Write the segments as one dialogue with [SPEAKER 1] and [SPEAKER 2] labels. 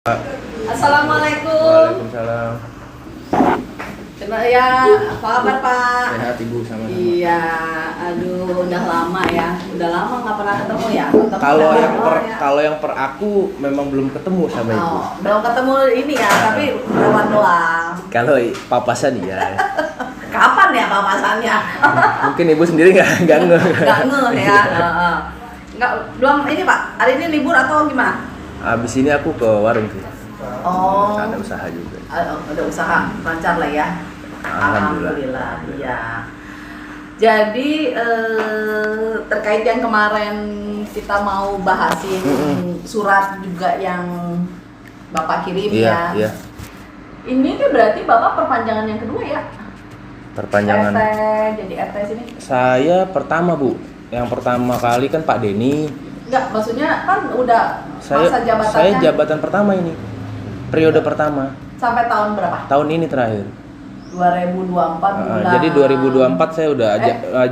[SPEAKER 1] Assalamualaikum.
[SPEAKER 2] Waalaikumsalam.
[SPEAKER 1] Ya, apa kabar Pak?
[SPEAKER 2] Sehat Ibu sama-sama.
[SPEAKER 1] Iya, aduh udah lama ya. Udah lama nggak pernah ketemu ya.
[SPEAKER 2] Kalau yang per aku memang belum ketemu sama Ibu.
[SPEAKER 1] Oh, belum ketemu ini ya, tapi lewat doang.
[SPEAKER 2] Kalau papasan iya.
[SPEAKER 1] Kapan ya papasannya?
[SPEAKER 2] Mungkin Ibu sendiri nggak ngeh.
[SPEAKER 1] Nggak ngeh ya. Nggak, belum ini Pak. Hari ini libur atau gimana?
[SPEAKER 2] Abis ini aku ke warung sih.
[SPEAKER 1] Oh.
[SPEAKER 2] Ada usaha juga.
[SPEAKER 1] Ada usaha lancar lah ya.
[SPEAKER 2] Alhamdulillah.
[SPEAKER 1] Iya. Jadi terkait yang kemarin kita mau bahasin surat juga yang Bapak kirim ya.
[SPEAKER 2] Iya.
[SPEAKER 1] Ini tuh berarti Bapak perpanjangan yang kedua ya?
[SPEAKER 2] Perpanjangan.
[SPEAKER 1] RT, jadi RT sini?
[SPEAKER 2] Saya pertama Bu. Yang pertama kali kan Pak Denny.
[SPEAKER 1] Enggak, maksudnya kan udah masa jabatannya.
[SPEAKER 2] Saya jabatan pertama ini. Periode pertama.
[SPEAKER 1] Sampai tahun berapa?
[SPEAKER 2] Tahun ini terakhir.
[SPEAKER 1] 2024 bulan.
[SPEAKER 2] Jadi 2024 saya udah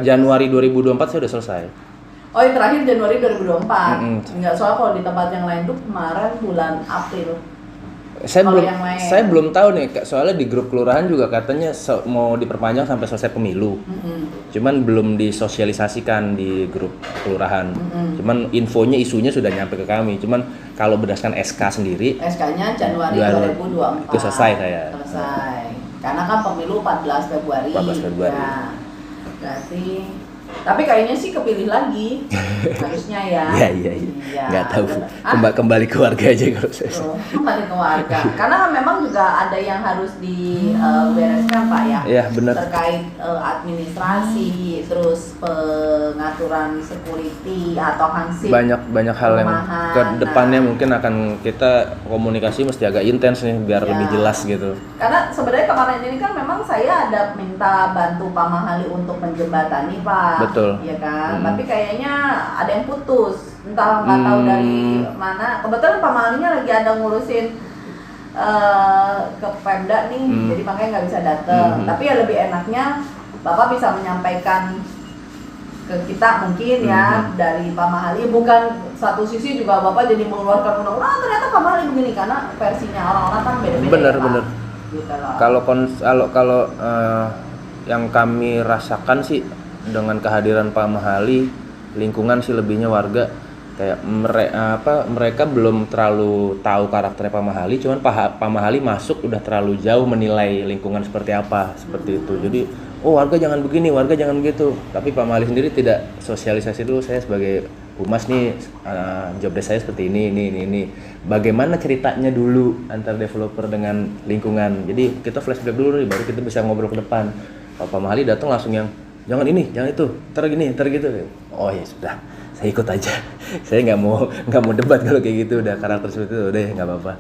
[SPEAKER 2] Januari 2024 saya udah selesai.
[SPEAKER 1] Oh, yang terakhir Januari 2024. Enggak, soal kalau di tempat yang lain tuh kemarin bulan April.
[SPEAKER 2] Saya belum tahu nih, soalnya di grup kelurahan juga katanya mau diperpanjang sampai selesai pemilu. Cuman belum disosialisasikan di grup kelurahan. Cuman infonya, isunya sudah nyampe ke kami. Cuman kalau berdasarkan SK sendiri,
[SPEAKER 1] SK-nya Januari 2024.
[SPEAKER 2] Itu selesai saya.
[SPEAKER 1] Selesai. Karena kan pemilu 14 Februari.
[SPEAKER 2] 14 Februari.
[SPEAKER 1] Ya. Berarti tapi kayaknya sih kepilih lagi. Harusnya ya.
[SPEAKER 2] Iya. Nggak tahu. Kembali ke warga aja kalau saya.
[SPEAKER 1] Kembali ke warga. Karena memang juga ada yang harus dibereskan Pak ya.
[SPEAKER 2] Iya, benar.
[SPEAKER 1] Terkait administrasi, terus pengaturan security atau hansip.
[SPEAKER 2] Banyak hal yang ke depannya mungkin akan kita komunikasi mesti agak intens nih biar lebih jelas gitu.
[SPEAKER 1] Karena sebenarnya kemarin ini kan memang saya ada minta bantu Pak Mahali untuk menjembatani Pak.
[SPEAKER 2] Betul.
[SPEAKER 1] Iya kan. Tapi kayaknya ada yang putus. Entah nggak tahu dari mana. Kebetulan Pak Mahalinya lagi ada ngurusin ke Pemda nih, jadi makanya nggak bisa datang. Tapi ya lebih enaknya Bapak bisa menyampaikan ke kita mungkin ya dari Pak Mahali. Bukan satu sisi juga Bapak jadi mengeluarkan undang-undang. Ternyata Pak Mahali begini karena versinya orang-orang kan beda-beda.
[SPEAKER 2] Bener.
[SPEAKER 1] Gitu
[SPEAKER 2] Kalau yang kami rasakan sih dengan kehadiran Pak Mahali, lingkungan sih lebihnya warga kayak mereka belum terlalu tahu karakter Pak Mahali, cuman Pak Mahali masuk udah terlalu jauh menilai lingkungan seperti apa, seperti itu. Jadi warga jangan begini, warga jangan begitu. Tapi Pak Mahali sendiri tidak sosialisasi dulu, saya sebagai humas nih job desk saya seperti ini. Bagaimana ceritanya dulu antar developer dengan lingkungan. Jadi kita flashback dulu nih, baru kita bisa ngobrol ke depan. Pak Mahali datang langsung yang jangan ini, jangan itu, ntar gini, ntar gitu. Oh ya sudah, saya ikut aja. Saya nggak mau debat kalau kayak gitu, udah karakter seperti itu, udah nggak apa-apa.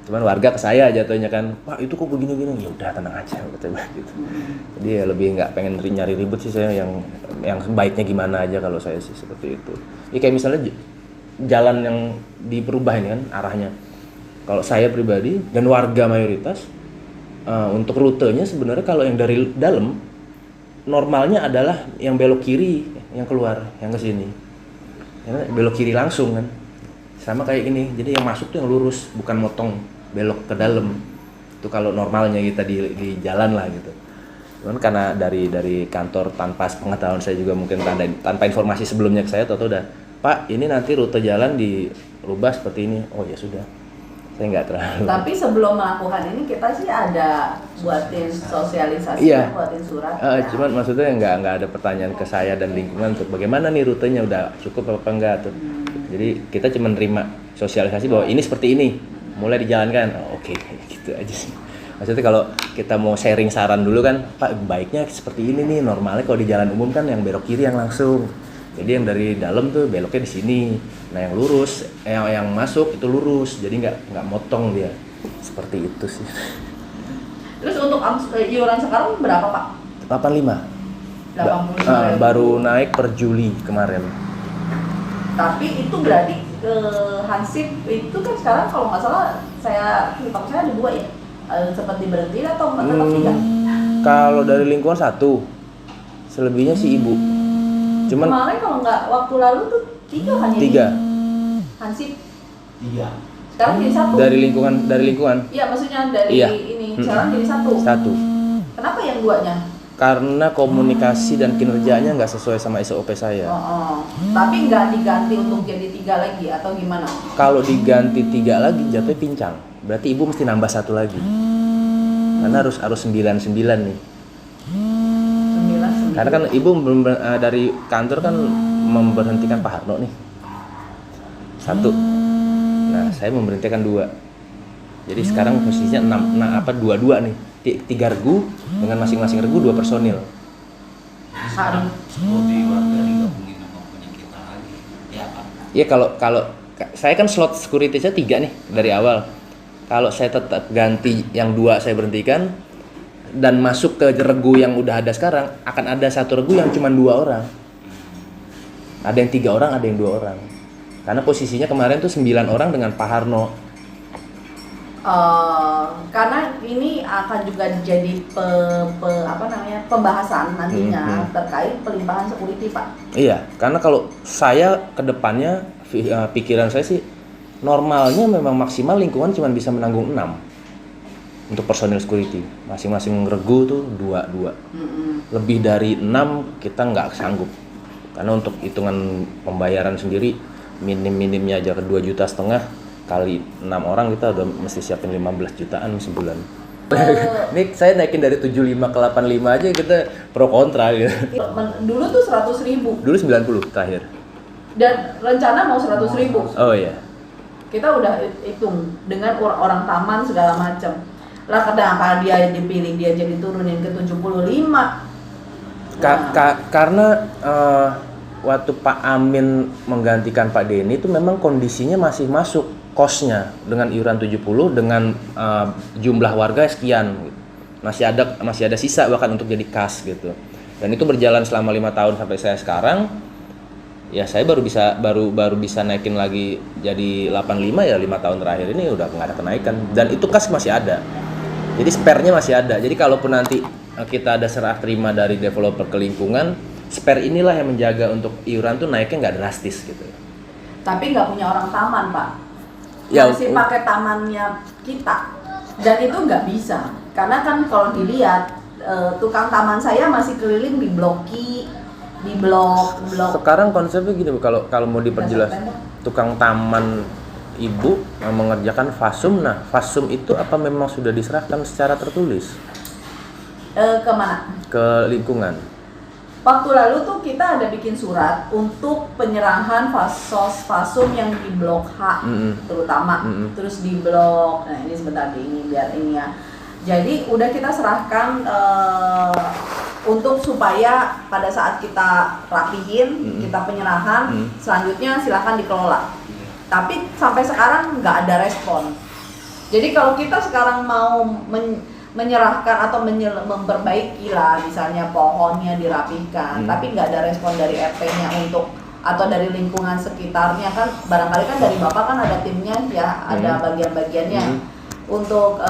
[SPEAKER 2] Cuman warga ke saya jatuhnya kan, Pak itu kok begini-gini, ya udah tenang aja, gitu. Jadi ya lebih nggak pengen nyari ribut sih saya, yang baiknya gimana aja kalau saya sih seperti itu. Ya kayak misalnya jalan yang diperubah ini kan arahnya. Kalau saya pribadi dan warga mayoritas untuk rutenya sebenarnya kalau yang dari dalam normalnya adalah yang belok kiri yang keluar, yang ke sini. Ya, belok kiri langsung kan. Sama kayak ini. Jadi yang masuk tuh yang lurus, bukan motong belok ke dalam. Itu kalau normalnya kita di jalan lah gitu. Cuman karena dari kantor tanpa pengetahuan saya juga mungkin tanpa informasi sebelumnya ke saya, tahu udah, Pak, ini nanti rute jalan dirubah seperti ini. Oh ya sudah. Saya nggak terlalu.
[SPEAKER 1] Tapi sebelum melakukan ini kita sih ada buatin sosialisasi, buatin surat.
[SPEAKER 2] Cuman maksudnya nggak ada pertanyaan ke saya dan lingkungan untuk bagaimana nih rutenya, udah cukup apa enggak tuh. Jadi kita cuma nerima sosialisasi bahwa ini seperti ini, mulai dijalankan. Oke, gitu aja sih. Maksudnya kalau kita mau sharing saran dulu kan, Pak baiknya seperti ini nih, normalnya kalau di jalan umum kan yang belok kiri yang langsung. Jadi yang dari dalam tuh beloknya di sini. Nah yang lurus, yang masuk itu lurus. Jadi nggak motong dia. Seperti itu sih.
[SPEAKER 1] Terus untuk iuran sekarang berapa Pak?
[SPEAKER 2] 85. Baru naik per Juli kemarin.
[SPEAKER 1] Tapi itu berarti hansip itu kan sekarang kalau nggak salah saya ada 2 ya. Sempat diberhenti atau tetap 3?
[SPEAKER 2] Kalau dari lingkungan 1, selebihnya si ibu. Cuman
[SPEAKER 1] kemarin kalau nggak waktu lalu tuh 3 hanya
[SPEAKER 2] 3.
[SPEAKER 1] Hansip
[SPEAKER 3] 3.
[SPEAKER 1] Sekarang jadi satu.
[SPEAKER 2] Dari lingkungan.
[SPEAKER 1] Iya, maksudnya dari
[SPEAKER 2] Iya.
[SPEAKER 1] ini. Sekarang jadi satu.
[SPEAKER 2] Satu.
[SPEAKER 1] Kenapa yang duanya?
[SPEAKER 2] Karena komunikasi dan kinerjanya nggak sesuai sama SOP saya.
[SPEAKER 1] Oh. Tapi nggak diganti untuk jadi 3 lagi atau gimana?
[SPEAKER 2] Kalau diganti 3 lagi jatuhnya pincang. Berarti ibu mesti nambah 1 lagi. Karena harus 99 nih.
[SPEAKER 1] 9.
[SPEAKER 2] Karena kan ibu dari kantor kan memberhentikan Pak Harno nih. 1. Nah, saya memberhentikan 2. Jadi sekarang posisinya 22 nih. 3 regu dengan masing-masing regu 2 personil.
[SPEAKER 1] Harus.
[SPEAKER 3] Di warga digabungin sama punya kita lagi. Ya Pak.
[SPEAKER 2] Iya, kalau saya kan slot security saya 3 nih dari awal. Kalau saya tetap ganti yang 2 saya berhentikan dan masuk ke regu yang udah ada sekarang, akan ada 1 regu yang cuma 2 orang. Ada yang 3 orang, ada yang 2 orang. Karena posisinya kemarin tuh 9 orang dengan Pak Harno.
[SPEAKER 1] Karena ini akan juga jadi pembahasan nantinya terkait pelimpahan security, Pak.
[SPEAKER 2] Iya, karena kalau saya ke depannya pikiran saya sih normalnya memang maksimal lingkungan cuma bisa menanggung 6 untuk personil security. Masing-masing regu tuh 2. Lebih dari 6 kita nggak sanggup. Karena untuk hitungan pembayaran sendiri minim-minimnya aja ke 2,5 juta kali 6 orang kita udah mesti siapin 15 jutaan sebulan. Ini saya naikin dari 75 ke 85 aja kita pro kontra gitu.
[SPEAKER 1] Dulu tuh 100.000
[SPEAKER 2] Dulu 90 terakhir.
[SPEAKER 1] dan rencana mau 100.000.
[SPEAKER 2] Oh iya.
[SPEAKER 1] Kita udah hitung dengan orang taman segala macam. Lah kenapa dia dipilih dia jadi turunin ke 75?
[SPEAKER 2] Karena waktu Pak Amin menggantikan Pak Denny itu memang kondisinya masih masuk kosnya dengan iuran 70 dengan jumlah warga sekian gitu. Masih ada sisa bahkan untuk jadi kas gitu. Dan itu berjalan selama 5 tahun sampai saya sekarang. Ya saya baru bisa naikin lagi jadi 85 ya 5 tahun terakhir ini udah nggak ada kenaikan dan itu kas masih ada. Jadi spare-nya masih ada. Jadi kalaupun nanti kita ada serah terima dari developer ke lingkungan, spare inilah yang menjaga untuk iuran tuh naiknya nggak drastis gitu.
[SPEAKER 1] Tapi nggak punya orang taman, Pak.
[SPEAKER 2] Ya,
[SPEAKER 1] Masih pakai tamannya kita. Dan itu nggak bisa. Karena kan kalau dilihat tukang taman saya masih keliling di di blok.
[SPEAKER 2] Sekarang konsepnya gini Bu, kalau mau diperjelas, tukang taman ibu mengerjakan fasum. Nah, fasum itu apa memang sudah diserahkan secara tertulis?
[SPEAKER 1] Kemana?
[SPEAKER 2] Ke lingkungan.
[SPEAKER 1] Waktu lalu tuh kita ada bikin surat untuk penyerahan fasum yang di blok H terutama, terus di blok, nah ini sebentar ini biar ini ya. Jadi udah kita serahkan untuk supaya pada saat kita rapihin, kita penyerahan, selanjutnya silahkan dikelola. Tapi sampai sekarang nggak ada respon. Jadi kalau kita sekarang mau menyerahkan atau memperbaiki lah, misalnya pohonnya dirapihkan, tapi nggak ada respon dari RT-nya untuk atau dari lingkungan sekitarnya kan, barangkali kan dari Bapak kan ada timnya ya, ada bagian-bagiannya untuk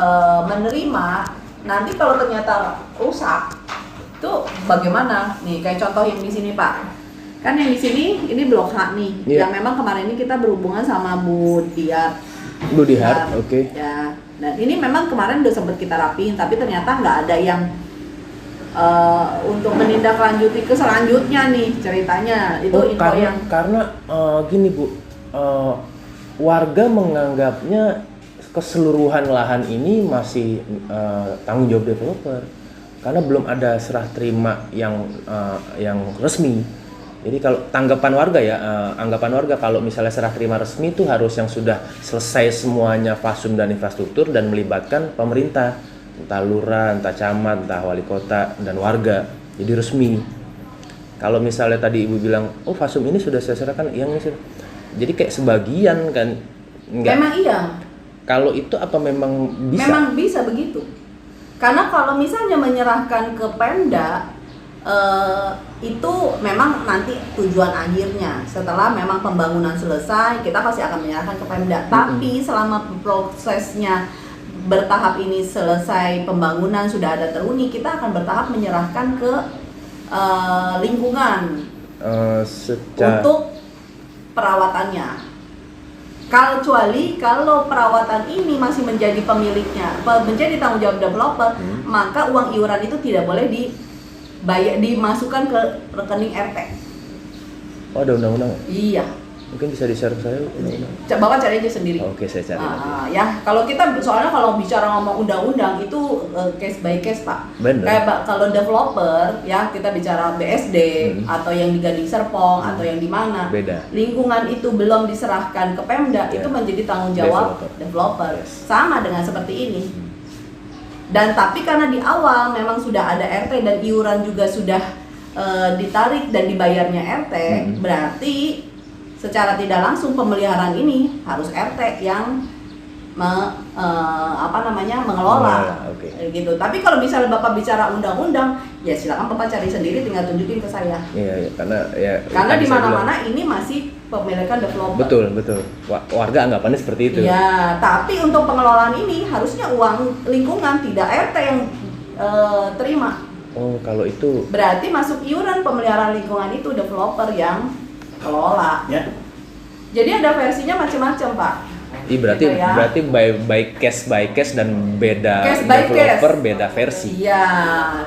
[SPEAKER 1] menerima. Nanti kalau ternyata rusak, itu bagaimana? Nih kayak contoh yang di sini Pak, kan yang di sini ini blok H nih, yang memang kemarin ini kita berhubungan sama Bu Diar,
[SPEAKER 2] oke.
[SPEAKER 1] Ya. Dan ini memang kemarin udah sempat kita rapiin, tapi ternyata nggak ada yang untuk menindaklanjuti ke selanjutnya nih ceritanya. Itu info
[SPEAKER 2] karena gini Bu, warga menganggapnya keseluruhan lahan ini masih tanggung jawab developer karena belum ada serah terima yang resmi. Jadi kalau tanggapan warga ya, anggapan warga kalau misalnya serah terima resmi itu harus yang sudah selesai semuanya fasum dan infrastruktur dan melibatkan pemerintah, entah lurah, entah camat, entah wali kota dan warga. Jadi resmi. Kalau misalnya tadi Ibu bilang, oh fasum ini sudah saya serahkan, yang ini sudah. Jadi kayak sebagian kan? Enggak.
[SPEAKER 1] Memang iya.
[SPEAKER 2] Kalau itu apa memang bisa?
[SPEAKER 1] Memang bisa begitu. Karena kalau misalnya menyerahkan ke Pemda, itu memang nanti tujuan akhirnya setelah memang pembangunan selesai kita pasti akan menyerahkan ke Pemda. Tapi selama prosesnya bertahap ini selesai, pembangunan sudah ada terhuni, kita akan bertahap menyerahkan ke lingkungan untuk perawatannya. Kecuali kalau perawatan ini masih menjadi pemiliknya, menjadi tanggung jawab developer, maka uang iuran itu tidak boleh dimasukkan ke rekening RT.
[SPEAKER 2] Oh, ada undang-undang?
[SPEAKER 1] Iya.
[SPEAKER 2] Mungkin bisa di-share ke saya undang-undang.
[SPEAKER 1] Bapak cari aja sendiri.
[SPEAKER 2] Oke, saya cari nanti.
[SPEAKER 1] Ya, kalau kita soalnya kalau bicara ngomong undang-undang itu case by case, Pak.
[SPEAKER 2] Bener.
[SPEAKER 1] Kayak kalau developer ya kita bicara BSD atau yang di Gading Serpong atau yang di mana.
[SPEAKER 2] Beda.
[SPEAKER 1] Lingkungan itu belum diserahkan ke Pemda, itu menjadi tanggung jawab developer.
[SPEAKER 2] Yes.
[SPEAKER 1] Sama dengan seperti ini. Dan tapi karena di awal memang sudah ada RT dan iuran juga sudah ditarik dan dibayarnya RT, berarti secara tidak langsung pemeliharaan ini harus RT yang mengelola.
[SPEAKER 2] Okay.
[SPEAKER 1] Gitu. Tapi kalau misalnya Bapak bicara undang-undang, ya silakan Bapak cari sendiri, tinggal tunjukin ke saya.
[SPEAKER 2] Iya,
[SPEAKER 1] karena di mana-mana ini masih pemilikan developer.
[SPEAKER 2] Betul. Warga anggapannya seperti itu.
[SPEAKER 1] Ya, tapi untuk pengelolaan ini harusnya uang lingkungan, tidak RT yang terima.
[SPEAKER 2] Oh, kalau itu
[SPEAKER 1] berarti masuk iuran pemeliharaan lingkungan itu developer yang kelola.
[SPEAKER 3] Ya.
[SPEAKER 1] Jadi ada versinya macam-macam, Pak.
[SPEAKER 2] berarti
[SPEAKER 1] gitu ya.
[SPEAKER 2] berarti by case dan beda
[SPEAKER 1] Case by
[SPEAKER 2] developer
[SPEAKER 1] case.
[SPEAKER 2] beda versi.
[SPEAKER 1] Iya,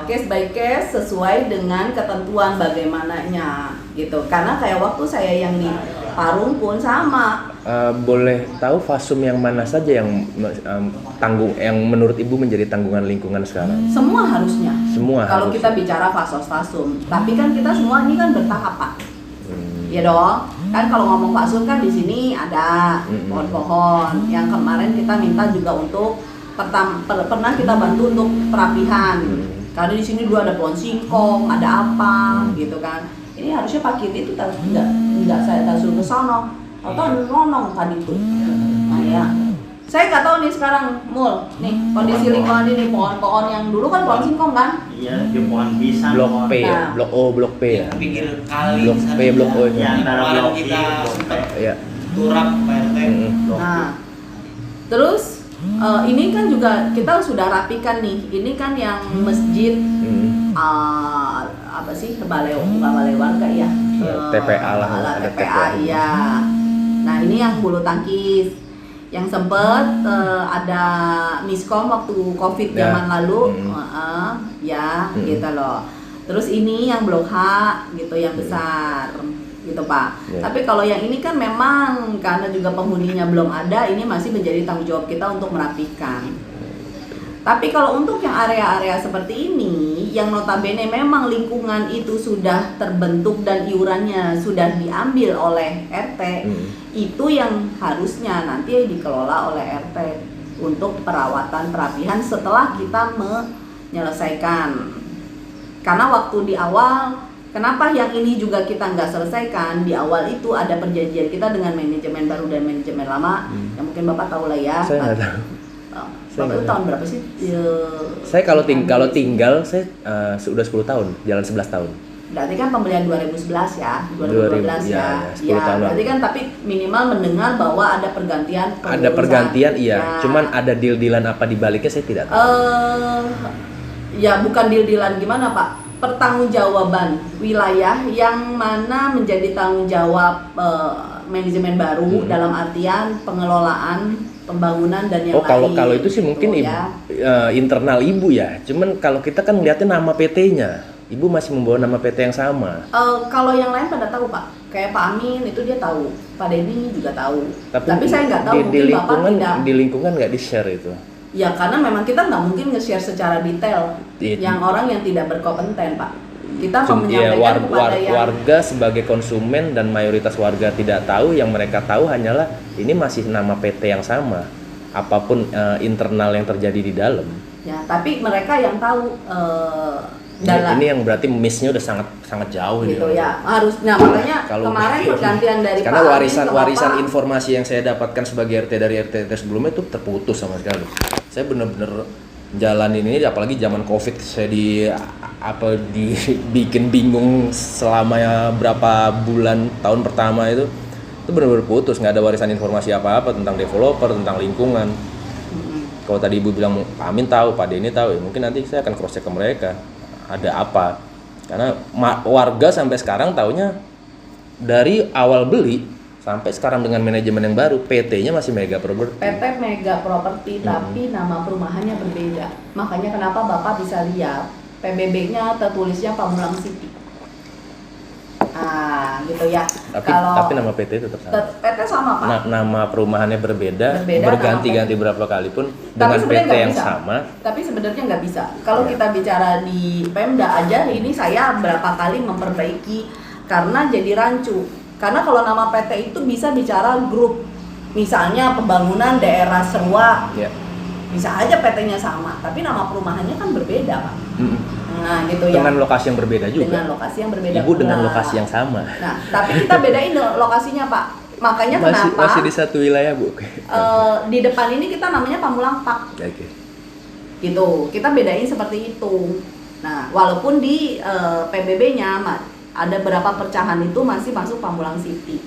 [SPEAKER 1] case by case sesuai dengan ketentuan bagaimananya gitu. Karena kayak waktu saya yang di Parung pun sama.
[SPEAKER 2] Boleh tahu fasum yang mana saja yang yang menurut Ibu menjadi tanggungan lingkungan sekarang?
[SPEAKER 1] Semua harusnya.
[SPEAKER 2] Semua.
[SPEAKER 1] Kalau
[SPEAKER 2] harusnya.
[SPEAKER 1] kita bicara fasum, tapi kan kita semua ini kan bertahap, Pak. Ya dong. Kan kalau ngomong fasum kan di sini ada pohon-pohon. Yang kemarin kita minta juga untuk pernah kita bantu untuk perapihan. Karena di sini dulu ada pohon singkong, ada apa gitu kan. Ini harusnya Pak Kiti itu enggak saya suruh ke sono. Atau nonong tadi tuh. Nah ya. Saya nggak tahu nih sekarang, Mul, nih kondisi lingkungan ini, pohon-pohon yang dulu kan pohon singkong kan?
[SPEAKER 3] Iya, di pohon pisang.
[SPEAKER 2] Blok
[SPEAKER 3] pohon-
[SPEAKER 2] P,
[SPEAKER 1] Nah.
[SPEAKER 2] blok O, blok P ya.
[SPEAKER 3] Pinggir kali.
[SPEAKER 2] Blok P, blok O.
[SPEAKER 3] Ya, antara
[SPEAKER 4] Kemarin
[SPEAKER 3] blok I,
[SPEAKER 4] kita
[SPEAKER 3] blok P.
[SPEAKER 4] sempat
[SPEAKER 2] Ya.
[SPEAKER 4] turap Pak RT.
[SPEAKER 3] Blok I.
[SPEAKER 1] Nah, terus ini kan juga kita sudah rapikan nih. Ini kan yang masjid apa sih balai warga ya?
[SPEAKER 2] TPA lah, ada
[SPEAKER 1] TPA
[SPEAKER 2] TPA.
[SPEAKER 1] iya. Nah ini yang bulu tangkis yang sempet ada miskom waktu COVID
[SPEAKER 2] Ya.
[SPEAKER 1] zaman lalu, gitu loh. Terus ini yang blok H gitu yang besar gitu Pak.
[SPEAKER 2] Ya.
[SPEAKER 1] Tapi kalau yang ini kan memang karena juga penghuninya belum ada, ini masih menjadi tanggung jawab kita untuk merapikan. Tapi kalau untuk yang area-area seperti ini, yang notabene memang lingkungan itu sudah terbentuk dan iurannya sudah diambil oleh RT, itu yang harusnya nanti dikelola oleh RT untuk perawatan perapihan setelah kita menyelesaikan. Karena waktu di awal, kenapa yang ini juga kita nggak selesaikan, di awal itu ada perjanjian kita dengan manajemen baru dan manajemen lama, yang mungkin Bapak tahu lah ya.
[SPEAKER 2] Saya nggak tahu.
[SPEAKER 1] Bapak itu tahun berapa sih?
[SPEAKER 2] Saya kalau tinggal saya sudah 10 tahun, jalan 11 tahun.
[SPEAKER 1] Berarti kan pembelian 2011 ya, 2012
[SPEAKER 2] ya, 10
[SPEAKER 1] ya.
[SPEAKER 2] tahun
[SPEAKER 1] Berarti
[SPEAKER 2] lalu.
[SPEAKER 1] kan tapi minimal mendengar bahwa ada pergantian
[SPEAKER 2] Ada
[SPEAKER 1] pengurusan.
[SPEAKER 2] pergantian iya,
[SPEAKER 1] Ya.
[SPEAKER 2] cuman ada deal-dealan apa di baliknya saya tidak tahu.
[SPEAKER 1] Ya bukan deal-dealan gimana Pak? Pertanggungjawaban wilayah yang mana menjadi tanggung jawab manajemen baru dalam artian pengelolaan pembangunan dan yang lain.
[SPEAKER 2] Kalau itu sih mungkin
[SPEAKER 1] gitu,
[SPEAKER 2] internal Ibu ya. Cuman kalau kita kan ngeliatin nama PT-nya. Ibu masih membawa nama PT yang sama.
[SPEAKER 1] Kalau yang lain pada tahu Pak, kayak Pak Amin itu dia tahu, Pak Denny juga tahu. Tapi saya nggak tahu
[SPEAKER 2] di
[SPEAKER 1] mungkin Bapak
[SPEAKER 2] lingkungan
[SPEAKER 1] tidak.
[SPEAKER 2] di lingkungan nggak di-share itu.
[SPEAKER 1] Ya karena memang kita nggak mungkin nge-share secara detail yang orang yang tidak berkompeten Pak. Kita mau menyampaikan kepada yang
[SPEAKER 2] warga sebagai konsumen dan mayoritas warga tidak tahu, yang mereka tahu hanyalah ini masih nama PT yang sama. Apapun internal yang terjadi di dalam.
[SPEAKER 1] Ya, tapi mereka yang tahu
[SPEAKER 2] Ini yang berarti miss-nya udah sangat jauh
[SPEAKER 1] gitu
[SPEAKER 2] ini.
[SPEAKER 1] ya. Harusnya makanya
[SPEAKER 2] Kalau
[SPEAKER 1] kemarin pergantian dari
[SPEAKER 2] karena
[SPEAKER 1] Pak Amin
[SPEAKER 2] warisan
[SPEAKER 1] ke
[SPEAKER 2] warisan
[SPEAKER 1] Bapak,
[SPEAKER 2] informasi yang saya dapatkan sebagai RT dari RT sebelumnya itu terputus sama sekali. Saya bener-bener jalanin ini, apalagi zaman COVID saya dibikin bingung selama berapa bulan tahun pertama itu benar-benar putus, nggak ada warisan informasi apa-apa tentang developer, tentang lingkungan. Kalau tadi Ibu bilang Pak Amin tahu, Pak Denny tahu, ya mungkin nanti saya akan cross check ke mereka ada apa. Karena warga sampai sekarang taunya dari awal beli Sampai sekarang dengan manajemen yang baru, PT-nya masih Mega Property.
[SPEAKER 1] PT Mega Property, tapi nama perumahannya berbeda. Makanya kenapa Bapak bisa lihat PBB-nya tertulisnya Pamulang City. Ah, gitu ya.
[SPEAKER 2] Tapi nama PT tetap sama.
[SPEAKER 1] PT sama, Pak.
[SPEAKER 2] Nama perumahannya berbeda berganti-ganti berapa kali pun dengan PT yang sama.
[SPEAKER 1] Tapi sebenarnya nggak bisa. Kalau kita bicara di Pemda aja, ini saya berapa kali memperbaiki karena jadi rancu. Karena kalau nama PT itu bisa bicara grup, misalnya pembangunan daerah Serua, bisa aja PT-nya sama, tapi nama perumahannya kan berbeda, Pak. Nah, gitu ya.
[SPEAKER 2] Dengan lokasi yang berbeda juga.
[SPEAKER 1] Dengan lokasi yang berbeda.
[SPEAKER 2] Ibu dengan lokasi yang sama.
[SPEAKER 1] Nah, tapi kita bedain lokasinya, Pak. Makanya kenapa?
[SPEAKER 2] Masih di satu wilayah, Bu.
[SPEAKER 1] Di depan ini kita namanya Pamulang Park.
[SPEAKER 2] Oke.
[SPEAKER 1] Gitu. Kita bedain seperti itu. Nah, walaupun di PBB-nya ada berapa pecahan itu masih masuk Pamulang City.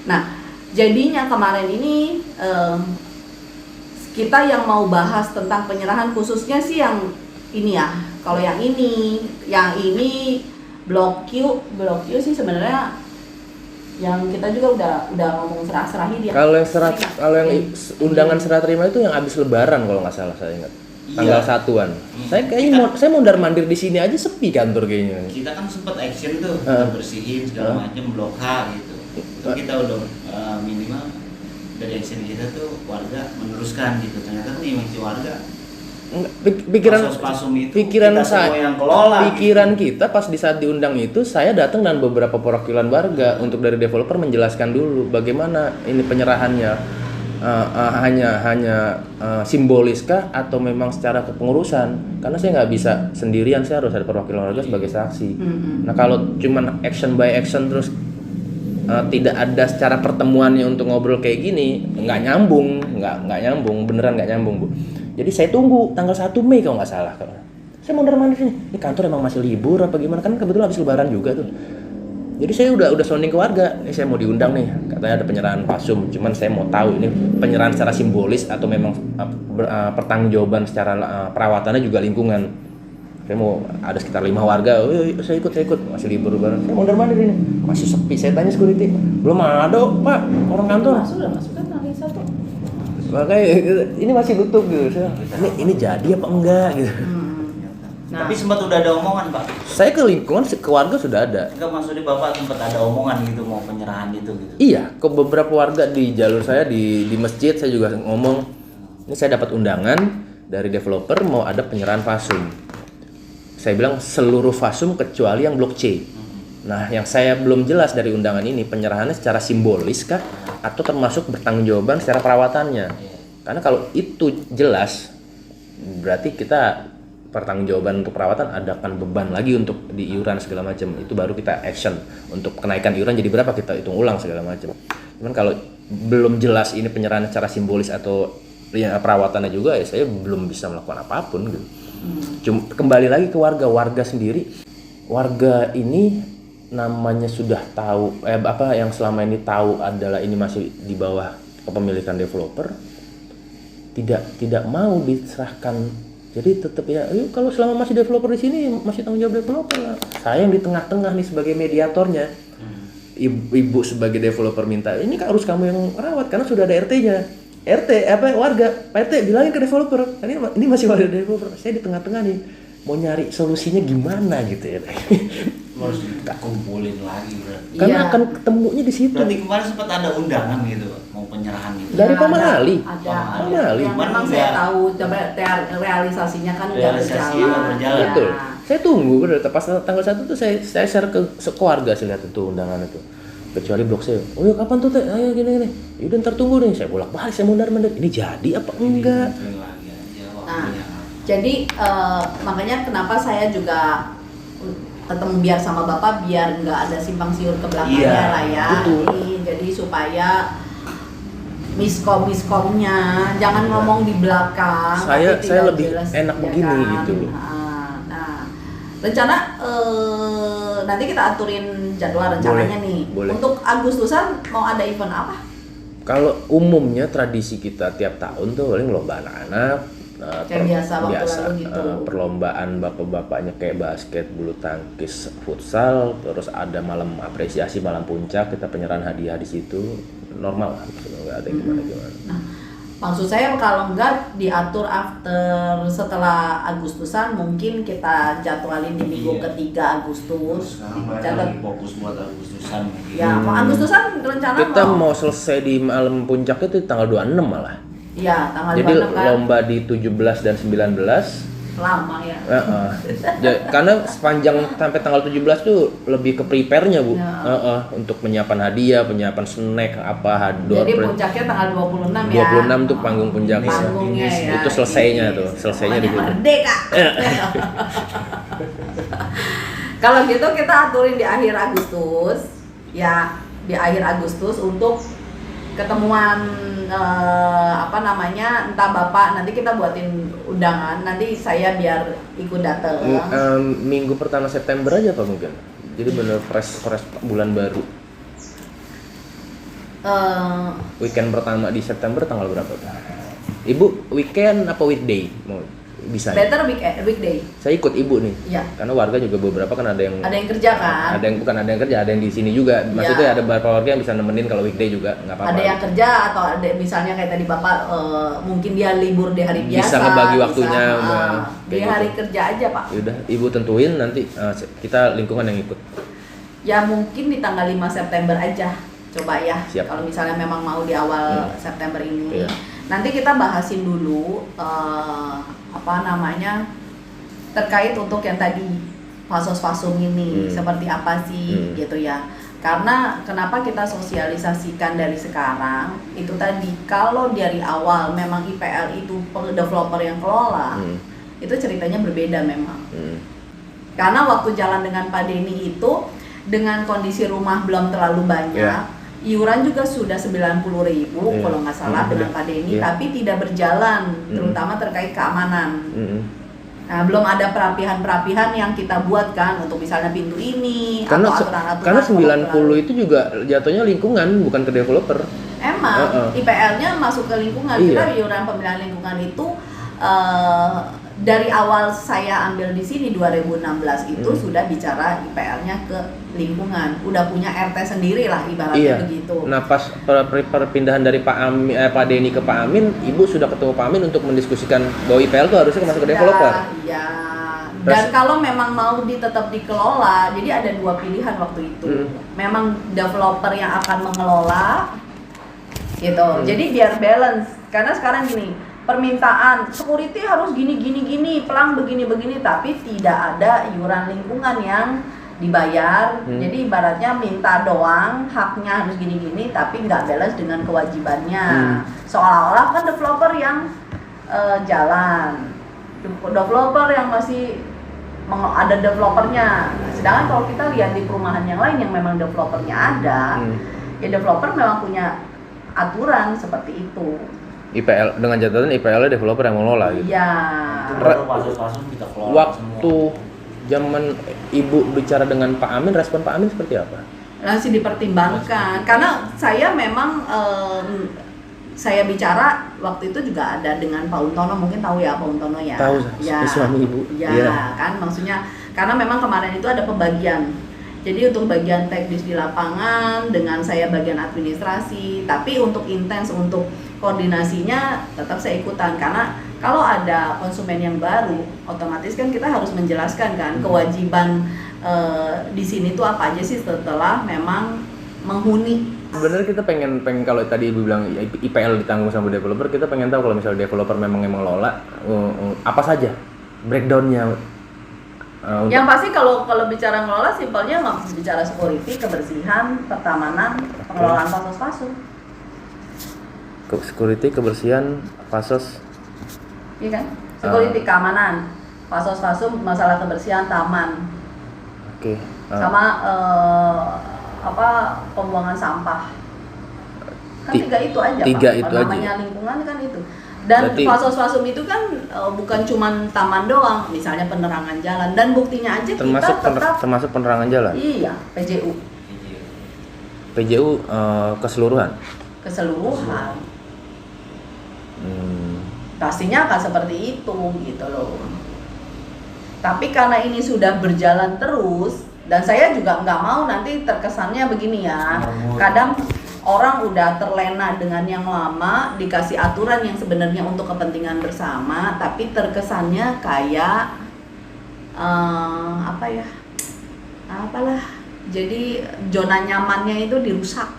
[SPEAKER 1] Nah, jadinya kemarin ini kita yang mau bahas tentang penyerahan khususnya sih yang ini ya. Kalau yang ini Blok Q sih sebenarnya yang kita juga udah ngomong serah-serahin dia.
[SPEAKER 2] Kalau yang undangan serah terima itu yang habis Lebaran kalau nggak salah saya ingat. Tanggal 1-an. Saya mondar-mandir di sini aja sepi kantor kayaknya.
[SPEAKER 3] Kita kan sempat action tuh, kita bersihin segala macam blok H gitu. Itu kita udah minimal dari action kita tuh warga meneruskan gitu. Ternyata nih masih warga
[SPEAKER 2] pikiran kita pas di saat diundang itu, saya datang dan beberapa perwakilan warga untuk dari developer menjelaskan dulu bagaimana ini penyerahannya, hanya simboliskah atau memang secara kepengurusan, karena saya nggak bisa sendirian, saya harus ada perwakilan warga sebagai saksi. Nah kalau cuman action by action terus tidak ada secara pertemuannya untuk ngobrol kayak gini, nggak nyambung, beneran nggak nyambung, Bu. Jadi saya tunggu tanggal 1 Mei kalau nggak salah. Saya mondar-mandir sini. Ini kantor emang masih libur apa gimana? Kan kebetulan habis Lebaran juga tuh. Jadi saya udah sounding ke warga. Ini saya mau diundang nih. Katanya ada penyerahan pasum. Cuman saya mau tahu ini penyerahan secara simbolis atau memang pertanggungjawaban secara perawatannya juga lingkungan. Saya mau ada sekitar 5 warga. Saya ikut. Masih libur Lebaran. Saya mondar-mandir ini. Masih sepi. Saya tanya security. Belum ada, Pak. Orang kantor.
[SPEAKER 1] Masuk kan hari satu.
[SPEAKER 2] Makanya ini masih tutup gitu. Ini jadi apa enggak gitu.
[SPEAKER 3] Nah, tapi sempat udah ada omongan, Pak.
[SPEAKER 2] Saya ke lingkungan, ke warga sudah ada.
[SPEAKER 3] Enggak, maksudnya Bapak sempat ada omongan gitu mau penyerahan itu gitu.
[SPEAKER 2] Iya, ke beberapa warga di jalur saya di masjid saya juga ngomong, ini saya dapat undangan dari developer mau ada penyerahan fasum. Saya bilang seluruh fasum kecuali yang blok C. Nah, yang saya belum jelas dari undangan ini penyerahannya secara simbolis kah atau termasuk bertanggungjawaban secara perawatannya. Karena kalau itu jelas berarti kita pertanggungjawaban untuk perawatan adakan beban lagi untuk di iuran segala macam. Itu baru kita action untuk kenaikan iuran jadi berapa kita hitung ulang segala macam. Cuman kalau belum jelas ini penyerahan secara simbolis atau ya perawatannya juga, ya saya belum bisa melakukan apapun gitu. Cuma kembali lagi ke warga sendiri. Warga ini namanya sudah tahu yang selama ini tahu adalah ini masih di bawah kepemilikan developer, tidak mau diserahkan. Jadi tetap ya, kalau selama masih developer di sini masih tanggung jawab developer lah. Saya yang di tengah-tengah nih sebagai mediatornya. Ibu sebagai developer minta ini harus kamu yang rawat karena sudah ada RT-nya. Warga, Pak RT bilangin ke developer. Ini masih warga developer. Saya di tengah-tengah nih mau nyari solusinya gimana gitu ya.
[SPEAKER 3] Harus kumpulin lagi berarti.
[SPEAKER 2] Karena akan ketemunya di situ.
[SPEAKER 3] Berarti kemarin sempat ada undangan gitu, mau penyerahan gitu.
[SPEAKER 2] Dari Pak Mahali.
[SPEAKER 1] Ada.
[SPEAKER 2] Pak
[SPEAKER 1] Memang saya tahu, coba realisasinya kan nggak berjalan.
[SPEAKER 2] Betul. Saya tunggu, pas tanggal 1 tuh saya share ke keluarga, saya lihat itu undangan itu. Kecuali blok saya. Oh ya kapan tuh teh? Ayo gini. Yaudah ntar tunggu nih. Saya bolak-balik, saya mondar-mandir. Ini jadi apa enggak?
[SPEAKER 1] Nah, jadi makanya kenapa saya juga ketemu biar sama Bapak biar nggak ada simpang siur ke belakangnya lah ya. Betul. Jadi supaya miskomnya jangan ngomong di belakang.
[SPEAKER 2] Saya lebih
[SPEAKER 1] jelas,
[SPEAKER 2] enak
[SPEAKER 1] ya
[SPEAKER 2] begini
[SPEAKER 1] kan?
[SPEAKER 2] gitu.
[SPEAKER 1] Nah, rencana nanti kita aturin jadwal rencananya nih.
[SPEAKER 2] Boleh.
[SPEAKER 1] Untuk Agustusan mau ada event apa?
[SPEAKER 2] Kalau umumnya tradisi kita tiap tahun tuh paling lomba anak-anak,
[SPEAKER 1] Kayak biasa waktu lalu gitu.
[SPEAKER 2] Perlombaan bapak-bapaknya kayak basket, bulu tangkis, futsal, terus ada malam apresiasi, malam puncak, kita penyerahan hadiah di situ, normal lah, nggak ada gimana-gimana.
[SPEAKER 1] Nah, maksud saya kalau enggak diatur after setelah Agustusan, mungkin kita jadwalin di minggu ketiga Agustus.
[SPEAKER 3] Sekarang mereka lagi fokus buat Agustusan mungkin.
[SPEAKER 1] Ya, Agustusan rencana
[SPEAKER 2] Kita mau selesai di malam puncak itu tanggal 26 malah.
[SPEAKER 1] Iya, tanggal
[SPEAKER 2] Jadi
[SPEAKER 1] 26 kan.
[SPEAKER 2] lomba di 17 dan 19.
[SPEAKER 1] Lama ya.
[SPEAKER 2] Karena sepanjang sampai tanggal 17 tuh lebih ke prepare-nya, Bu. Untuk penyiapan hadiah, penyiapan snack, apa,
[SPEAKER 1] Jadi puncaknya tanggal 26 ya.
[SPEAKER 2] 26 tuh panggung puncaknya.
[SPEAKER 1] Panggungnya ya.
[SPEAKER 2] Itu selesainya tuh, selesainya di situ.
[SPEAKER 1] Merdeka. Kalau gitu kita aturin di akhir Agustus, ya di akhir Agustus untuk ketemuan entah Bapak nanti kita buatin undangan, nanti saya biar ikut datang.
[SPEAKER 2] Minggu pertama September aja Pak mungkin. Jadi bener fresh bulan baru. Weekend pertama di September tanggal berapa Pak? Ibu weekend apa weekday? Mau bisa.
[SPEAKER 1] Better weekday.
[SPEAKER 2] Saya ikut Ibu nih.
[SPEAKER 1] Iya.
[SPEAKER 2] Karena warga juga beberapa kan ada yang
[SPEAKER 1] kerja kan?
[SPEAKER 2] Ada yang kerja, ada yang di sini juga. Maksudnya ada beberapa warga yang bisa nemenin kalau weekday juga, nggak apa-apa.
[SPEAKER 1] Ada yang kerja atau ada misalnya kayak tadi Bapak mungkin dia libur di hari biasa.
[SPEAKER 2] Bisa ngebagi waktunya.
[SPEAKER 1] Di hari kerja aja Pak.
[SPEAKER 2] Yaudah, Ibu tentuin nanti kita lingkungan yang ikut.
[SPEAKER 1] Ya mungkin di tanggal 5 September aja. Coba ya.
[SPEAKER 2] Siap.
[SPEAKER 1] Kalau misalnya memang mau di awal September ini.
[SPEAKER 2] Iya.
[SPEAKER 1] Nanti kita bahasin dulu terkait untuk yang tadi fasos-fasum ini seperti apa sih gitu ya. Karena kenapa kita sosialisasikan dari sekarang itu tadi, kalau dari awal memang IPL itu developer yang kelola, itu ceritanya berbeda memang. Karena waktu jalan dengan Pak Denny itu dengan kondisi rumah belum terlalu banyak, iuran juga sudah 90.000 kalau nggak salah dengan Pak Denny, tapi tidak berjalan, terutama terkait keamanan. Nah, belum ada perapihan yang kita buat kan untuk misalnya pintu ini
[SPEAKER 2] karena
[SPEAKER 1] atau aturan-aturan.
[SPEAKER 2] Karena 90 itu juga jatuhnya lingkungan, bukan ke developer.
[SPEAKER 1] Emang IPL-nya masuk ke lingkungan. Kita iuran pemilihan lingkungan itu dari awal saya ambil di sini 2016 itu sudah bicara IPL-nya ke lingkungan, udah punya RT sendiri lah ibaratnya begitu.
[SPEAKER 2] Nah pas perpindahan dari Pak Denny ke Pak Amin, Ibu sudah ketemu Pak Amin untuk mendiskusikan bahwa IPL itu harusnya masuk ke developer.
[SPEAKER 1] Iya. Dan kalau memang mau tetap dikelola, jadi ada dua pilihan waktu itu. Memang developer yang akan mengelola, gitu. Jadi biar balance. Karena sekarang gini, permintaan security harus gini, pelang begini, tapi tidak ada iuran lingkungan yang dibayar. Jadi ibaratnya minta doang, haknya harus gini, tapi nggak balance dengan kewajibannya. Seolah-olah kan developer yang jalan, developer yang masih ada developernya. Sedangkan kalau kita lihat di perumahan yang lain yang memang developernya ada, ya developer memang punya aturan seperti itu.
[SPEAKER 2] IPL dengan catatan IPL developer yang mengelola gitu.
[SPEAKER 1] Iya.
[SPEAKER 3] Kita kelola
[SPEAKER 2] waktu zaman Ibu bicara dengan Pak Amin, respon Pak Amin seperti apa?
[SPEAKER 1] Masih dipertimbangkan. Karena saya memang saya bicara waktu itu juga ada dengan Pak Untono, mungkin tahu ya Pak Untono ya.
[SPEAKER 2] Tahu,
[SPEAKER 1] ya.
[SPEAKER 2] suami Ibu.
[SPEAKER 1] Ya, kan maksudnya karena memang kemarin itu ada pembagian. Jadi untuk bagian teknis di lapangan dengan saya bagian administrasi, tapi untuk intens untuk koordinasinya tetap saya ikutan, karena kalau ada konsumen yang baru otomatis kan kita harus menjelaskan kan kewajiban di sini tuh apa aja sih setelah memang menghuni.
[SPEAKER 2] Sebenarnya kita pengen kalau tadi Ibu bilang IPL ditanggung sama developer, kita pengen tahu kalau misalnya developer memang yang mengelola apa saja breakdownnya.
[SPEAKER 1] Yang pasti kalau bicara ngelola simpelnya nggak bicara security, kebersihan, pertamanan, pengelolaan fasos-fasum.
[SPEAKER 2] Security, kebersihan, fasos.
[SPEAKER 1] Iya kan? Security, keamanan, fasos-fasum, masalah kebersihan, taman.
[SPEAKER 2] Oke.
[SPEAKER 1] Sama pembuangan sampah. Kan tiga itu aja.
[SPEAKER 2] Tiga
[SPEAKER 1] Pak.
[SPEAKER 2] itu
[SPEAKER 1] namanya
[SPEAKER 2] aja.
[SPEAKER 1] Lingkungan kan itu. Dan
[SPEAKER 2] berarti,
[SPEAKER 1] fasos-fasum itu kan bukan cuma taman doang, misalnya penerangan jalan, dan buktinya aja
[SPEAKER 2] termasuk penerangan jalan.
[SPEAKER 1] Iya, PJU.
[SPEAKER 2] PJU keseluruhan.
[SPEAKER 1] Keseluruhan. pastinya akan seperti itu gitu loh. Tapi karena ini sudah berjalan terus, dan saya juga nggak mau nanti terkesannya begini ya. Kadang orang udah terlena dengan yang lama, dikasih aturan yang sebenarnya untuk kepentingan bersama, tapi terkesannya kayak apalah. Jadi zona nyamannya itu dirusak,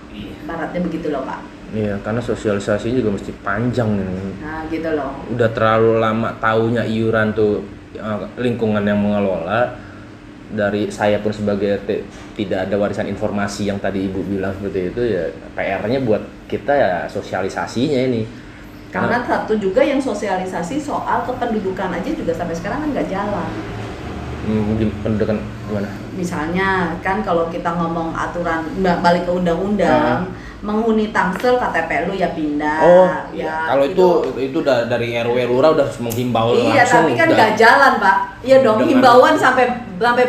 [SPEAKER 1] baratnya begitu loh Pak.
[SPEAKER 2] Iya, karena sosialisasinya juga mesti panjang nih.
[SPEAKER 1] Nah gitu loh.
[SPEAKER 2] Udah terlalu lama taunya iuran tuh lingkungan yang mengelola. Dari saya pun sebagai RT tidak ada warisan informasi yang tadi Ibu bilang seperti itu, ya PR-nya buat kita ya sosialisasinya ini.
[SPEAKER 1] Karena satu juga yang sosialisasi soal kependudukan aja juga sampai sekarang kan nggak jalan.
[SPEAKER 2] Pendudukan gimana?
[SPEAKER 1] Misalnya kan kalau kita ngomong aturan balik ke undang-undang, menghuni Tangsel KTP lu ya pindah.
[SPEAKER 2] Oh,
[SPEAKER 1] ya.
[SPEAKER 2] Kalau itu dari RW Lurah udah menghimbau
[SPEAKER 1] iya,
[SPEAKER 2] langsung.
[SPEAKER 1] tapi kan nggak jalan Pak. Iya dong, himbauan sampai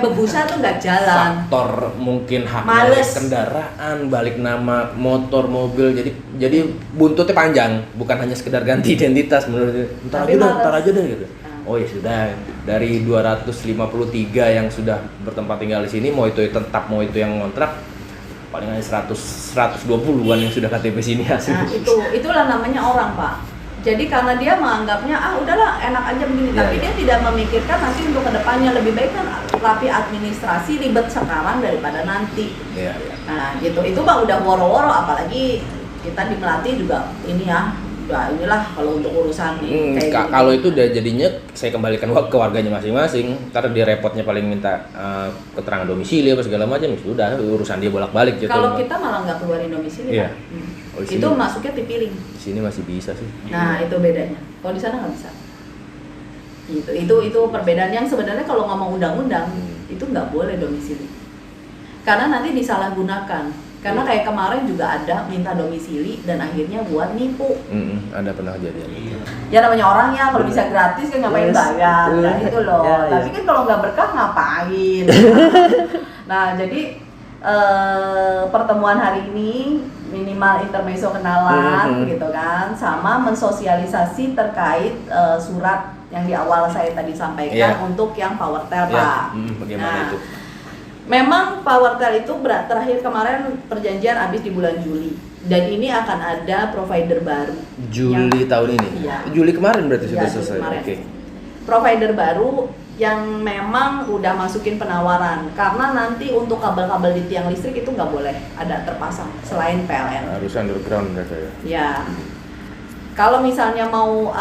[SPEAKER 1] bebusa tuh nggak jalan.
[SPEAKER 2] Faktor mungkin hak
[SPEAKER 1] Males.
[SPEAKER 2] kendaraan, balik nama motor, mobil, jadi buntutnya panjang, bukan hanya sekedar ganti identitas menurut. Ntar aja deh gitu. Oh ya sudah, dari 253 yang sudah bertempat tinggal di sini, mau itu tetap mau itu yang ngontrak, paling hanya 120-an yang sudah KTP sini hasil.
[SPEAKER 1] Nah itulah namanya orang Pak. Jadi karena dia menganggapnya udahlah enak aja begini, tapi dia tidak memikirkan nanti untuk kedepannya. Lebih baik kan rapi administrasi, ribet sekarang daripada nanti.
[SPEAKER 2] Iya.
[SPEAKER 1] Nah gitu, itu Pak udah woro-woro, apalagi kita di Melati juga ini ya. Ya inilah kalau untuk urusan kayak
[SPEAKER 2] kalau itu udah jadinya saya kembalikan ke warganya masing-masing. Ntar dia repotnya paling minta keterangan domisili apa segala macam, sudah urusan dia bolak-balik gitu.
[SPEAKER 1] Kalau kita malah nggak keluarin domisili
[SPEAKER 2] Iya.
[SPEAKER 1] Pak. Itu masuknya di piring.
[SPEAKER 2] Di sini masih bisa sih.
[SPEAKER 1] Nah itu bedanya. Kalau di sana nggak bisa. Itu perbedaan yang sebenarnya kalau ngomong undang-undang itu nggak boleh domisili. Karena nanti disalahgunakan. Karena kayak kemarin juga ada minta domisili dan akhirnya buat nipu.
[SPEAKER 2] Ada pernah kejadian itu.
[SPEAKER 1] Ya namanya orang ya, kalau bisa gratis kan ngapain bayar, nah itu loh. Tapi kan kalau nggak berkah ngapain? Nah jadi pertemuan hari ini minimal intermezzo kenalan gitu kan, sama mensosialisasi terkait surat yang di awal saya tadi sampaikan untuk yang PowerTel Pak.
[SPEAKER 2] Bagaimana itu?
[SPEAKER 1] Memang PowerTel itu terakhir kemarin perjanjian habis di bulan Juli, dan ini akan ada provider baru.
[SPEAKER 2] Juli tahun ini?
[SPEAKER 1] Iya.
[SPEAKER 2] Juli kemarin berarti sudah selesai?
[SPEAKER 1] Oke. Provider baru yang memang udah masukin penawaran, karena nanti untuk kabel-kabel di tiang listrik itu nggak boleh ada terpasang selain PLN.
[SPEAKER 2] Harus underground mereka ya?
[SPEAKER 1] Ya. Kalau misalnya mau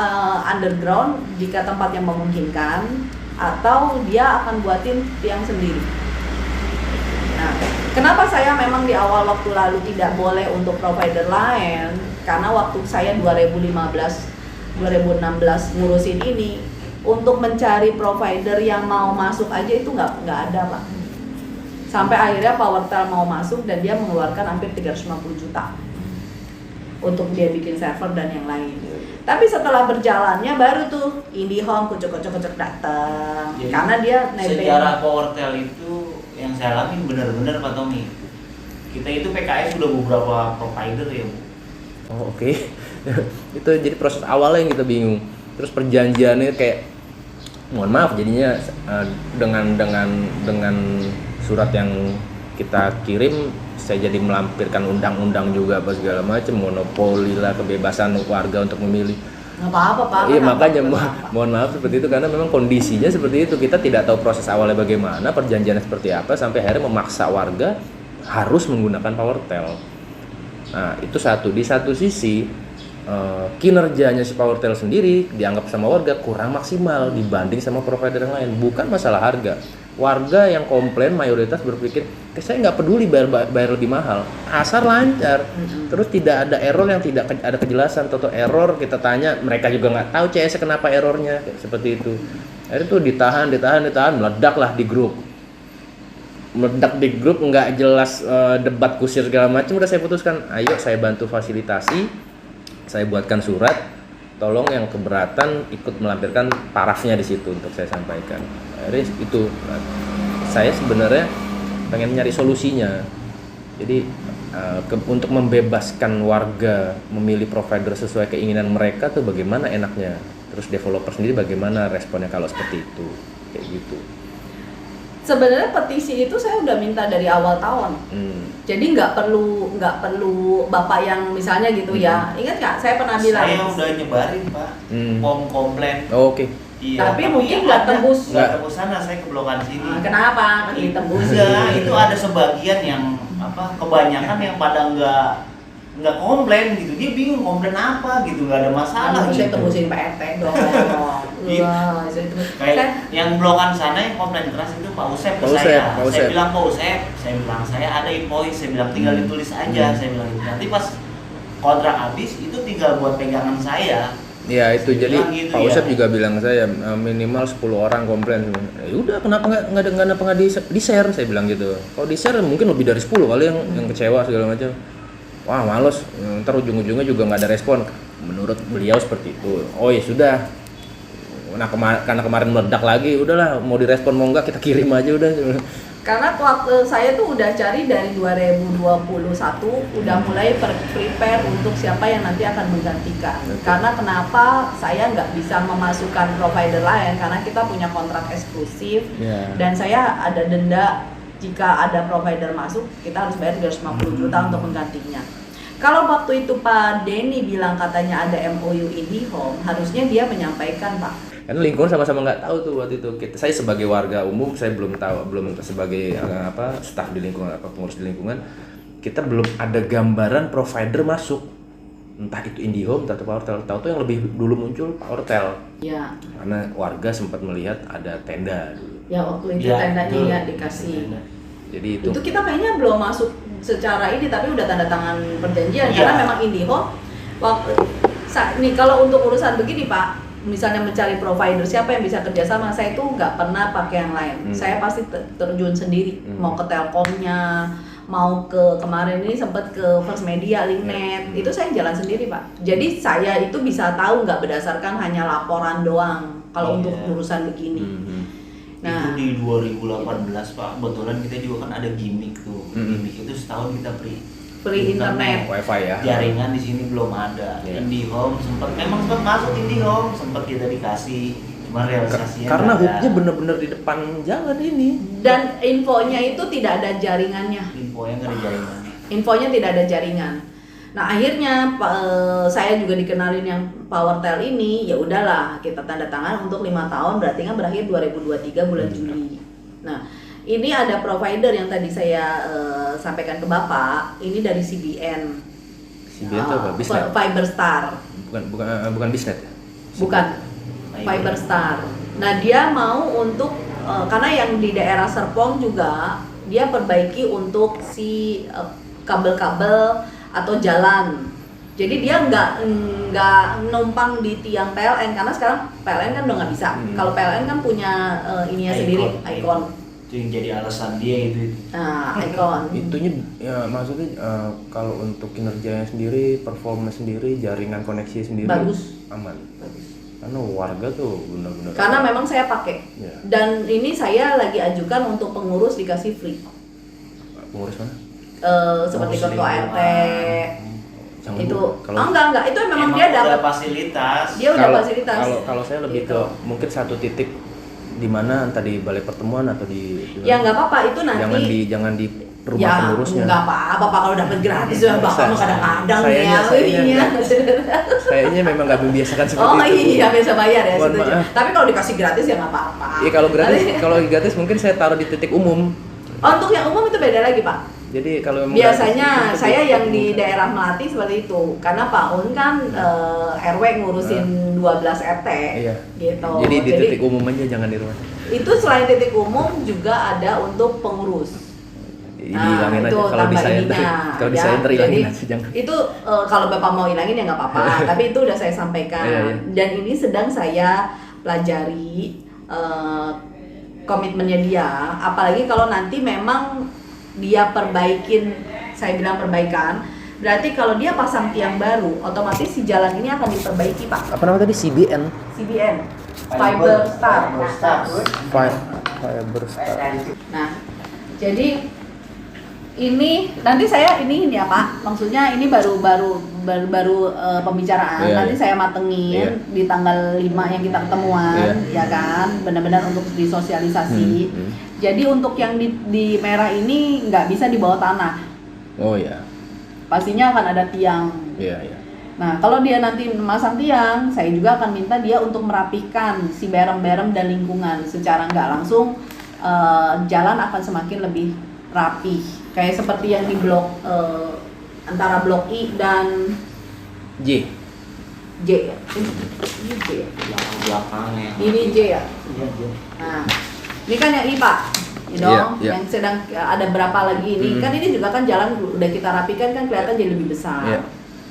[SPEAKER 1] underground, jika tempat yang memungkinkan, atau dia akan buatin tiang sendiri. Nah, kenapa saya memang di awal waktu lalu tidak boleh untuk provider lain? Karena waktu saya 2016 ngurusin ini, untuk mencari provider yang mau masuk aja itu nggak ada Pak. Sampai akhirnya PowerTel mau masuk dan dia mengeluarkan hampir 350 juta untuk dia bikin server dan yang lain. Tapi setelah berjalannya baru tuh IndiHome kucuk-kucuk datang. Karena dia nebeng.
[SPEAKER 3] Sejarah PowerTel itu yang saya alami benar-benar Pak Tommy. Kita itu PKS sudah beberapa provider ya Bu.
[SPEAKER 2] Oh oke. Itu jadi proses awalnya yang kita bingung. Terus perjanjiannya kayak mohon maaf jadinya dengan surat yang kita kirim saya jadi melampirkan undang-undang juga apa segala macam, monopoli lah, kebebasan warga untuk memilih.
[SPEAKER 1] Nggak apa-apa Pak.
[SPEAKER 2] Iya makanya mohon maaf seperti itu, karena memang kondisinya seperti itu. Kita tidak tahu proses awalnya bagaimana, perjanjiannya seperti apa, sampai akhirnya memaksa warga harus menggunakan PowerTel. Nah itu satu. Di satu sisi kinerjanya si PowerTel sendiri dianggap sama warga kurang maksimal dibanding sama provider yang lain. Bukan masalah harga. Warga yang komplain mayoritas berpikir, saya nggak peduli bayar lebih mahal, asal lancar. Terus tidak ada error yang tidak ada kejelasan. Toto error kita tanya, mereka juga nggak tahu CS kenapa errornya, kayak seperti itu. Akhirnya tuh ditahan, meledaklah di grup. Meledak di grup, nggak jelas debat kusir segala macam. Udah saya putuskan, ayo saya bantu fasilitasi, saya buatkan surat. Tolong yang keberatan ikut melampirkan parafnya di situ untuk saya sampaikan. Akhirnya itu saya sebenarnya pengen nyari solusinya. Jadi untuk membebaskan warga memilih provider sesuai keinginan mereka tuh bagaimana enaknya? Terus developer sendiri bagaimana responnya kalau seperti itu? Kayak gitu.
[SPEAKER 1] Sebenarnya petisi itu saya udah minta dari awal tahun. Jadi nggak perlu bapak yang misalnya gitu ya. Ingat nggak? Saya pernah bilang.
[SPEAKER 3] Saya udah nyebarin Pak, pom komplain.
[SPEAKER 2] Oh, oke.
[SPEAKER 3] Iya,
[SPEAKER 1] tapi mungkin nggak tembus.
[SPEAKER 3] Nggak tembus sana, saya keblokan sini.
[SPEAKER 1] Kenapa? Ditembus.
[SPEAKER 3] Enggak, itu ada sebagian yang kebanyakan yang pada nggak komplain gitu. Dia bingung komplain apa gitu, nggak ada masalah.
[SPEAKER 1] Saya
[SPEAKER 3] gitu.
[SPEAKER 1] tembusin Pak RT dong. Wah, saya tembus.
[SPEAKER 3] Kayak yang blokan sana yang komplain keras itu Pak Usep ke saya. Saya bilang Pak Usep, saya ada invoice, saya bilang tinggal ditulis aja, saya bilang gitu. Nanti pas kontrak habis itu tinggal buat pegangan saya.
[SPEAKER 2] Ya itu
[SPEAKER 3] Saya
[SPEAKER 2] jadi
[SPEAKER 3] gitu,
[SPEAKER 2] Pak Usep juga bilang saya minimal 10 orang komplain. Ya udah kenapa nggak di share, saya bilang gitu. Kalau di share mungkin lebih dari 10 kali yang kecewa segala macam. Wah males, ntar ujung-ujungnya juga nggak ada respon. Menurut beliau seperti itu. Oh ya sudah. Nah karena kemarin meledak lagi, udahlah mau direspon mau nggak kita kirim aja udah.
[SPEAKER 1] Karena waktu saya tuh udah cari dari 2021 udah mulai prepare untuk siapa yang nanti akan menggantikan. Karena kenapa saya nggak bisa memasukkan provider lain karena kita punya kontrak eksklusif dan saya ada denda jika ada provider masuk kita harus bayar 350 juta untuk menggantinya. Kalau waktu itu Pak Denny bilang katanya ada MOU IndiHome, harusnya dia menyampaikan Pak.
[SPEAKER 2] Karena lingkungan sama-sama nggak tahu tuh waktu itu. Saya sebagai warga umum, saya belum tahu, belum sebagai staf di lingkungan pengurus di lingkungan, kita belum ada gambaran provider masuk. Entah itu IndiHome, entah itu PowerTel. Tahu tuh yang lebih dulu muncul PowerTel.
[SPEAKER 1] Ya.
[SPEAKER 2] Karena warga sempat melihat ada tenda dulu.
[SPEAKER 1] Ya waktu itu tendanya ya dikasih.
[SPEAKER 2] Jadi itu
[SPEAKER 1] kita kayaknya belum masuk secara ini tapi udah tanda tangan perjanjian karena memang IndiHome nih kalau untuk urusan begini Pak, misalnya mencari provider siapa yang bisa kerjasama, saya itu nggak pernah pakai yang lain. Saya pasti terjun sendiri, mau ke Telkomnya, mau ke kemarin ini sempat ke First Media, Linknet, itu saya jalan sendiri Pak. Jadi saya itu bisa tahu nggak berdasarkan hanya laporan doang kalau untuk urusan begini.
[SPEAKER 3] Nah, itu di 2018 Pak, kebetulan kita juga kan ada gimmick tuh. Gimmick itu setahun kita free internet,
[SPEAKER 2] wifi ya.
[SPEAKER 3] Jaringan di sini belum ada. IndiHome memang sempat masuk IndiHome, sempat kita dikasih, cuma realisasinya
[SPEAKER 2] karena hubnya bener-bener di depan jalan ini.
[SPEAKER 1] Dan infonya itu tidak ada jaringannya.
[SPEAKER 3] Infonya nggak ada jaringan.
[SPEAKER 1] Infonya tidak ada jaringan. Nah akhirnya saya juga dikenalin yang PowerTel ini, ya udahlah kita tanda tangan untuk 5 tahun, berarti kan berakhir 2023 bulan Juli. Nah ini ada provider yang tadi saya sampaikan ke Bapak, ini dari CBN.
[SPEAKER 2] CBN itu apa? Bisnet?
[SPEAKER 1] Fiberstar.
[SPEAKER 2] Bukan Bisnet ya?
[SPEAKER 1] Bukan. Fiberstar. Nah dia mau untuk karena yang di daerah Serpong juga dia perbaiki untuk si kabel-kabel atau jalan. Jadi dia nggak numpang di tiang PLN karena sekarang PLN kan udah nggak bisa. Kalau PLN kan punya ininya sendiri, Icon.
[SPEAKER 3] Itu yang jadi alasan dia itu.
[SPEAKER 1] Nah, Icon.
[SPEAKER 2] Itunya ya maksudnya kalau untuk kinerjanya sendiri, performa sendiri, jaringan koneksi sendiri
[SPEAKER 1] bagus,
[SPEAKER 2] aman. Karena warga tuh benar-benar.
[SPEAKER 1] Karena memang saya pakai. Ya. Dan ini saya lagi ajukan untuk pengurus dikasih free.
[SPEAKER 2] Pengurus mana?
[SPEAKER 1] Seperti ketua RT.
[SPEAKER 2] Jangan
[SPEAKER 1] itu
[SPEAKER 2] kalau
[SPEAKER 1] enggak itu memang dia dapat
[SPEAKER 3] fasilitas.
[SPEAKER 1] Dia udah fasilitas.
[SPEAKER 2] Kalau saya lebih
[SPEAKER 1] gitu.
[SPEAKER 2] ke mungkin satu titik di mana entah di balai pertemuan atau di
[SPEAKER 1] ya nggak apa-apa itu nanti
[SPEAKER 2] jangan di rumah
[SPEAKER 1] ya,
[SPEAKER 2] pengurusnya.
[SPEAKER 1] Nggak apa-apa Pak kalau dapat gratis ya Bapak mau kadang-kadang ya.
[SPEAKER 2] Kayaknya memang nggak membiasakan seperti itu.
[SPEAKER 1] Oh iya biasa bayar ya setuju. Tapi kalau dikasih gratis ya nggak apa-apa.
[SPEAKER 2] Iya kalau gratis mungkin saya taruh di titik umum.
[SPEAKER 1] Oh, untuk yang umum itu beda lagi Pak.
[SPEAKER 2] Jadi kalau memang
[SPEAKER 1] biasanya saya yang di daerah Melati seperti itu karena Pak Un kan RW ngurusin 12 RT gitu.
[SPEAKER 2] Jadi di titik umum aja jangan di rumah.
[SPEAKER 1] Itu selain titik umum juga ada untuk pengurus.
[SPEAKER 2] Dihilangin aja kalau desain hilangin aja jangan.
[SPEAKER 1] Itu kalau Bapak mau hilangin ya nggak apa-apa. Tapi itu udah saya sampaikan dan ini sedang saya pelajari komitmennya dia. Apalagi kalau nanti memang dia perbaikin, saya bilang perbaikan, berarti kalau dia pasang tiang baru, otomatis si jalan ini akan diperbaiki Pak.
[SPEAKER 2] Apa nama tadi? CBN?
[SPEAKER 1] CBN, Fiberstar.
[SPEAKER 2] Fiberstar.
[SPEAKER 1] Nah, jadi ini nanti saya ini ya Pak, maksudnya ini baru pembicaraan.
[SPEAKER 2] Iya,
[SPEAKER 1] Nanti
[SPEAKER 2] iya.
[SPEAKER 1] saya matengin
[SPEAKER 2] Iya.
[SPEAKER 1] di tanggal 5 yang kita ketemuan, ya kan, benar-benar untuk disosialisasi. Jadi untuk yang di merah ini nggak bisa di bawah tanah,
[SPEAKER 2] Oh ya.
[SPEAKER 1] pastinya akan ada tiang.
[SPEAKER 2] Iya, iya.
[SPEAKER 1] Nah kalau dia nanti memasang tiang, saya juga akan minta dia untuk merapikan si berem-berem dan lingkungan secara nggak langsung. Jalan akan semakin lebih rapi, kayak seperti yang di blok antara blok I dan
[SPEAKER 2] J.
[SPEAKER 1] J ya? Ini J ya?
[SPEAKER 3] belakangnya.
[SPEAKER 1] Ini J ya?
[SPEAKER 3] Iya, iya.
[SPEAKER 1] Nah, ini kan yang I Pak,
[SPEAKER 2] Iya.
[SPEAKER 1] yang sedang ada berapa lagi ini? Kan ini juga kan jalan udah kita rapikan kan kelihatan jadi lebih besar.
[SPEAKER 2] Iya.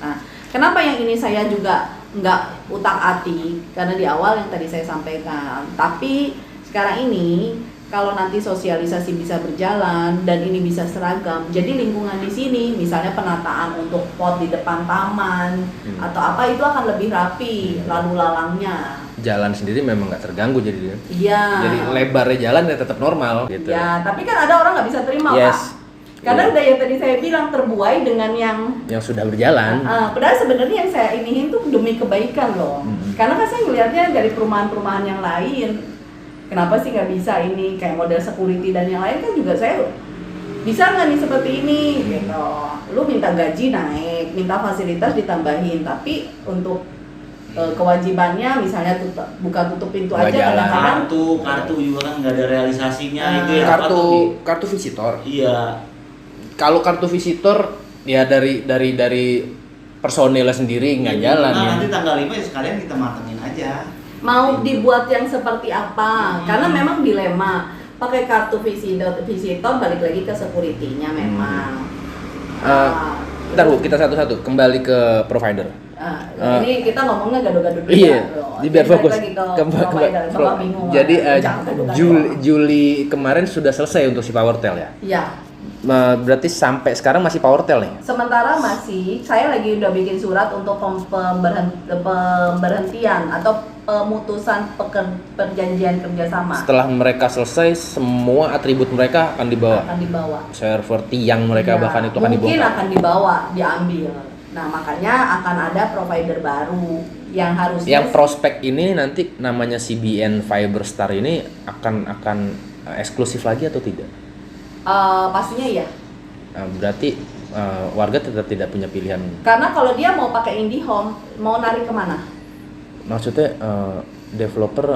[SPEAKER 1] Nah, kenapa yang ini saya juga nggak utak-atik? Karena di awal yang tadi saya sampaikan, tapi sekarang ini kalau nanti sosialisasi bisa berjalan dan ini bisa seragam, jadi lingkungan di sini, misalnya penataan untuk pot di depan taman atau apa itu akan lebih rapi, lalu lalangnya.
[SPEAKER 2] Jalan sendiri memang nggak terganggu jadi.
[SPEAKER 1] Iya.
[SPEAKER 2] Jadi lebarnya jalan ya tetap normal gitu.
[SPEAKER 1] Ya, tapi kan ada orang nggak bisa terima
[SPEAKER 2] Yes.
[SPEAKER 1] Pak. Karena
[SPEAKER 2] Iya.
[SPEAKER 1] udah yang tadi saya bilang terbuai dengan yang
[SPEAKER 2] sudah berjalan.
[SPEAKER 1] padahal sebenarnya yang saya iniin tuh demi kebaikan loh. Karena kan saya ngelihatnya dari perumahan-perumahan yang lain. Kenapa sih nggak bisa ini kayak model security dan yang lain kan juga saya bisa nggak nih seperti ini gitu. Lu minta gaji naik, minta fasilitas ditambahin, tapi untuk kewajibannya misalnya buka tutup pintu
[SPEAKER 2] Nggak
[SPEAKER 1] aja
[SPEAKER 2] jalan.
[SPEAKER 1] kadang-kadang
[SPEAKER 3] Kartu juga kan nggak ada realisasinya itu ya.
[SPEAKER 2] Kartu visitor.
[SPEAKER 3] Iya.
[SPEAKER 2] Kalau kartu visitor ya dari personilnya sendiri nggak jalan
[SPEAKER 3] Nah,
[SPEAKER 2] ya.
[SPEAKER 3] nanti tanggal 5 ya sekalian kita matengin aja.
[SPEAKER 1] mau dibuat yang seperti apa karena memang dilema pakai kartu visitor balik lagi ke security-nya memang.
[SPEAKER 2] Bentar Bu, kita satu-satu kembali ke provider.
[SPEAKER 1] Ini kita ngomongnya gado-gado dulu.
[SPEAKER 2] Iya,
[SPEAKER 1] ya.
[SPEAKER 2] biar fokus.
[SPEAKER 1] Bapak bingung.
[SPEAKER 2] Jadi
[SPEAKER 1] Jangan gado-gado.
[SPEAKER 2] Juli kemarin sudah selesai untuk si Powertel ya.
[SPEAKER 1] Iya.
[SPEAKER 2] Berarti sampai sekarang masih Powertel nih.
[SPEAKER 1] Sementara masih, saya lagi udah bikin surat untuk pemberhentian atau pemutusan perjanjian kerjasama.
[SPEAKER 2] Setelah mereka selesai, semua atribut mereka akan dibawa.
[SPEAKER 1] Akan dibawa.
[SPEAKER 2] Server, tiang mereka
[SPEAKER 1] Iya,
[SPEAKER 2] bahkan itu akan
[SPEAKER 1] mungkin
[SPEAKER 2] dibongkar.
[SPEAKER 1] akan dibawa, diambil. Nah makanya akan ada provider baru yang harusnya.
[SPEAKER 2] Yang prospek ini nanti namanya CBN Fiberstar ini akan eksklusif lagi atau tidak?
[SPEAKER 1] Pastinya iya.
[SPEAKER 2] Berarti warga tetap tidak punya pilihan.
[SPEAKER 1] Karena kalau dia mau pakai IndiHome, mau narik kemana?
[SPEAKER 2] Maksudnya developer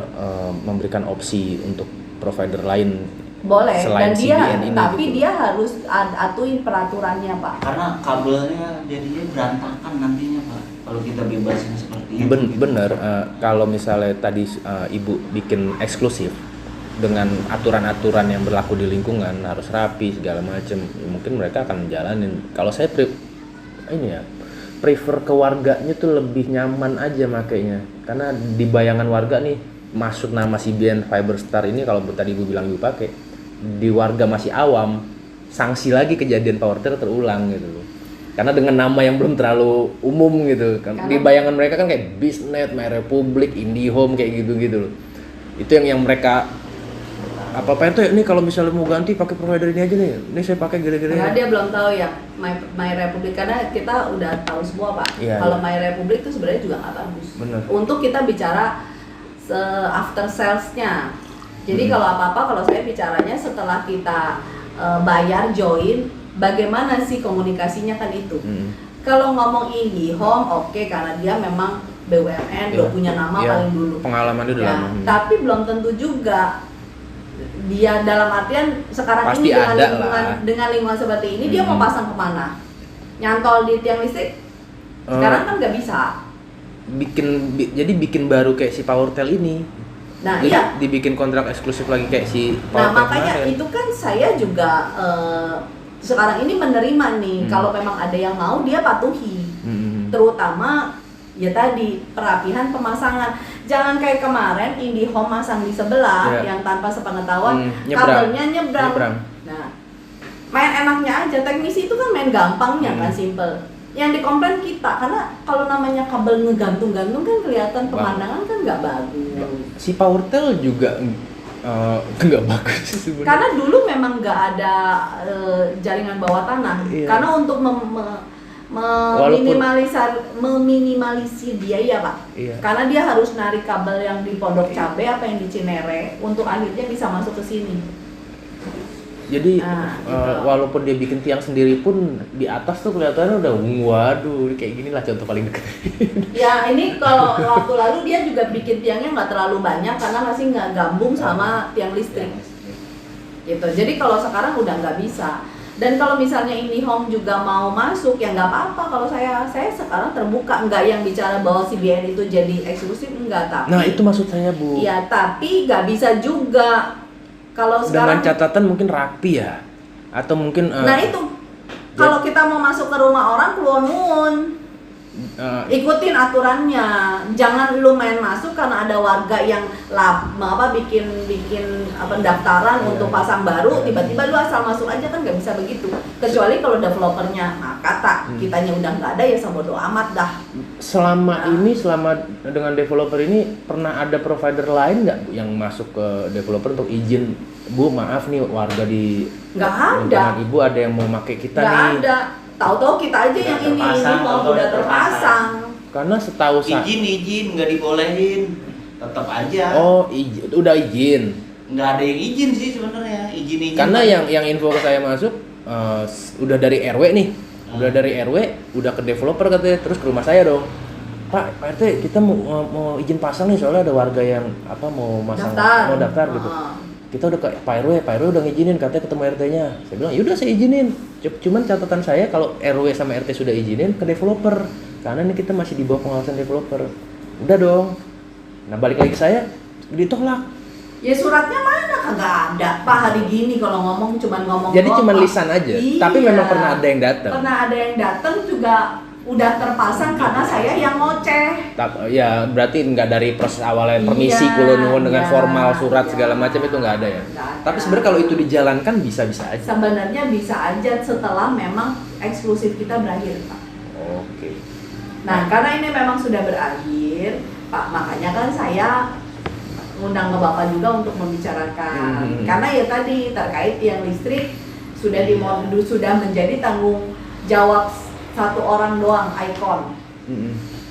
[SPEAKER 2] memberikan opsi untuk provider lain
[SPEAKER 1] Boleh.
[SPEAKER 2] selain
[SPEAKER 1] Dan dia,
[SPEAKER 2] CBN ini
[SPEAKER 1] tapi
[SPEAKER 2] gitu.
[SPEAKER 1] dia harus atuin peraturannya Pak.
[SPEAKER 3] Karena kabelnya jadinya berantakan nantinya Pak. Kalau kita bebasin seperti itu.
[SPEAKER 2] Bener, kalau misalnya tadi Ibu bikin eksklusif dengan aturan-aturan yang berlaku di lingkungan harus rapi segala macam, mungkin mereka akan menjalanin. Kalau saya prefer ke warganya tuh lebih nyaman aja makanya, karena di bayangan warga nih masuk nama CBN Fiberstar ini, kalau tadi Ibu bilang Ibu pakai, di warga masih awam, sanksi lagi kejadian Powertel terulang gitu loh. Karena dengan nama yang belum terlalu umum gitu kan. Di bayangan mereka kan kayak Biznet, My Republic, IndiHome kayak gitu-gitu loh. Itu yang mereka apa-apa itu ini kalau misalnya mau ganti pakai provider ini aja nih. Ini saya pakai gede-gede.
[SPEAKER 1] Karena dia belum tahu ya My Republic, karena kita udah tahu semua Pak.
[SPEAKER 2] Iya,
[SPEAKER 1] Kalau
[SPEAKER 2] iya.
[SPEAKER 1] My Republic itu sebenarnya juga nggak bagus.
[SPEAKER 2] Bener.
[SPEAKER 1] Untuk kita bicara after sales-nya. Jadi kalau apa-apa, kalau saya bicaranya setelah kita bayar join, bagaimana sih komunikasinya kan itu. Kalau ngomong IndiHome, oke, karena dia memang BUMN, udah punya nama paling dulu.
[SPEAKER 2] Pengalaman dia udah
[SPEAKER 1] Ya,
[SPEAKER 2] lama.
[SPEAKER 1] tapi belum tentu juga dia dalam artian sekarang
[SPEAKER 2] Pasti
[SPEAKER 1] ini
[SPEAKER 2] ada
[SPEAKER 1] dengan lingkungan seperti ini dia mau pasang kemana? Nyantol di tiang listrik? Sekarang kan nggak bisa.
[SPEAKER 2] Jadi bikin baru kayak si Powertel ini.
[SPEAKER 1] Nah
[SPEAKER 2] Jadi
[SPEAKER 1] iya.
[SPEAKER 2] dibikin kontrak eksklusif lagi kayak si
[SPEAKER 1] Nah
[SPEAKER 2] Powertel
[SPEAKER 1] makanya
[SPEAKER 2] kemarin.
[SPEAKER 1] itu kan saya juga sekarang ini menerima nih kalau memang ada yang mau dia patuhi. Terutama ya tadi perapihan pemasangan. Jangan kayak kemarin IndiHome masang di sebelah yang tanpa sepengetahuan kabelnya nyebrang. Nah, main enaknya aja, teknisi itu kan main gampangnya kan, simple. Yang dikomplain kita karena kalau namanya kabel ngegantung-gantung kan kelihatan pemandangan kan nggak bagus.
[SPEAKER 2] Si Powertel juga nggak bagus sih sebenarnya.
[SPEAKER 1] Karena dulu memang nggak ada jaringan bawah tanah.
[SPEAKER 2] Iya.
[SPEAKER 1] Karena untuk meminimalisir biaya Pak.
[SPEAKER 2] Iya.
[SPEAKER 1] Karena dia harus narik kabel yang di Pondok Cabe apa yang di Cinere untuk akhirnya bisa masuk ke sini.
[SPEAKER 2] Jadi
[SPEAKER 1] gitu.
[SPEAKER 2] walaupun dia bikin tiang sendiri pun di atas tuh kelihatannya udah waduh kayak gini lah contoh paling deket.
[SPEAKER 1] Ya ini kalau waktu lalu dia juga bikin tiangnya nggak terlalu banyak karena masih nggak gabung sama tiang listrik. Gitu. Jadi kalau sekarang udah nggak bisa. Dan kalau misalnya IndiHome juga mau masuk ya nggak apa-apa. Kalau saya sekarang terbuka, nggak yang bicara bahwa CBN itu jadi eksklusif, enggak, tapi
[SPEAKER 2] Nah itu maksud saya Bu.
[SPEAKER 1] ya tapi nggak bisa juga kalau
[SPEAKER 2] Dengan
[SPEAKER 1] sekarang.
[SPEAKER 2] catatan mungkin rapi ya, atau mungkin
[SPEAKER 1] Nah itu kalau kita mau masuk ke rumah orang keluar ikutin aturannya, jangan lu main masuk karena ada warga yang bikin pendaftaran untuk pasang baru, tiba-tiba lu asal masuk aja kan nggak bisa begitu. Kecuali kalau developernya kata kitanya udah nggak ada ya bodo amat dah.
[SPEAKER 2] selama dengan developer ini pernah ada provider lain nggak Bu, yang masuk ke developer untuk izin Bu maaf nih warga di
[SPEAKER 1] Nggak ada.
[SPEAKER 2] lingkungan Ibu ada yang mau pakai kita
[SPEAKER 1] Nggak
[SPEAKER 2] nih.
[SPEAKER 1] ada. Tahu-tahu kita aja yang ini mau udah terpasang.
[SPEAKER 2] Karena setahu saya
[SPEAKER 3] Izin nggak dibolehin, tetap aja.
[SPEAKER 2] udah izin.
[SPEAKER 3] Nggak ada yang izin sih sebenarnya, izin.
[SPEAKER 2] Karena yang info ke saya masuk udah dari RW nih. Udah dari RW, udah ke developer katanya, terus ke rumah saya dong. Pak RT kita mau izin pasang nih soalnya ada warga yang mau masang mau daftar gitu. Kita udah ke Pak RW udah ngizinin katanya ketemu RT-nya. Saya bilang, "Yaudah saya izinin." Cuman catatan saya kalau RW sama RT sudah izinin ke developer. Karena ini kita masih di bawah pengawasan developer. Udah dong. Nah, balik lagi ke saya ditolak.
[SPEAKER 1] Ya suratnya mana kagak ada. Pak hari gini kalau ngomong ngomong.
[SPEAKER 2] Jadi cuma lisan aja.
[SPEAKER 1] Iya.
[SPEAKER 2] Tapi memang pernah ada yang datang.
[SPEAKER 1] Pernah ada yang datang juga udah terpasang karena saya yang ngoceh.
[SPEAKER 2] Ya berarti nggak dari proses awalnya permisi
[SPEAKER 1] Iya,
[SPEAKER 2] kulo nuwun dengan
[SPEAKER 1] iya,
[SPEAKER 2] formal surat
[SPEAKER 1] iya.
[SPEAKER 2] segala macam itu nggak ada ya.
[SPEAKER 1] Nggak ada.
[SPEAKER 2] Tapi sebenarnya kalau itu dijalankan bisa-bisa aja.
[SPEAKER 1] Sebenarnya bisa aja setelah memang eksklusif kita berakhir, Pak.
[SPEAKER 2] Oke.
[SPEAKER 1] Nah, karena ini memang sudah berakhir, Pak, makanya kan saya ngundang ke Bapak juga untuk membicarakan. Karena ya tadi terkait tiang listrik sudah menjadi tanggung jawab satu orang doang, Icon.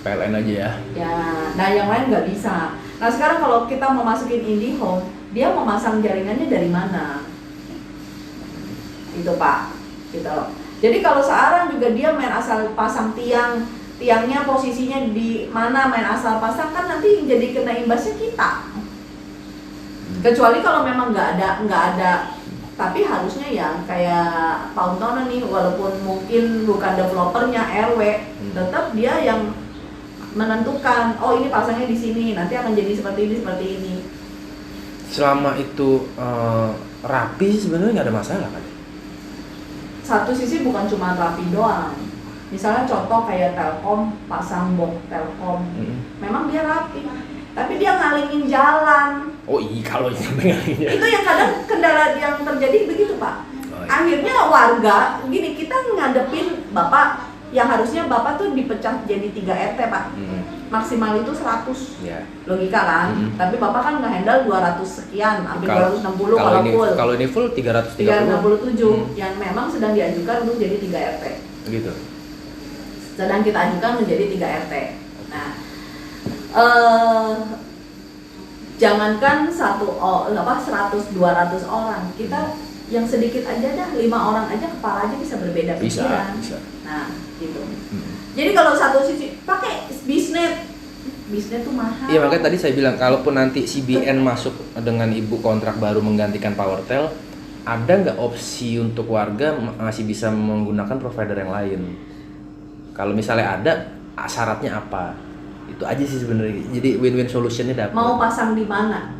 [SPEAKER 2] PLN aja ya.
[SPEAKER 1] Ya, nah yang lain nggak bisa. Nah sekarang kalau kita mau masukin IndiHome, dia mau masang jaringannya dari mana? Itu Pak, gitu. Jadi kalau sekarang juga dia main asal pasang tiangnya posisinya di mana main asal pasang kan nanti jadi kena imbasnya kita. Kecuali kalau memang nggak ada. Tapi harusnya ya kayak Pak Untono nih, walaupun mungkin bukan developernya RW, tetap dia yang menentukan. Oh ini pasangnya di sini, nanti akan jadi seperti ini.
[SPEAKER 2] Selama itu rapi sebenarnya nggak ada masalah kan?
[SPEAKER 1] Satu sisi bukan cuma rapi doang. Misalnya contoh kayak Telkom pasang box Telkom, memang dia rapi, tapi dia ngalingin jalan.
[SPEAKER 2] Oh iya kalau itu ngalingin.
[SPEAKER 1] Itu yang kadang kendala yang terjadi begitu Pak.
[SPEAKER 2] Oh, iya.
[SPEAKER 1] Akhirnya warga gini, kita ngadepin Bapak yang harusnya Bapak tuh dipecah jadi 3 RT Pak. Maksimal itu 100.
[SPEAKER 2] Ya.
[SPEAKER 1] Logika kan? Tapi Bapak kan nge-handle 200 sekian, hampir 260 kalau full.
[SPEAKER 2] Kalau ini full 337
[SPEAKER 1] yang memang sedang diajukan untuk jadi 3 RT.
[SPEAKER 2] gitu.
[SPEAKER 1] Sedang kita ajukan menjadi 3 RT. Nah, jangankan 100-200 orang, kita yang sedikit aja dah, 5 orang aja kepala aja bisa berbeda pikiran.
[SPEAKER 2] Bisa.
[SPEAKER 1] Nah, gitu. Jadi kalau satu sisi pakai bisnet tuh mahal.
[SPEAKER 2] Iya makanya tadi saya bilang kalaupun nanti CBN masuk dengan ibu kontrak baru menggantikan Powertel, ada nggak opsi untuk warga masih bisa menggunakan provider yang lain? Kalau misalnya ada, syaratnya apa? Itu aja sih sebenarnya. Jadi win-win solutionnya dapat.
[SPEAKER 1] Mau pasang di mana?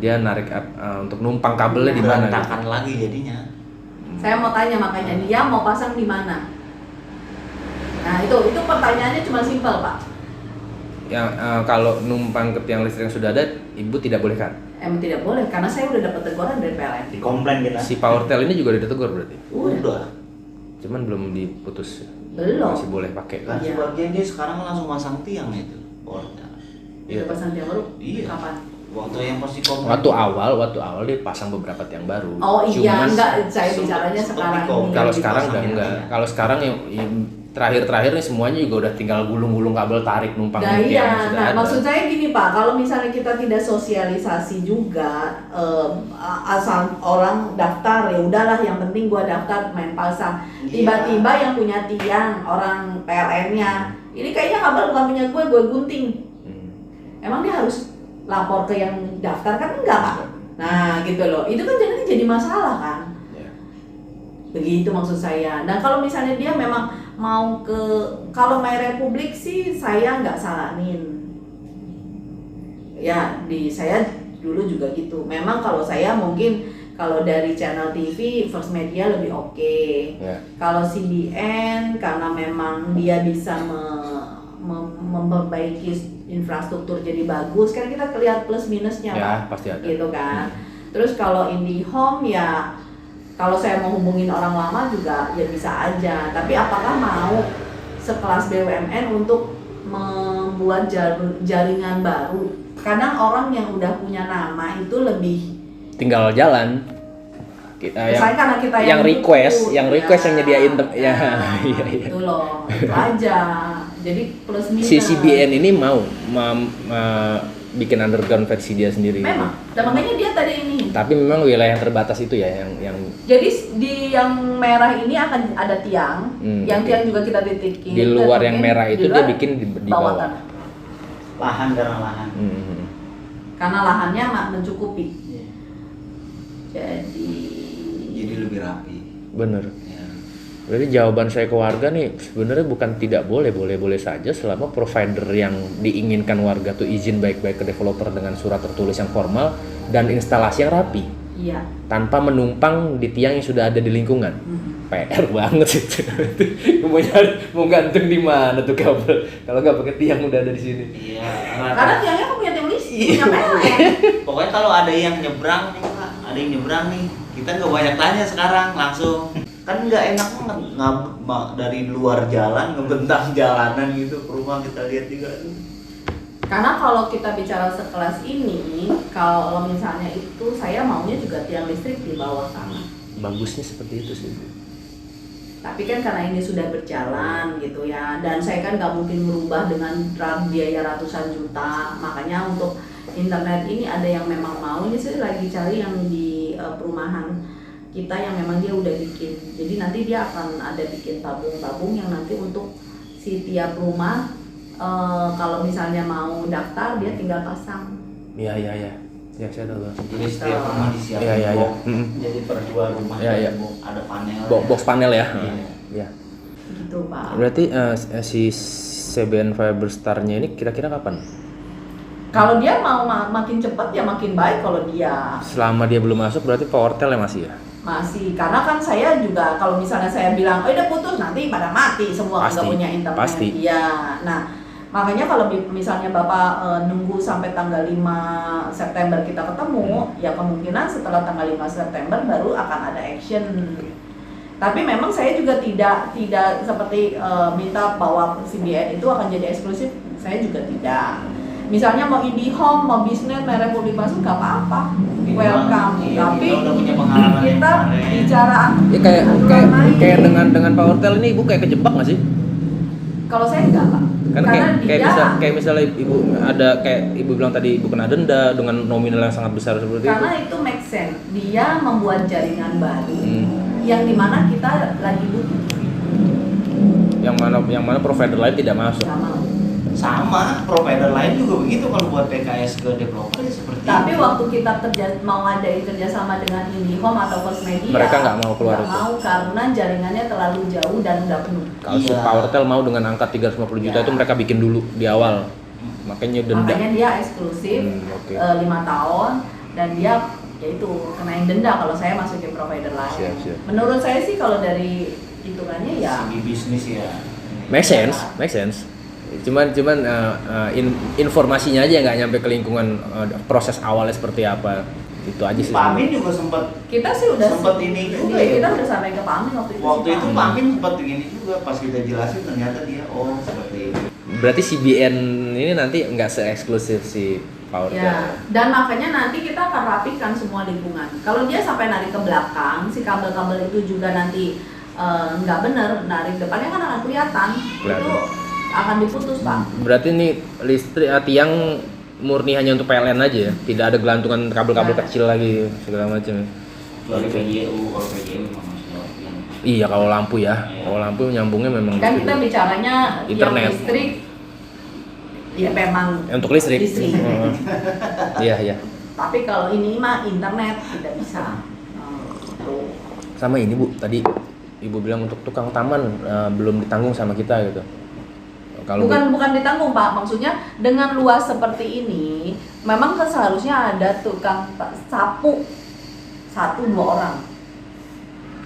[SPEAKER 2] Dia narik untuk numpang kabelnya di mana?
[SPEAKER 3] Berantakan lagi jadinya.
[SPEAKER 1] Saya mau tanya makanya dia mau pasang di mana? Nah itu pertanyaannya cuma simpel Pak.
[SPEAKER 2] Yang kalau numpang ke tiang listrik yang sudah ada, ibu tidak boleh kan?
[SPEAKER 1] Emang tidak boleh karena saya udah dapat teguran dari PLN.
[SPEAKER 3] Dikomplain kita.
[SPEAKER 2] Si Powertel ini juga ditegur berarti?
[SPEAKER 3] Udah.
[SPEAKER 2] Cuman belum diputus.
[SPEAKER 1] Belum.
[SPEAKER 2] Masih boleh pakai kan?
[SPEAKER 3] Kan sebagian dia sekarang langsung masang tiang itu.
[SPEAKER 1] Itu pasang tiang baru?
[SPEAKER 3] Iya.
[SPEAKER 1] Kapan?
[SPEAKER 3] Waktu yang pasti komen.
[SPEAKER 2] Waktu awal dia pasang beberapa tiang baru.
[SPEAKER 1] Oh iya,
[SPEAKER 2] Cuman
[SPEAKER 1] enggak, saya bicaranya
[SPEAKER 3] sempet
[SPEAKER 1] sekarang
[SPEAKER 3] dikau.
[SPEAKER 1] ini.
[SPEAKER 2] kalau sekarang udah
[SPEAKER 3] dipasangin
[SPEAKER 2] enggak.
[SPEAKER 3] aja.
[SPEAKER 2] Kalau sekarang yang terakhir nih semuanya juga udah tinggal gulung-gulung kabel tarik numpang
[SPEAKER 1] Nah
[SPEAKER 2] tiang
[SPEAKER 1] iya,
[SPEAKER 2] sudah
[SPEAKER 1] nah
[SPEAKER 2] ada.
[SPEAKER 1] maksud saya gini Pak, kalau misalnya kita tidak sosialisasi juga, asal orang daftar ya udahlah, yang penting gua daftar main pasang.
[SPEAKER 3] Iya.
[SPEAKER 1] Tiba-tiba yang punya tiang orang PLN-nya, ini kayaknya kabel bukan punya gue gunting. Emang dia harus lapor ke yang daftar kan enggak Pak? Nah gitu loh, itu kan jadi masalah kan?
[SPEAKER 2] Ya.
[SPEAKER 1] Begitu maksud saya. Dan kalau misalnya dia memang mau kalau My Republic sih saya nggak saranin. Ya saya dulu juga gitu. Memang kalau saya mungkin kalau dari channel TV First Media lebih oke.
[SPEAKER 2] Ya.
[SPEAKER 1] Kalau CBN karena memang dia bisa memperbaiki infrastruktur jadi bagus, kan kita lihat plus minusnya
[SPEAKER 2] Ya,
[SPEAKER 1] Pak.
[SPEAKER 2] pasti ada.
[SPEAKER 1] Gitu kan. Terus kalau IndiHome ya kalau saya mau hubungin orang lama juga ya bisa aja. Tapi apakah mau sekelas BUMN untuk membuat jaringan baru? Kadang orang yang udah punya nama itu lebih
[SPEAKER 2] Tinggal jalan.
[SPEAKER 1] misalnya karena kita
[SPEAKER 2] yang request,
[SPEAKER 1] butuh,
[SPEAKER 2] yang nyediain iya.
[SPEAKER 1] Itu loh, itu aja. Jadi plus minus.
[SPEAKER 2] Si CBN ini mau bikin underground versi dia sendiri.
[SPEAKER 1] Memang, dan makanya dia tadi ini.
[SPEAKER 2] Tapi memang wilayah terbatas itu ya yang
[SPEAKER 1] Jadi di yang merah ini akan ada tiang, yang
[SPEAKER 2] oke.
[SPEAKER 1] tiang juga kita titikin.
[SPEAKER 2] Di luar
[SPEAKER 1] dan
[SPEAKER 2] yang
[SPEAKER 1] mungkin
[SPEAKER 2] merah
[SPEAKER 1] di
[SPEAKER 2] itu
[SPEAKER 1] luar
[SPEAKER 2] dia bikin di bawah.
[SPEAKER 1] tanah.
[SPEAKER 3] Lahan karena lahan.
[SPEAKER 1] Karena lahannya mencukupi.
[SPEAKER 3] Iya.
[SPEAKER 1] Jadi
[SPEAKER 3] lebih rapi.
[SPEAKER 2] Bener.
[SPEAKER 3] Ya.
[SPEAKER 2] Berarti jawaban saya ke warga nih sebenarnya bukan tidak boleh saja selama provider yang diinginkan warga tuh izin baik-baik ke developer dengan surat tertulis yang formal dan instalasi yang rapi
[SPEAKER 1] iya.
[SPEAKER 2] tanpa menumpang di tiang yang sudah ada di lingkungan. PR banget itu. mau gantung di mana tuh kabel kalau nggak pakai tiang udah ada di sini.
[SPEAKER 3] Iya.
[SPEAKER 1] Karena tiangnya kan punya tiang listrik, punya PLN.
[SPEAKER 3] Pokoknya kalau ada yang nyebrang nih Pak, ada yang nyebrang nih, kita nggak banyak tanya sekarang langsung. Kan nggak enak banget dari luar jalan ngebentang jalanan gitu ke rumah kita lihat juga.
[SPEAKER 1] Karena kalau kita bicara sekelas ini, kalau misalnya itu saya maunya juga tiang listrik di bawah tanah.
[SPEAKER 2] Bagusnya seperti itu sih.
[SPEAKER 1] Tapi kan karena ini sudah berjalan gitu ya, dan saya kan nggak mungkin merubah dengan biaya ratusan juta. Makanya untuk internet ini ada yang memang mau, ini saya lagi cari yang di perumahan kita yang memang dia udah bikin. Jadi nanti dia akan ada bikin tabung-tabung yang nanti untuk si tiap rumah kalau misalnya mau daftar dia tinggal pasang.
[SPEAKER 2] Iya. Ya saya tahu.
[SPEAKER 3] Jadi setiap rumah disiapin
[SPEAKER 2] Iya.
[SPEAKER 3] box. Jadi per dua rumah
[SPEAKER 2] Iya.
[SPEAKER 3] ada panel.
[SPEAKER 2] Box panel ya. Iya.
[SPEAKER 1] Gitu Pak.
[SPEAKER 2] Berarti si CBN Fiberstar-nya ini kira-kira kapan?
[SPEAKER 1] Kalau dia mau makin cepat ya makin baik kalau dia.
[SPEAKER 2] Selama dia belum masuk berarti Powertel ya masih ya?
[SPEAKER 1] Masih, karena kan saya juga kalau misalnya saya bilang, oh udah putus nanti pada mati semua
[SPEAKER 2] Pasti,
[SPEAKER 1] nggak punya internet.
[SPEAKER 2] pasti.
[SPEAKER 1] Iya, nah makanya kalau misalnya Bapak nunggu sampai tanggal 5 September kita ketemu, ya kemungkinan setelah tanggal 5 September baru akan ada action. Tapi memang saya juga tidak seperti minta bahwa CBN itu akan jadi eksklusif, saya juga tidak. Misalnya mau IndiHome, mau Bisnet, mau Republik Basel nggak apa-apa, welcome.
[SPEAKER 3] Iya,
[SPEAKER 1] Tapi
[SPEAKER 3] kita udah punya pengalaman yang
[SPEAKER 1] kita
[SPEAKER 3] kemarin.
[SPEAKER 1] bicara
[SPEAKER 2] Ya
[SPEAKER 1] aturan main.
[SPEAKER 2] kayak dengan Powertel ini ibu kayak kejebak nggak sih?
[SPEAKER 1] Kalau saya enggak Pak,
[SPEAKER 2] Kan
[SPEAKER 1] karena
[SPEAKER 2] kayak misalnya ibu ada kayak ibu bilang tadi ibu kena denda dengan nominal yang sangat besar seperti
[SPEAKER 1] karena itu make sense. Dia membuat jaringan baru yang dimana kita lagi butuh.
[SPEAKER 2] Yang mana provider lain tidak masuk.
[SPEAKER 1] Nggak mau.
[SPEAKER 3] Sama provider lain juga begitu kalau buat PKS ke developer ya seperti
[SPEAKER 1] Tapi
[SPEAKER 3] itu.
[SPEAKER 1] waktu kita mau ngadain kerjasama dengan IndiHome atau First Media,
[SPEAKER 2] Mereka nggak mau keluar
[SPEAKER 1] nggak
[SPEAKER 2] itu.
[SPEAKER 1] mau karena jaringannya terlalu jauh dan udah penuh.
[SPEAKER 2] Kalau si
[SPEAKER 3] Iya.
[SPEAKER 2] Powertel mau dengan angka 350 juta
[SPEAKER 1] Iya.
[SPEAKER 2] itu mereka bikin dulu di awal. Makanya denda.
[SPEAKER 1] Makanya dia eksklusif
[SPEAKER 2] Oke.
[SPEAKER 1] 5 tahun dan dia yaitu kenain denda kalau saya masukin provider lain.
[SPEAKER 2] Siap.
[SPEAKER 1] Menurut saya sih kalau dari hitungannya ya
[SPEAKER 3] Segi bisnis ya.
[SPEAKER 2] Make sense. Cuman informasinya aja nggak nyampe ke lingkungan proses awalnya seperti apa. Itu aja sih.
[SPEAKER 3] Pak Amin juga sempat
[SPEAKER 1] kita sih udah
[SPEAKER 3] Sempet ini juga
[SPEAKER 1] iya,
[SPEAKER 3] ya.
[SPEAKER 1] kita udah sampai ke Pak Amin waktu itu.
[SPEAKER 3] waktu
[SPEAKER 1] sih,
[SPEAKER 3] itu
[SPEAKER 1] Pak
[SPEAKER 3] Pak Amin sempat begini juga pas kita jelasin ternyata dia seperti itu.
[SPEAKER 2] Berarti CBN ini nanti nggak se-eksklusif si power
[SPEAKER 1] Ya,
[SPEAKER 2] care.
[SPEAKER 1] dan makanya nanti kita akan rapikan semua lingkungan. Kalau dia sampai narik ke belakang, si kabel-kabel itu juga nanti nggak bener, narik depannya kan akan kelihatan. Itu akan diputus, Pak.
[SPEAKER 2] Berarti ini listrik tiang murni hanya untuk PLN aja ya, tidak ada gelantungan kabel-kabel
[SPEAKER 1] Nggak ada.
[SPEAKER 2] kecil lagi segala macam.
[SPEAKER 3] Dari PGU, kalau PGU memang masih yang
[SPEAKER 2] Iya kalau lampu ya, kalau lampu nyambungnya memang
[SPEAKER 1] Kan
[SPEAKER 2] gitu.
[SPEAKER 1] kita bicaranya
[SPEAKER 2] Internet.
[SPEAKER 1] yang listrik, ya memang
[SPEAKER 2] Untuk listrik. Oh. Iya iya.
[SPEAKER 1] Tapi kalau ini mah internet tidak bisa. Tuh.
[SPEAKER 2] Sama ini Bu, tadi Ibu bilang untuk tukang taman belum ditanggung sama kita gitu. Kalau
[SPEAKER 1] Bukan ditanggung Pak, maksudnya dengan luas seperti ini, memang kan seharusnya ada tukang sapu 1-2 orang.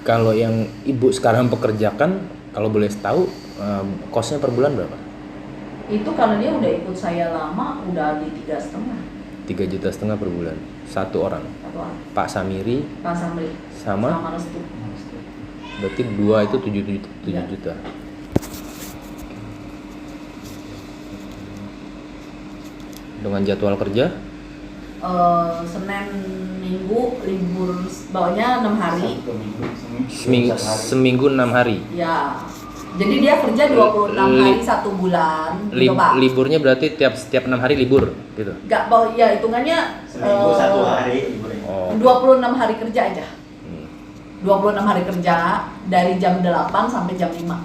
[SPEAKER 2] kalau yang Ibu sekarang pekerjakan, kalau boleh tahu kosnya per bulan berapa?
[SPEAKER 1] Itu kalau dia udah ikut saya lama, udah di 3,5
[SPEAKER 2] 3,5 juta per bulan, satu orang.
[SPEAKER 1] satu orang.
[SPEAKER 2] Pak Samiri
[SPEAKER 1] Pak Samri
[SPEAKER 2] sama
[SPEAKER 1] Restu.
[SPEAKER 2] berarti 2 itu 7
[SPEAKER 1] Iya.
[SPEAKER 2] juta. Dengan jadwal kerja
[SPEAKER 1] Senin Minggu libur, bawahnya 6 hari.
[SPEAKER 2] seminggu 6 hari.
[SPEAKER 1] Ya. Jadi dia kerja 26 hari 1 bulan, gitu Pak.
[SPEAKER 2] Liburnya berarti setiap 6 hari libur gitu.
[SPEAKER 1] Enggak, ya hitungannya
[SPEAKER 3] seminggu 1 hari liburnya.
[SPEAKER 2] Oh.
[SPEAKER 1] 26 hari kerja aja.
[SPEAKER 2] Hmm.
[SPEAKER 1] 26 hari kerja dari jam 8 sampai jam 5.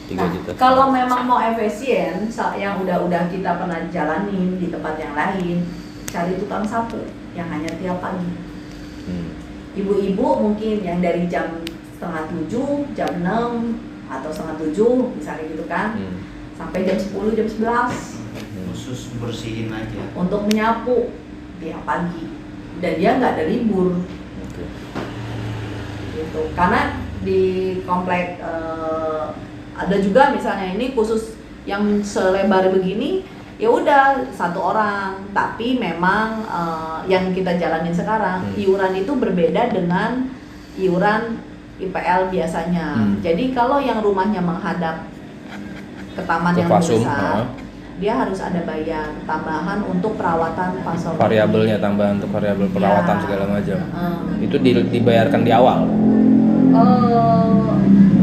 [SPEAKER 2] 3
[SPEAKER 1] Nah,
[SPEAKER 2] juta.
[SPEAKER 1] kalau memang mau efisien, yang udah kita pernah jalanin di tempat yang lain, cari tukang sapu yang hanya tiap pagi.
[SPEAKER 2] Hmm.
[SPEAKER 1] Ibu-ibu mungkin yang dari jam 6:30, jam 6 atau 6:30 misalnya gitu kan, sampai jam 10, jam 11
[SPEAKER 3] Khusus bersihin aja.
[SPEAKER 1] untuk menyapu tiap pagi. Dan dia nggak ada libur.
[SPEAKER 2] Oke.
[SPEAKER 1] Gitu. Karena di komplek ada juga misalnya ini khusus yang selebar begini, ya udah 1 orang, tapi memang yang kita jalanin sekarang iuran itu berbeda dengan iuran IPL biasanya. Jadi kalau yang rumahnya menghadap ke taman
[SPEAKER 2] Ke
[SPEAKER 1] yang
[SPEAKER 2] Fasum,
[SPEAKER 1] besar, dia harus ada bayar tambahan untuk perawatan pasal
[SPEAKER 2] Variabelnya tambahan untuk variabel perawatan
[SPEAKER 1] Ya.
[SPEAKER 2] segala macam. Itu dibayarkan di awal.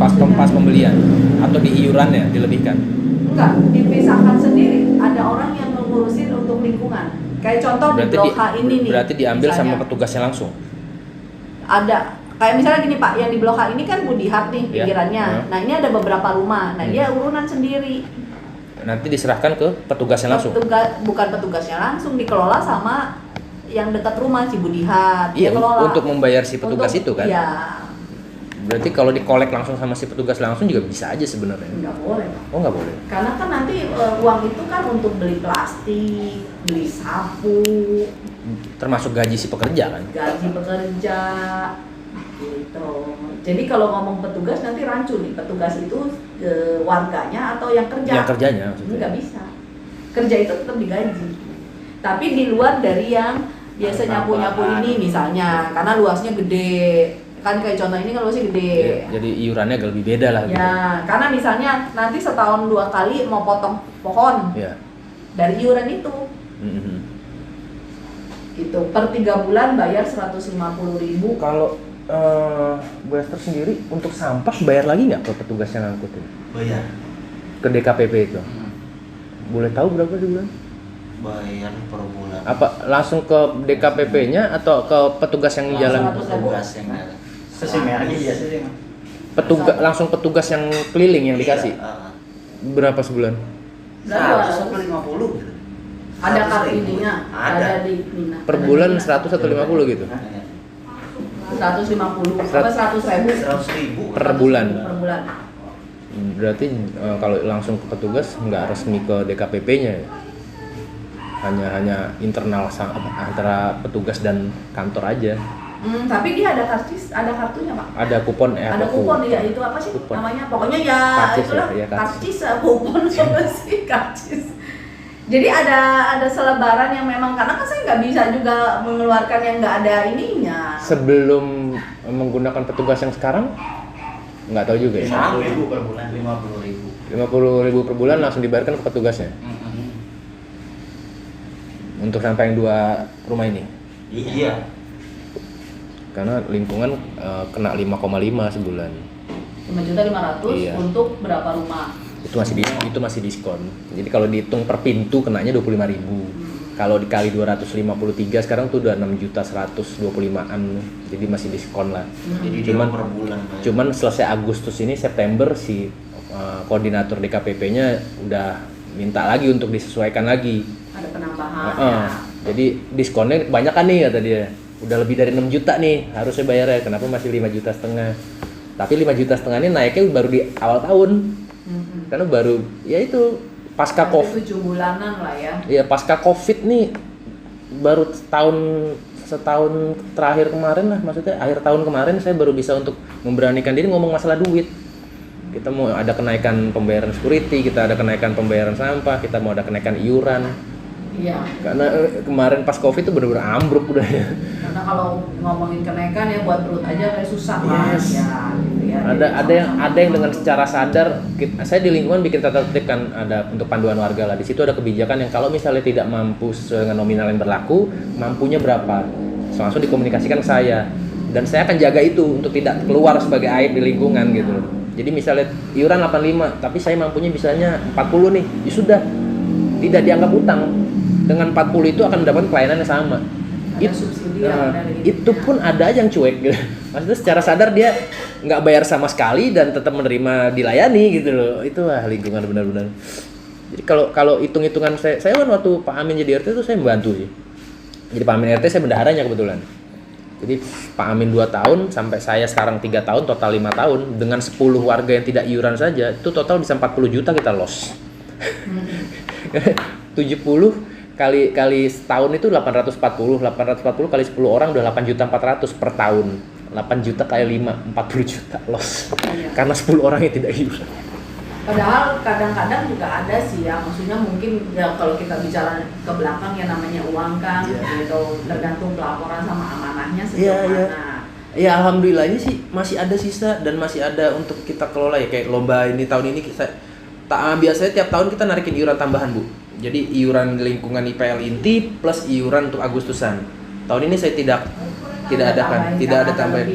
[SPEAKER 2] Pas pembelian atau di iurannya dilebihkan.
[SPEAKER 1] Enggak, dipisahkan sendiri. Ada orang yang mengurusin untuk lingkungan. Kayak contoh di Blok H ini nih.
[SPEAKER 2] Berarti diambil
[SPEAKER 1] misalnya.
[SPEAKER 2] sama petugasnya langsung.
[SPEAKER 1] Ada. Kayak misalnya gini Pak, yang di Blok H ini kan Budihat nih
[SPEAKER 2] Ya.
[SPEAKER 1] pinggirannya. Nah ini ada beberapa rumah. Nah dia urunan sendiri.
[SPEAKER 2] Nanti diserahkan ke petugasnya langsung.
[SPEAKER 1] Bukan petugasnya langsung, dikelola sama yang dekat rumah si Budihat.
[SPEAKER 2] Iya,
[SPEAKER 1] Dia kelola.
[SPEAKER 2] untuk membayar si petugas itu kan.
[SPEAKER 1] Iya.
[SPEAKER 2] Berarti kalau dikolek langsung sama si petugas langsung juga bisa aja sebenarnya.
[SPEAKER 1] Nggak boleh Pak.
[SPEAKER 2] Oh nggak boleh.
[SPEAKER 1] Karena kan nanti uang itu kan untuk beli plastik, beli sapu,
[SPEAKER 2] Termasuk gaji si pekerja kan.
[SPEAKER 1] gaji pekerja gitu. Jadi kalau ngomong petugas nanti rancu nih, petugas itu warganya atau yang kerja?
[SPEAKER 2] Yang kerjanya maksudnya.
[SPEAKER 1] Nggak bisa. Kerja itu tetap digaji. Tapi di luar dari yang biasa nyapu-nyapu ini misalnya, karena luasnya gede. Kan kayak contoh ini kan luasnya gede.
[SPEAKER 2] Iya, jadi iurannya agak lebih beda lah.
[SPEAKER 1] Ya, karena misalnya nanti setahun 2 kali mau potong pohon
[SPEAKER 2] Gitu. Ya.
[SPEAKER 1] dari iuran itu.
[SPEAKER 2] Mhm.
[SPEAKER 1] Gitu. Per 3 bulan bayar 150.000.
[SPEAKER 2] Kalau Bu Esther sendiri untuk sampah bayar lagi nggak ke petugas yang ngangkutin?
[SPEAKER 3] Bayar.
[SPEAKER 2] Ke DKPP itu? Boleh tahu berapa sih bulan?
[SPEAKER 3] Bayar per bulan.
[SPEAKER 2] Apa langsung ke DKPP-nya atau ke petugas yang jalan?
[SPEAKER 3] Petugas yang jalan.
[SPEAKER 4] Sesimilnya biasa sih.
[SPEAKER 2] Langsung petugas yang keliling yang dikasih. Berapa sebulan?
[SPEAKER 3] 150 gitu.
[SPEAKER 1] Ada
[SPEAKER 3] 100.000.
[SPEAKER 1] kartu ininya,
[SPEAKER 3] Ada.
[SPEAKER 1] di Mina.
[SPEAKER 2] Per bulan 100 atau 50 gitu?
[SPEAKER 1] 150 apa 100.000
[SPEAKER 3] 100.000
[SPEAKER 2] Per bulan.
[SPEAKER 1] per bulan.
[SPEAKER 2] Berarti kalau langsung ke petugas nggak resmi ke DKPP-nya ya? Hanya internal antara petugas dan kantor aja.
[SPEAKER 1] Tapi dia ada kartunya Pak.
[SPEAKER 2] Ada kupon
[SPEAKER 1] Ada kupon ya, itu apa sih
[SPEAKER 2] Kupon.
[SPEAKER 1] namanya? Pokoknya ya
[SPEAKER 2] Karcis
[SPEAKER 1] itulah
[SPEAKER 2] ya,
[SPEAKER 1] karcis, kupon apa sih karcis. Jadi ada selebaran yang memang, karena kan saya nggak bisa juga mengeluarkan yang nggak ada ininya.
[SPEAKER 2] Sebelum menggunakan petugas yang sekarang nggak tahu juga ya.
[SPEAKER 4] 50.000 per bulan.
[SPEAKER 3] 50.000.
[SPEAKER 2] 50.000 per bulan langsung dibayarkan ke petugasnya. untuk sampai yang 2 rumah ini.
[SPEAKER 3] Iya.
[SPEAKER 2] Karena lingkungan kena 5,5 sebulan.
[SPEAKER 1] 5.500.000
[SPEAKER 2] Iya.
[SPEAKER 1] untuk berapa rumah?
[SPEAKER 2] Itu masih diskon. Jadi kalau dihitung per pintu kenanya 25.000. Kalau dikali 253 sekarang tuh udah 6.125.000-an. Jadi masih diskon lah.
[SPEAKER 3] Jadi
[SPEAKER 2] Cuman-
[SPEAKER 3] dia per bulan. Pak.
[SPEAKER 2] Cuman selesai Agustus ini September si koordinator DKPP-nya udah minta lagi untuk disesuaikan lagi.
[SPEAKER 1] Ada penambahan.
[SPEAKER 2] Heeh.
[SPEAKER 1] Ya.
[SPEAKER 2] Jadi diskonnya kebanyakan nih kata dia. Udah lebih dari 6 juta nih harusnya bayarnya. Kenapa masih 5,5 juta? Tapi 5,5 juta ini naiknya baru di awal tahun. Karena baru ya itu pasca
[SPEAKER 1] Berarti
[SPEAKER 2] Covid.
[SPEAKER 1] 7 bulanan lah ya.
[SPEAKER 2] Iya, pasca Covid nih baru setahun terakhir kemarin lah, maksudnya akhir tahun kemarin saya baru bisa untuk memberanikan diri ngomong masalah duit. Kita mau ada kenaikan pembayaran security, kita ada kenaikan pembayaran sampah, kita mau ada kenaikan iuran.
[SPEAKER 1] Iya.
[SPEAKER 2] Karena kemarin pas Covid itu benar-benar ambruk udah ya.
[SPEAKER 1] Karena kalau ngomongin kenaikan ya buat perut aja kayak susah lah
[SPEAKER 2] Yes.
[SPEAKER 1] ya. Gitu ya.
[SPEAKER 2] Ada yang dengan secara sadar, saya di lingkungan bikin tata tertib kan ada untuk panduan warga lah. Di situ ada kebijakan yang kalau misalnya tidak mampu sesuai dengan nominal yang berlaku, mampunya berapa, langsung dikomunikasikan ke saya. Dan saya akan jaga itu untuk tidak keluar sebagai aib di lingkungan gitu. Jadi misalnya iuran 85, tapi saya mampunya bisanya 40 nih, ya sudah, tidak dianggap utang. Dengan 40 itu akan mendapatkan pelayanan yang sama.
[SPEAKER 1] Ada subsidi lah, ada
[SPEAKER 2] Itu pun ada aja yang cuek gitu. Maksudnya secara sadar dia nggak bayar sama sekali dan tetap menerima dilayani gitu loh. Itu lingkungan benar-benar. Jadi kalau hitung-hitungan saya kan waktu Pak Amin jadi RT itu saya membantu sih. Jadi Pak Amin RT saya bendaharanya kebetulan. Jadi Pak Amin 2 tahun sampai saya sekarang 3 tahun, total 5 tahun dengan 10 warga yang tidak iuran saja itu total bisa 40 juta kita loss. 70 kali setahun itu 840 kali 10 orang udah 8.400.000 per tahun. 8 juta kali 5 40 juta loss.
[SPEAKER 1] Iya.
[SPEAKER 2] Karena 10 orang yang tidak iuran.
[SPEAKER 1] Padahal kadang-kadang juga ada sih ya, maksudnya mungkin ya kalau kita bicara ke belakang ya namanya uang kan, gitu, tergantung pelaporan sama amanahnya sejauh
[SPEAKER 2] Iya, iya.
[SPEAKER 1] mana.
[SPEAKER 2] Ya alhamdulillahnya sih masih ada sisa dan masih ada untuk kita kelola ya, kayak lomba ini tahun ini biasanya tiap tahun kita narikin iuran tambahan Bu. Jadi iuran lingkungan IPL inti plus iuran untuk Agustusan. Tahun ini saya tidak ada tambahan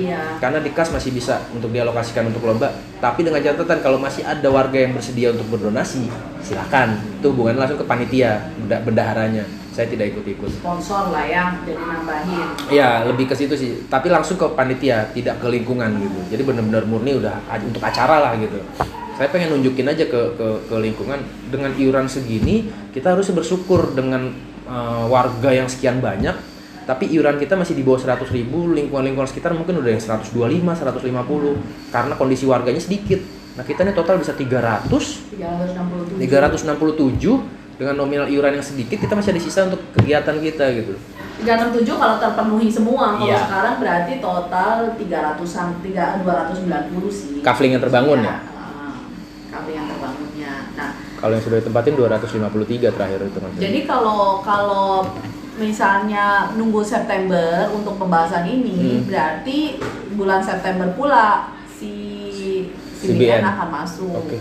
[SPEAKER 2] karena di kas masih bisa untuk dialokasikan untuk lomba. Tapi dengan catatan kalau masih ada warga yang bersedia untuk berdonasi, silakan. Itu hubungannya langsung ke panitia bendaharanya. Saya tidak ikut-ikut.
[SPEAKER 1] Sponsor lah ya, jadi nambahin.
[SPEAKER 2] Ya lebih ke situ sih. Tapi langsung ke panitia, tidak ke lingkungan gitu. Jadi benar-benar murni udah untuk acara lah gitu. Saya pengen nunjukin aja ke lingkungan dengan iuran segini kita harus bersyukur dengan warga yang sekian banyak. Tapi iuran kita masih di bawah 100.000, lingkungan sekitar mungkin udah yang 125, 150 karena kondisi warganya sedikit. Nah kita nih total bisa 367 dengan nominal iuran yang sedikit kita masih ada sisa untuk kegiatan kita gitu.
[SPEAKER 1] 367 kalau terpenuhi semua, kalau
[SPEAKER 2] Iya.
[SPEAKER 1] sekarang berarti total 290 sih.
[SPEAKER 2] Kafling yang terbangun ya?
[SPEAKER 1] Kafling yang terbangunnya. Nah,
[SPEAKER 2] Kalau yang sudah ditempatin 253 terakhir itu mas.
[SPEAKER 1] jadi kalau misalnya nunggu September untuk pembahasan ini, berarti bulan September pula si BN akan masuk.
[SPEAKER 2] Oke.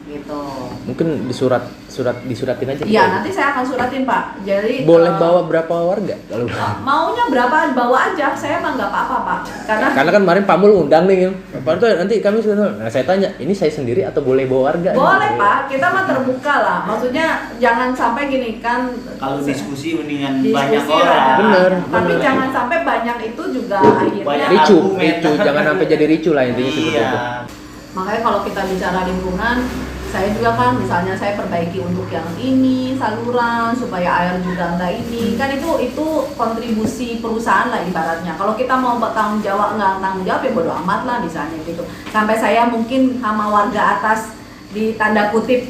[SPEAKER 1] Gitu.
[SPEAKER 2] Mungkin disuratin aja.
[SPEAKER 1] Iya, nanti saya akan suratin Pak. Jadi
[SPEAKER 2] boleh bawa berapa warga? Kalau
[SPEAKER 1] maunya berapa bawa aja, saya emang nggak apa-apa Pak. Karena
[SPEAKER 2] kan kemarin Pak Mul undang nih, Pak tuh nanti kami sudah. Nah saya tanya, ini saya sendiri atau boleh bawa warga?
[SPEAKER 1] boleh Pak, kita mah terbuka lah. Maksudnya jangan sampai gini kan.
[SPEAKER 3] Kalau diskusi mendingan
[SPEAKER 1] Diskusi
[SPEAKER 3] banyak
[SPEAKER 1] lah.
[SPEAKER 3] orang.
[SPEAKER 2] Bener.
[SPEAKER 1] Tapi jangan sampai banyak itu juga akhirnya.
[SPEAKER 3] Banyak
[SPEAKER 2] Ricu,
[SPEAKER 3] argumen.
[SPEAKER 2] jangan sampai jadi ricu lah intinya seperti itu.
[SPEAKER 3] Iya.
[SPEAKER 1] Makanya kalau kita bicara lingkungan, saya juga kan misalnya saya perbaiki untuk yang ini saluran supaya air juga enggak ini kan itu kontribusi perusahaan lah ibaratnya. Kalau kita mau tanggung jawab nggak tanggung jawab ya bodo amat lah misalnya gitu. Sampai saya mungkin sama warga atas di tanda kutip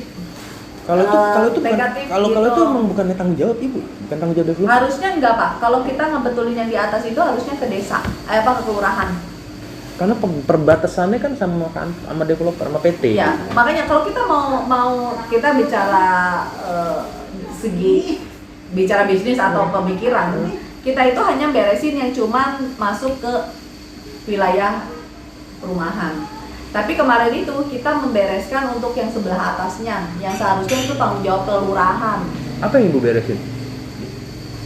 [SPEAKER 2] Kalau itu
[SPEAKER 1] negatif
[SPEAKER 2] kalau
[SPEAKER 1] gitu.
[SPEAKER 2] itu emang bukan tanggung jawab Ibu, bukan tanggung jawab developer.
[SPEAKER 1] Harusnya enggak Pak. Kalau kita ngebetulin yang di atas itu harusnya ke desa, ke kelurahan.
[SPEAKER 2] Karena perbatasannya kan sama developer, sama PT.
[SPEAKER 1] Ya, makanya kalau kita mau kita bicara bicara bisnis atau pemikiran, kita itu hanya beresin yang cuman masuk ke wilayah perumahan. Tapi kemarin itu kita membereskan untuk yang sebelah atasnya, yang seharusnya itu tanggung jawab kelurahan.
[SPEAKER 2] Apa yang Ibu beresin?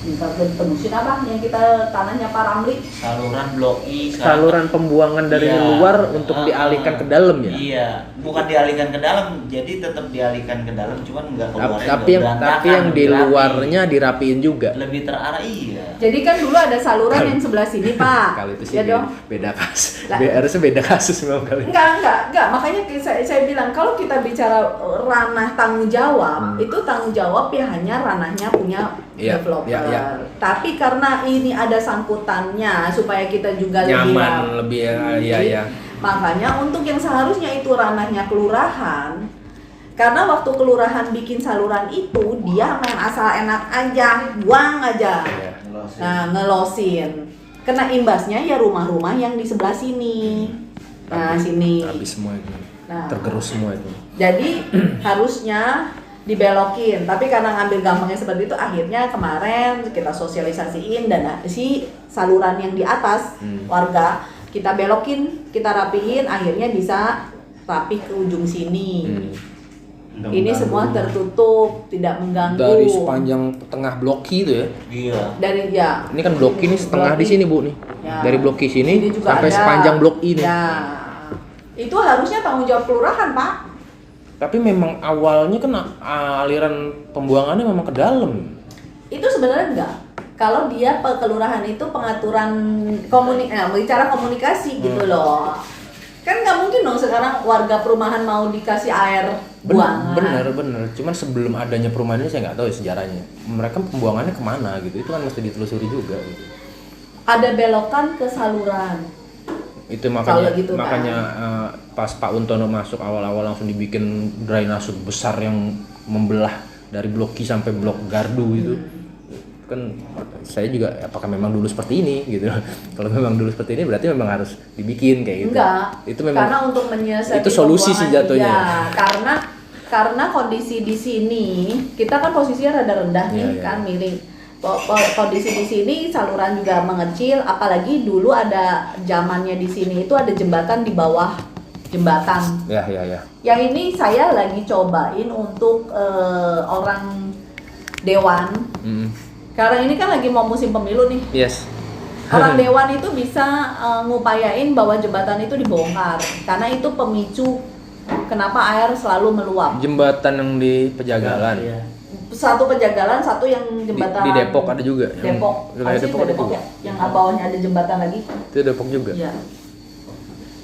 [SPEAKER 1] Minta tebusin apa yang kita tanahnya Pak Ramli?
[SPEAKER 3] Saluran blok I.
[SPEAKER 2] Saluran pembuangan dari
[SPEAKER 3] Iya.
[SPEAKER 2] luar untuk dialihkan ke dalam ya.
[SPEAKER 3] Iya, bukan dialihkan ke dalam, jadi tetap dialihkan ke dalam, cuman nggak keluarnya.
[SPEAKER 2] Tapi yang di luarnya dirapiin juga.
[SPEAKER 3] lebih terarah, iya.
[SPEAKER 1] Jadi kan dulu ada saluran yang sebelah sini Pak.
[SPEAKER 2] Kali itu sih
[SPEAKER 1] Ya dong.
[SPEAKER 2] beda kasus.
[SPEAKER 1] Lah.
[SPEAKER 2] Harusnya beda kasus memang kali.
[SPEAKER 1] Enggak. Makanya saya bilang kalau kita bicara ranah tanggung jawab, itu tanggung jawab ya hanya ranahnya punya
[SPEAKER 2] Iya,
[SPEAKER 1] developer.
[SPEAKER 2] iya.
[SPEAKER 1] Tapi karena ini ada sangkutannya supaya kita juga
[SPEAKER 2] Nyaman lebih ya.
[SPEAKER 1] Makanya untuk yang seharusnya itu ranahnya kelurahan, karena waktu kelurahan bikin saluran itu dia main asal enak aja, buang aja.
[SPEAKER 2] Iya.
[SPEAKER 1] Nah, ngelosin. Kena imbasnya ya rumah-rumah yang di sebelah sini. Nah, sini.
[SPEAKER 2] Habis semua itu.
[SPEAKER 1] Nah.
[SPEAKER 2] Tergerus semua itu.
[SPEAKER 1] Jadi harusnya dibelokin, tapi karena ngambil gampangnya seperti itu, akhirnya kemarin kita sosialisasiin dan si saluran yang di atas warga kita belokin, kita rapiin, akhirnya bisa rapi ke ujung sini. Ini semua tertutup, tidak mengganggu.
[SPEAKER 2] Dari sepanjang tengah blok I itu ya.
[SPEAKER 3] Iya.
[SPEAKER 1] Dari ya.
[SPEAKER 2] Ini kan blok I ini setengah
[SPEAKER 1] Blok
[SPEAKER 2] di
[SPEAKER 1] I.
[SPEAKER 2] sini Bu nih.
[SPEAKER 1] Ya.
[SPEAKER 2] Dari blok I sini
[SPEAKER 1] Ini juga
[SPEAKER 2] sampai
[SPEAKER 1] ada.
[SPEAKER 2] sepanjang blok I nih.
[SPEAKER 1] Ya. Itu harusnya tanggung jawab kelurahan, Pak.
[SPEAKER 2] Tapi memang awalnya kan aliran pembuangannya memang ke dalam.
[SPEAKER 1] Itu sebenarnya enggak. Kalau dia kelurahan itu pengaturan bicara komunikasi gitu loh. Kan nggak mungkin dong sekarang warga perumahan mau dikasih air buangan.
[SPEAKER 2] Bener. Cuman sebelum adanya perumahan ini saya nggak tahu ya sejarahnya. Mereka pembuangannya kemana gitu. Itu kan mesti ditelusuri juga. Gitu.
[SPEAKER 1] Ada belokan ke saluran.
[SPEAKER 2] Itu makanya
[SPEAKER 1] Kalau gitu kan.
[SPEAKER 2] Pas Pak Untono masuk awal-awal langsung dibikin drainase besar yang membelah dari blok I sampai blok Gardu itu. Kan saya juga apakah memang dulu seperti ini gitu. Kalau memang dulu seperti ini berarti memang harus dibikin kayak gitu.
[SPEAKER 1] Enggak.
[SPEAKER 2] Itu memang
[SPEAKER 1] karena untuk menyelesaikan
[SPEAKER 2] itu solusi sih jatuhnya.
[SPEAKER 1] Ya, karena kondisi di sini kita kan posisinya rada rendah nih
[SPEAKER 2] Iya.
[SPEAKER 1] kan miring. Kondisi di sini saluran juga mengecil, apalagi dulu ada zamannya di sini itu ada jembatan di bawah jembatan.
[SPEAKER 2] Ya.
[SPEAKER 1] Yang ini saya lagi cobain untuk orang dewan. Karena ini kan lagi mau musim pemilu nih.
[SPEAKER 2] Yes.
[SPEAKER 1] Orang dewan itu bisa ngupayain bahwa jembatan itu dibongkar karena itu pemicu kenapa air selalu meluap.
[SPEAKER 2] Jembatan yang di Pejagalan.
[SPEAKER 3] Iya.
[SPEAKER 1] Satu Pejagalan, satu yang jembatan
[SPEAKER 2] Di Depok ada juga.
[SPEAKER 1] Depok.
[SPEAKER 2] Wilayah
[SPEAKER 1] Pasti
[SPEAKER 2] Depok ada
[SPEAKER 1] Depok
[SPEAKER 2] juga.
[SPEAKER 1] ya. Yang bawahnya ada jembatan lagi.
[SPEAKER 2] Itu Depok juga.
[SPEAKER 1] Iya.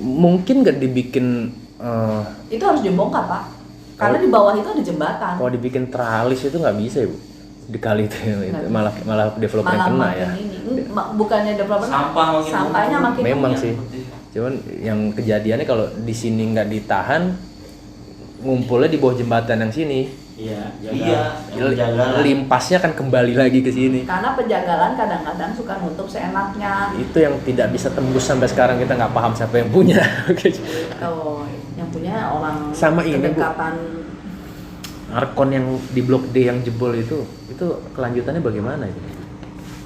[SPEAKER 2] Mungkin nggak dibikin
[SPEAKER 1] Itu harus dibongkar, Pak. Karena di bawah itu ada jembatan.
[SPEAKER 2] kalau dibikin teralis itu nggak bisa ya Bu? Di kali itu malah developer yang kena ya.
[SPEAKER 1] Bukannya developer. Sampahnya makin
[SPEAKER 2] Memang
[SPEAKER 1] banyak.
[SPEAKER 2] sih. Cuman yang kejadiannya kalau di sini nggak ditahan, ngumpulnya di bawah jembatan yang sini.
[SPEAKER 3] Iya.
[SPEAKER 2] Limpasnya akan kembali lagi ke sini.
[SPEAKER 1] Karena Pejagalan kadang-kadang suka nutup seenaknya.
[SPEAKER 2] Itu yang tidak bisa tembus sampai sekarang, kita nggak paham siapa yang punya.
[SPEAKER 1] Oh, yang punya orang
[SPEAKER 2] Sama ini, Bu.
[SPEAKER 1] kedekatan.
[SPEAKER 2] Arkon yang di blok D yang jebol itu kelanjutannya bagaimana itu?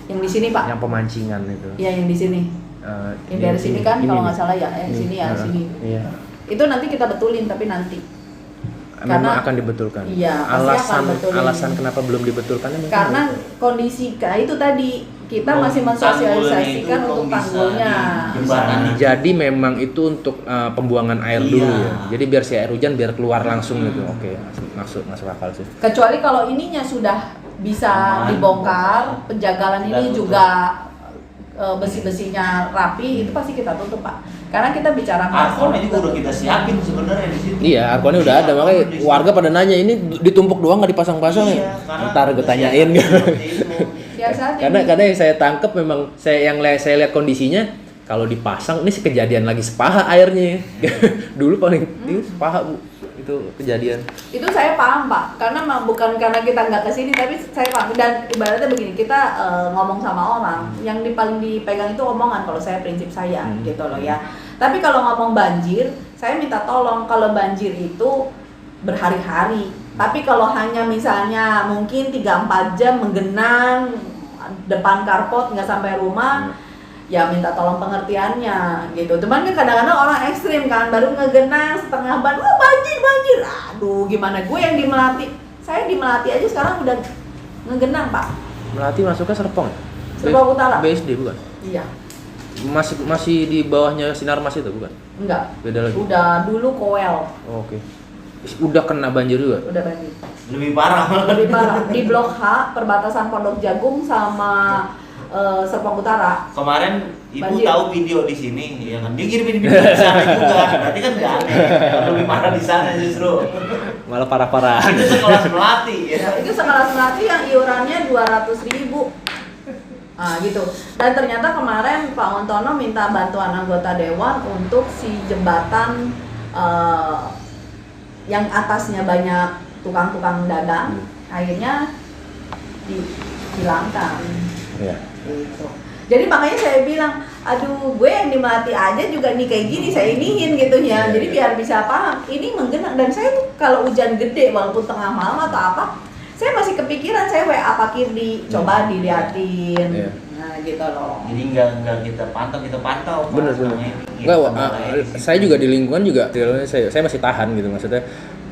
[SPEAKER 1] Yang di sini, Pak.
[SPEAKER 2] Yang pemancingan itu.
[SPEAKER 1] Iya, yang di sini. Yang dari sini kan kalau nggak salah ya, sini ya, sini.
[SPEAKER 2] Iya.
[SPEAKER 1] Itu nanti kita betulin tapi nanti.
[SPEAKER 2] Memang
[SPEAKER 1] Karena-
[SPEAKER 2] akan dibetulkan.
[SPEAKER 1] Iya, pasti akan betulin.
[SPEAKER 2] Alasan kenapa belum dibetulkannya mungkin
[SPEAKER 1] Karena
[SPEAKER 2] itu.
[SPEAKER 1] kondisi itu tadi kita
[SPEAKER 3] Belum
[SPEAKER 1] masih mensosialisasikan
[SPEAKER 3] tanggulnya itu
[SPEAKER 1] untuk
[SPEAKER 3] belum bisa
[SPEAKER 1] tanggulnya.
[SPEAKER 3] jembatan.
[SPEAKER 2] Jadi memang itu untuk pembuangan air
[SPEAKER 3] Iya.
[SPEAKER 2] dulu ya. Jadi biar si air hujan biar keluar langsung gitu. Oke, masuk akal sih.
[SPEAKER 1] Kecuali kalau ininya sudah bisa
[SPEAKER 3] Aman.
[SPEAKER 1] dibongkar, penjagalan ini
[SPEAKER 3] Kita tutup.
[SPEAKER 1] juga besi-besinya rapi, itu pasti kita tutup, Pak. Karena kita bicara
[SPEAKER 3] Arkonnya juga udah kita siapin sebenarnya di situ.
[SPEAKER 2] Iya, arkonnya udah ada, makanya warga pada nanya ini ditumpuk doang nggak dipasang-pasang ya.
[SPEAKER 3] karena
[SPEAKER 2] Ntar gue
[SPEAKER 3] udah
[SPEAKER 2] tanyain
[SPEAKER 3] siapin
[SPEAKER 2] gitu.
[SPEAKER 3] seperti itu.
[SPEAKER 1] biasa aja.
[SPEAKER 2] Karena yang saya tangkap memang saya lihat kondisinya kalau dipasang ini kejadian lagi sepaha airnya. Dulu paling ini sepaha Bu itu kejadian.
[SPEAKER 1] Itu saya paham, Pak, karena bukan karena kita nggak kesini, tapi saya paham. Dan ibaratnya begini, kita ngomong sama orang yang paling dipegang itu omongan, kalau saya prinsip saya gitu loh ya. Tapi kalau ngomong banjir, saya minta tolong kalau banjir itu berhari-hari. Tapi kalau hanya misalnya mungkin 3-4 jam menggenang depan karpot nggak sampai rumah, ya minta tolong pengertiannya gitu. Cuman kan kadang-kadang orang ekstrim kan, baru ngegenang setengah ban, oh banjir. Aduh, gimana gue yang di Melati? Saya di Melati aja sekarang udah ngegenang, Pak.
[SPEAKER 2] Melati masuknya Serpong.
[SPEAKER 1] Serpong Utara.
[SPEAKER 2] BSD bukan?
[SPEAKER 1] Iya.
[SPEAKER 2] Masih di bawahnya Sinarmas itu bukan?
[SPEAKER 1] Enggak.
[SPEAKER 2] Beda lagi.
[SPEAKER 1] Udah dulu Koel.
[SPEAKER 2] Oh, oke. Udah kena banjir juga?
[SPEAKER 1] Udah banjir.
[SPEAKER 3] Lebih parah.
[SPEAKER 1] Lebih parah. Di Blok H perbatasan Pondok Jagung sama Serpong Utara.
[SPEAKER 3] Kemarin ibu
[SPEAKER 1] Banjir.
[SPEAKER 3] tahu video di sini, ya kan? Dia kirimin video di sana juga. Berarti kan nggak aneh. Lebih parah di sana justru.
[SPEAKER 2] Malah parah-parah.
[SPEAKER 3] Itu sekelas Melati ya.
[SPEAKER 1] Ya, itu sekelas Melati yang iurannya 200.000. Nah gitu. Dan ternyata kemarin Pak Ontono minta bantuan anggota dewan untuk si jembatan yang atasnya banyak tukang-tukang dagang, akhirnya dihilangkan.
[SPEAKER 2] Iya.
[SPEAKER 1] Gitu. Jadi makanya saya bilang, aduh gue yang di Melati aja juga nih kayak gini saya iniin gitu ya. Jadi biar bisa paham, ini menggenang. Dan saya tuh kalau hujan gede walaupun tengah malam atau apa, saya masih kepikiran, saya WA Pak Kirdi, coba diliatin.
[SPEAKER 2] Iya.
[SPEAKER 1] Nah gitu loh.
[SPEAKER 3] Jadi nggak kita pantau.
[SPEAKER 2] Bener. Saya juga di lingkungan juga, saya masih tahan gitu, maksudnya.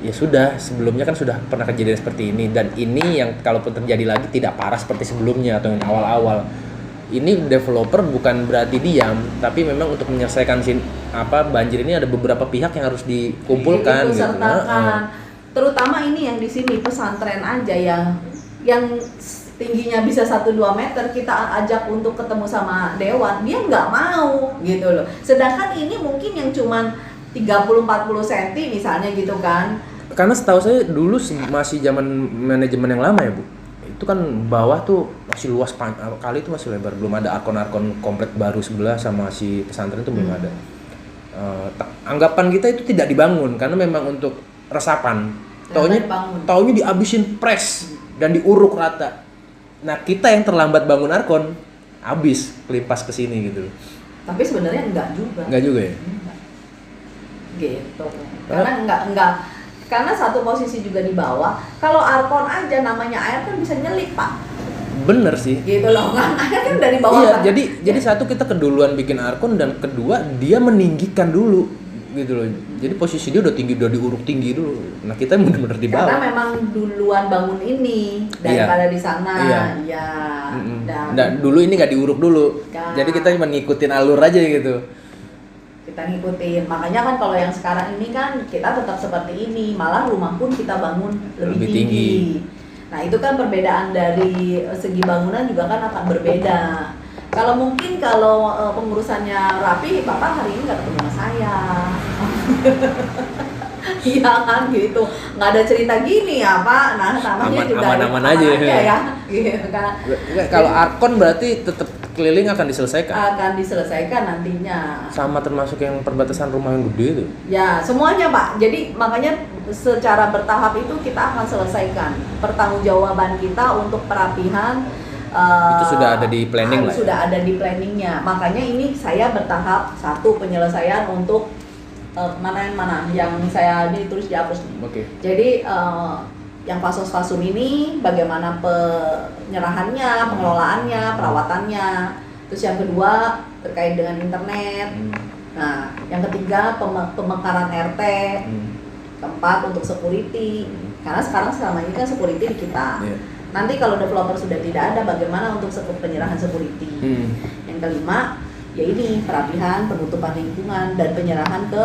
[SPEAKER 2] Ya sudah, sebelumnya kan sudah pernah kejadian seperti ini, dan ini yang kalaupun terjadi lagi tidak parah seperti sebelumnya atau yang awal-awal. Ini developer bukan berarti diam, tapi memang untuk menyelesaikan banjir ini ada beberapa pihak yang harus dikumpulkan gitu.
[SPEAKER 1] Sertakan. Terutama ini yang di sini pesantren aja yang tingginya bisa 1-2 meter, kita ajak untuk ketemu sama dewan, dia nggak mau gitu loh. Sedangkan ini mungkin yang cuman 30-40 cm misalnya gitu kan.
[SPEAKER 2] Karena setahu saya dulu masih zaman manajemen yang lama ya Bu, itu kan bawah tuh masih luas kali itu masih lebar, belum ada arkon-arkon komplek baru sebelah sama si pesantren itu belum ada. Anggapan kita itu tidak dibangun karena memang untuk resapan. Taunya dihabisin pres dan diuruk rata. Nah kita yang terlambat bangun arkon, habis kelimpas ke sini gitu.
[SPEAKER 1] Tapi sebenarnya enggak juga.
[SPEAKER 2] Enggak juga ya?
[SPEAKER 1] Enggak. Gitu. Karena enggak. Karena satu posisi juga di bawah. Kalau arkon aja namanya air kan bisa nyelip, Pak.
[SPEAKER 2] Bener sih.
[SPEAKER 1] Gitu loh kan. Air kan dari bawah.
[SPEAKER 2] Iya,
[SPEAKER 1] kan?
[SPEAKER 2] jadi satu kita keduluan bikin arkon, dan kedua dia meninggikan dulu gitu loh. Jadi posisi dia udah tinggi, udah diuruk tinggi dulu. Nah, kita bener-bener di bawah.
[SPEAKER 1] Karena memang duluan bangun ini daripada di sana. Iya.
[SPEAKER 2] Dan dulu ini nggak diuruk dulu.
[SPEAKER 1] Kan.
[SPEAKER 2] Jadi kita cuma ngikutin alur aja gitu.
[SPEAKER 1] Kita ngikutin. Makanya kan kalau yang sekarang ini kan kita tetap seperti ini, malah rumah pun kita bangun lebih tinggi. Nah, itu kan perbedaan dari segi bangunan juga kan akan berbeda. Kalau mungkin pengurusannya rapi, Bapak hari ini nggak ketemu sama saya. Iya kan gitu, nggak ada cerita gini ya Pak. Nah, namanya juga
[SPEAKER 2] aman aja
[SPEAKER 1] ya. Gitu kan.
[SPEAKER 2] Kalau arkon berarti tetap keliling akan diselesaikan.
[SPEAKER 1] Akan diselesaikan nantinya.
[SPEAKER 2] Sama termasuk yang perbatasan rumah yang gede itu.
[SPEAKER 1] Ya, semuanya Pak. Jadi makanya secara bertahap itu kita akan selesaikan. Pertanggungjawaban kita untuk perapihan
[SPEAKER 2] itu sudah ada di planning lah.
[SPEAKER 1] Sudah ada di planningnya. Makanya ini saya bertahap, satu penyelesaian untuk mana yang saya ditulis dihapus.
[SPEAKER 2] Oke.
[SPEAKER 1] Jadi yang fasos-fasum ini bagaimana penyerahannya, pengelolaannya, perawatannya. Terus yang kedua terkait dengan internet. Nah, yang ketiga pemekaran RT. Keempat untuk security. Karena sekarang selama ini kan security di kita. Nanti kalau developer sudah tidak ada, bagaimana untuk penyerahan security? Yang kelima, ya ini perapihan, penutupan lingkungan, dan penyerahan ke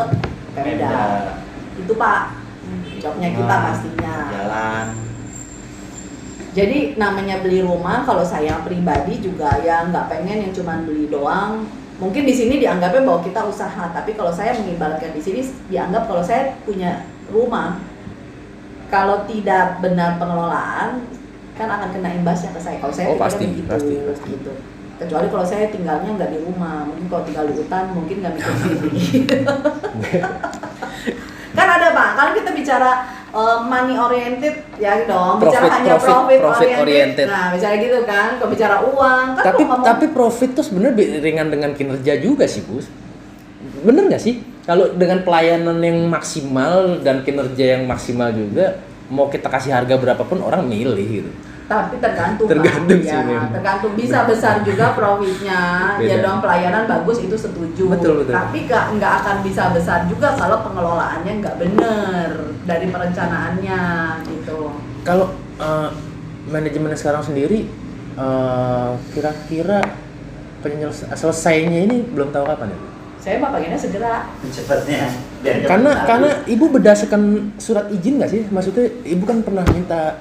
[SPEAKER 1] Pemda. Itu Pak, jobnya kita pastinya.
[SPEAKER 3] Jalan.
[SPEAKER 1] Jadi namanya beli rumah, kalau saya pribadi juga ya nggak pengen yang cuma beli doang. Mungkin di sini dianggapnya bahwa kita usaha, tapi kalau saya mengibaratkan di sini dianggap kalau saya punya rumah, kalau tidak benar pengelolaan kan akan kena imbasnya ke saya. Kalau saya
[SPEAKER 2] pasti.
[SPEAKER 1] gitu. Kecuali kalau saya tinggalnya nggak di rumah, mungkin kalau tinggal di hutan mungkin nggak mikir sini. Kan ada Pak, kalau kita bicara money oriented ya dong, bicara hanya profit oriented. Nah, bicara gitu kan, kalau bicara uang kan.
[SPEAKER 2] Tapi profit tuh sebenarnya ringan dengan kinerja juga sih, Gus. Bener nggak sih? Kalau dengan pelayanan yang maksimal dan kinerja yang maksimal juga, mau kita kasih harga berapapun orang milih gitu.
[SPEAKER 1] Tapi tergantung
[SPEAKER 2] sih,
[SPEAKER 1] ya, tergantung bisa besar juga profitnya. Ya dong, pelayanan bagus itu setuju.
[SPEAKER 2] Betul.
[SPEAKER 1] Tapi nggak akan bisa besar juga kalau pengelolaannya nggak bener dari perencanaannya gitu.
[SPEAKER 2] Kalau manajemen sekarang sendiri kira-kira selesainya ini belum tahu kapan ya?
[SPEAKER 1] Saya mah pengennya segera.
[SPEAKER 4] Cepatnya. Biar
[SPEAKER 2] Karena ibu berdasarkan surat izin nggak sih? Maksudnya ibu kan pernah minta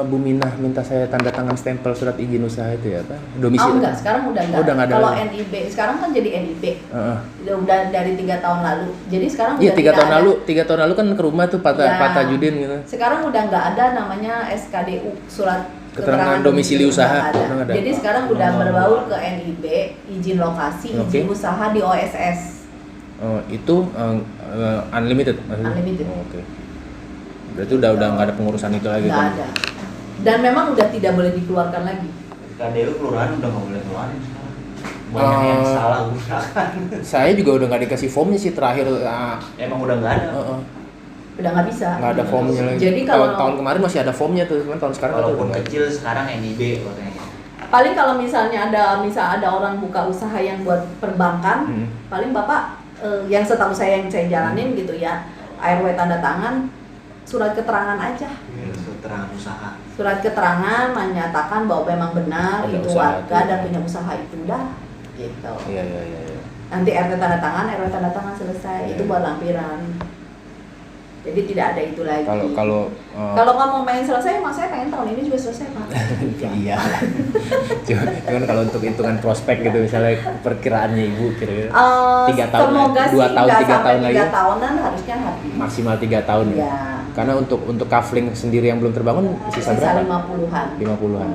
[SPEAKER 2] Bu Minah minta saya tanda tangan stempel surat izin usaha itu ya, apa? Domisili.
[SPEAKER 1] Enggak, sekarang udah enggak.
[SPEAKER 2] Oh, udah nggak ada
[SPEAKER 1] Kalau
[SPEAKER 2] lagi.
[SPEAKER 1] NIB sekarang kan jadi NIB.
[SPEAKER 2] Heeh.
[SPEAKER 1] Udah dari 3 tahun lalu. Jadi sekarang
[SPEAKER 2] Iya,
[SPEAKER 1] udah
[SPEAKER 2] 3
[SPEAKER 1] tidak
[SPEAKER 2] tahun
[SPEAKER 1] ada.
[SPEAKER 2] lalu, 3 tahun lalu kan ke rumah tuh Pak
[SPEAKER 1] Ya.
[SPEAKER 2] Tajudin gitu.
[SPEAKER 1] Sekarang udah nggak ada namanya SKDU, surat
[SPEAKER 2] Keterangan domisili usaha,
[SPEAKER 1] udah nggak
[SPEAKER 2] udah nggak ada.
[SPEAKER 1] Jadi sekarang udah berbaur ke NIB, izin lokasi, izin
[SPEAKER 2] Oke.
[SPEAKER 1] usaha di OSS.
[SPEAKER 2] Itu unlimited maksudnya?
[SPEAKER 1] Unlimited.
[SPEAKER 2] Oh, oke. Berarti udah nggak ada pengurusan itu lagi
[SPEAKER 1] Nggak
[SPEAKER 2] kan?
[SPEAKER 1] ada. Dan memang udah tidak boleh dikeluarkan lagi.
[SPEAKER 3] KDU kelurahan udah nggak boleh keluarin sekarang. Banyak yang salah gunakan.
[SPEAKER 2] Saya juga udah nggak dikasih formnya sih terakhir.
[SPEAKER 3] Emang udah nggak ada.
[SPEAKER 1] Udah nggak bisa.
[SPEAKER 2] Nggak ada formnya lagi.
[SPEAKER 1] Jadi kalau
[SPEAKER 2] tahun kemarin masih ada formnya tuh, cuman tahun sekarang
[SPEAKER 3] Walaupun
[SPEAKER 2] udah nggak.
[SPEAKER 3] kecil sekarang NIB katanya.
[SPEAKER 1] paling kalau misalnya ada orang buka usaha yang buat perbankan, paling Bapak yang setahu saya yang saya jalanin gitu ya, ARW tanda tangan, surat keterangan aja.
[SPEAKER 3] Keterangan usaha.
[SPEAKER 1] Surat keterangan menyatakan bahwa memang benar
[SPEAKER 2] Ada
[SPEAKER 1] itu
[SPEAKER 2] usaha
[SPEAKER 1] warga
[SPEAKER 2] itu.
[SPEAKER 1] dan punya usaha itu dah gitu.
[SPEAKER 2] Iya.
[SPEAKER 1] Nanti RT tanda tangan, RW tanda tangan selesai,
[SPEAKER 2] Iya.
[SPEAKER 1] itu buat lampiran. Jadi tidak ada itu lagi.
[SPEAKER 2] Kalau
[SPEAKER 1] Kalau kamu pengen selesai, mas saya pengen tahun ini juga selesai Pak.
[SPEAKER 2] iya. Cuman kalau untuk hitungan prospek gitu misalnya perkiraannya Ibu kira-kira 3 tahun
[SPEAKER 1] semoga
[SPEAKER 2] lagi,
[SPEAKER 1] sih
[SPEAKER 2] 2 tahun,
[SPEAKER 1] nggak
[SPEAKER 2] 3 tahun
[SPEAKER 1] sampai
[SPEAKER 2] lagi.
[SPEAKER 1] 3 tahunan harusnya habis.
[SPEAKER 2] Maksimal 3 tahun ya.
[SPEAKER 1] Iya.
[SPEAKER 2] Karena untuk kafling sendiri yang belum terbangun sisa berapa?
[SPEAKER 1] 50-an.
[SPEAKER 2] 50-an.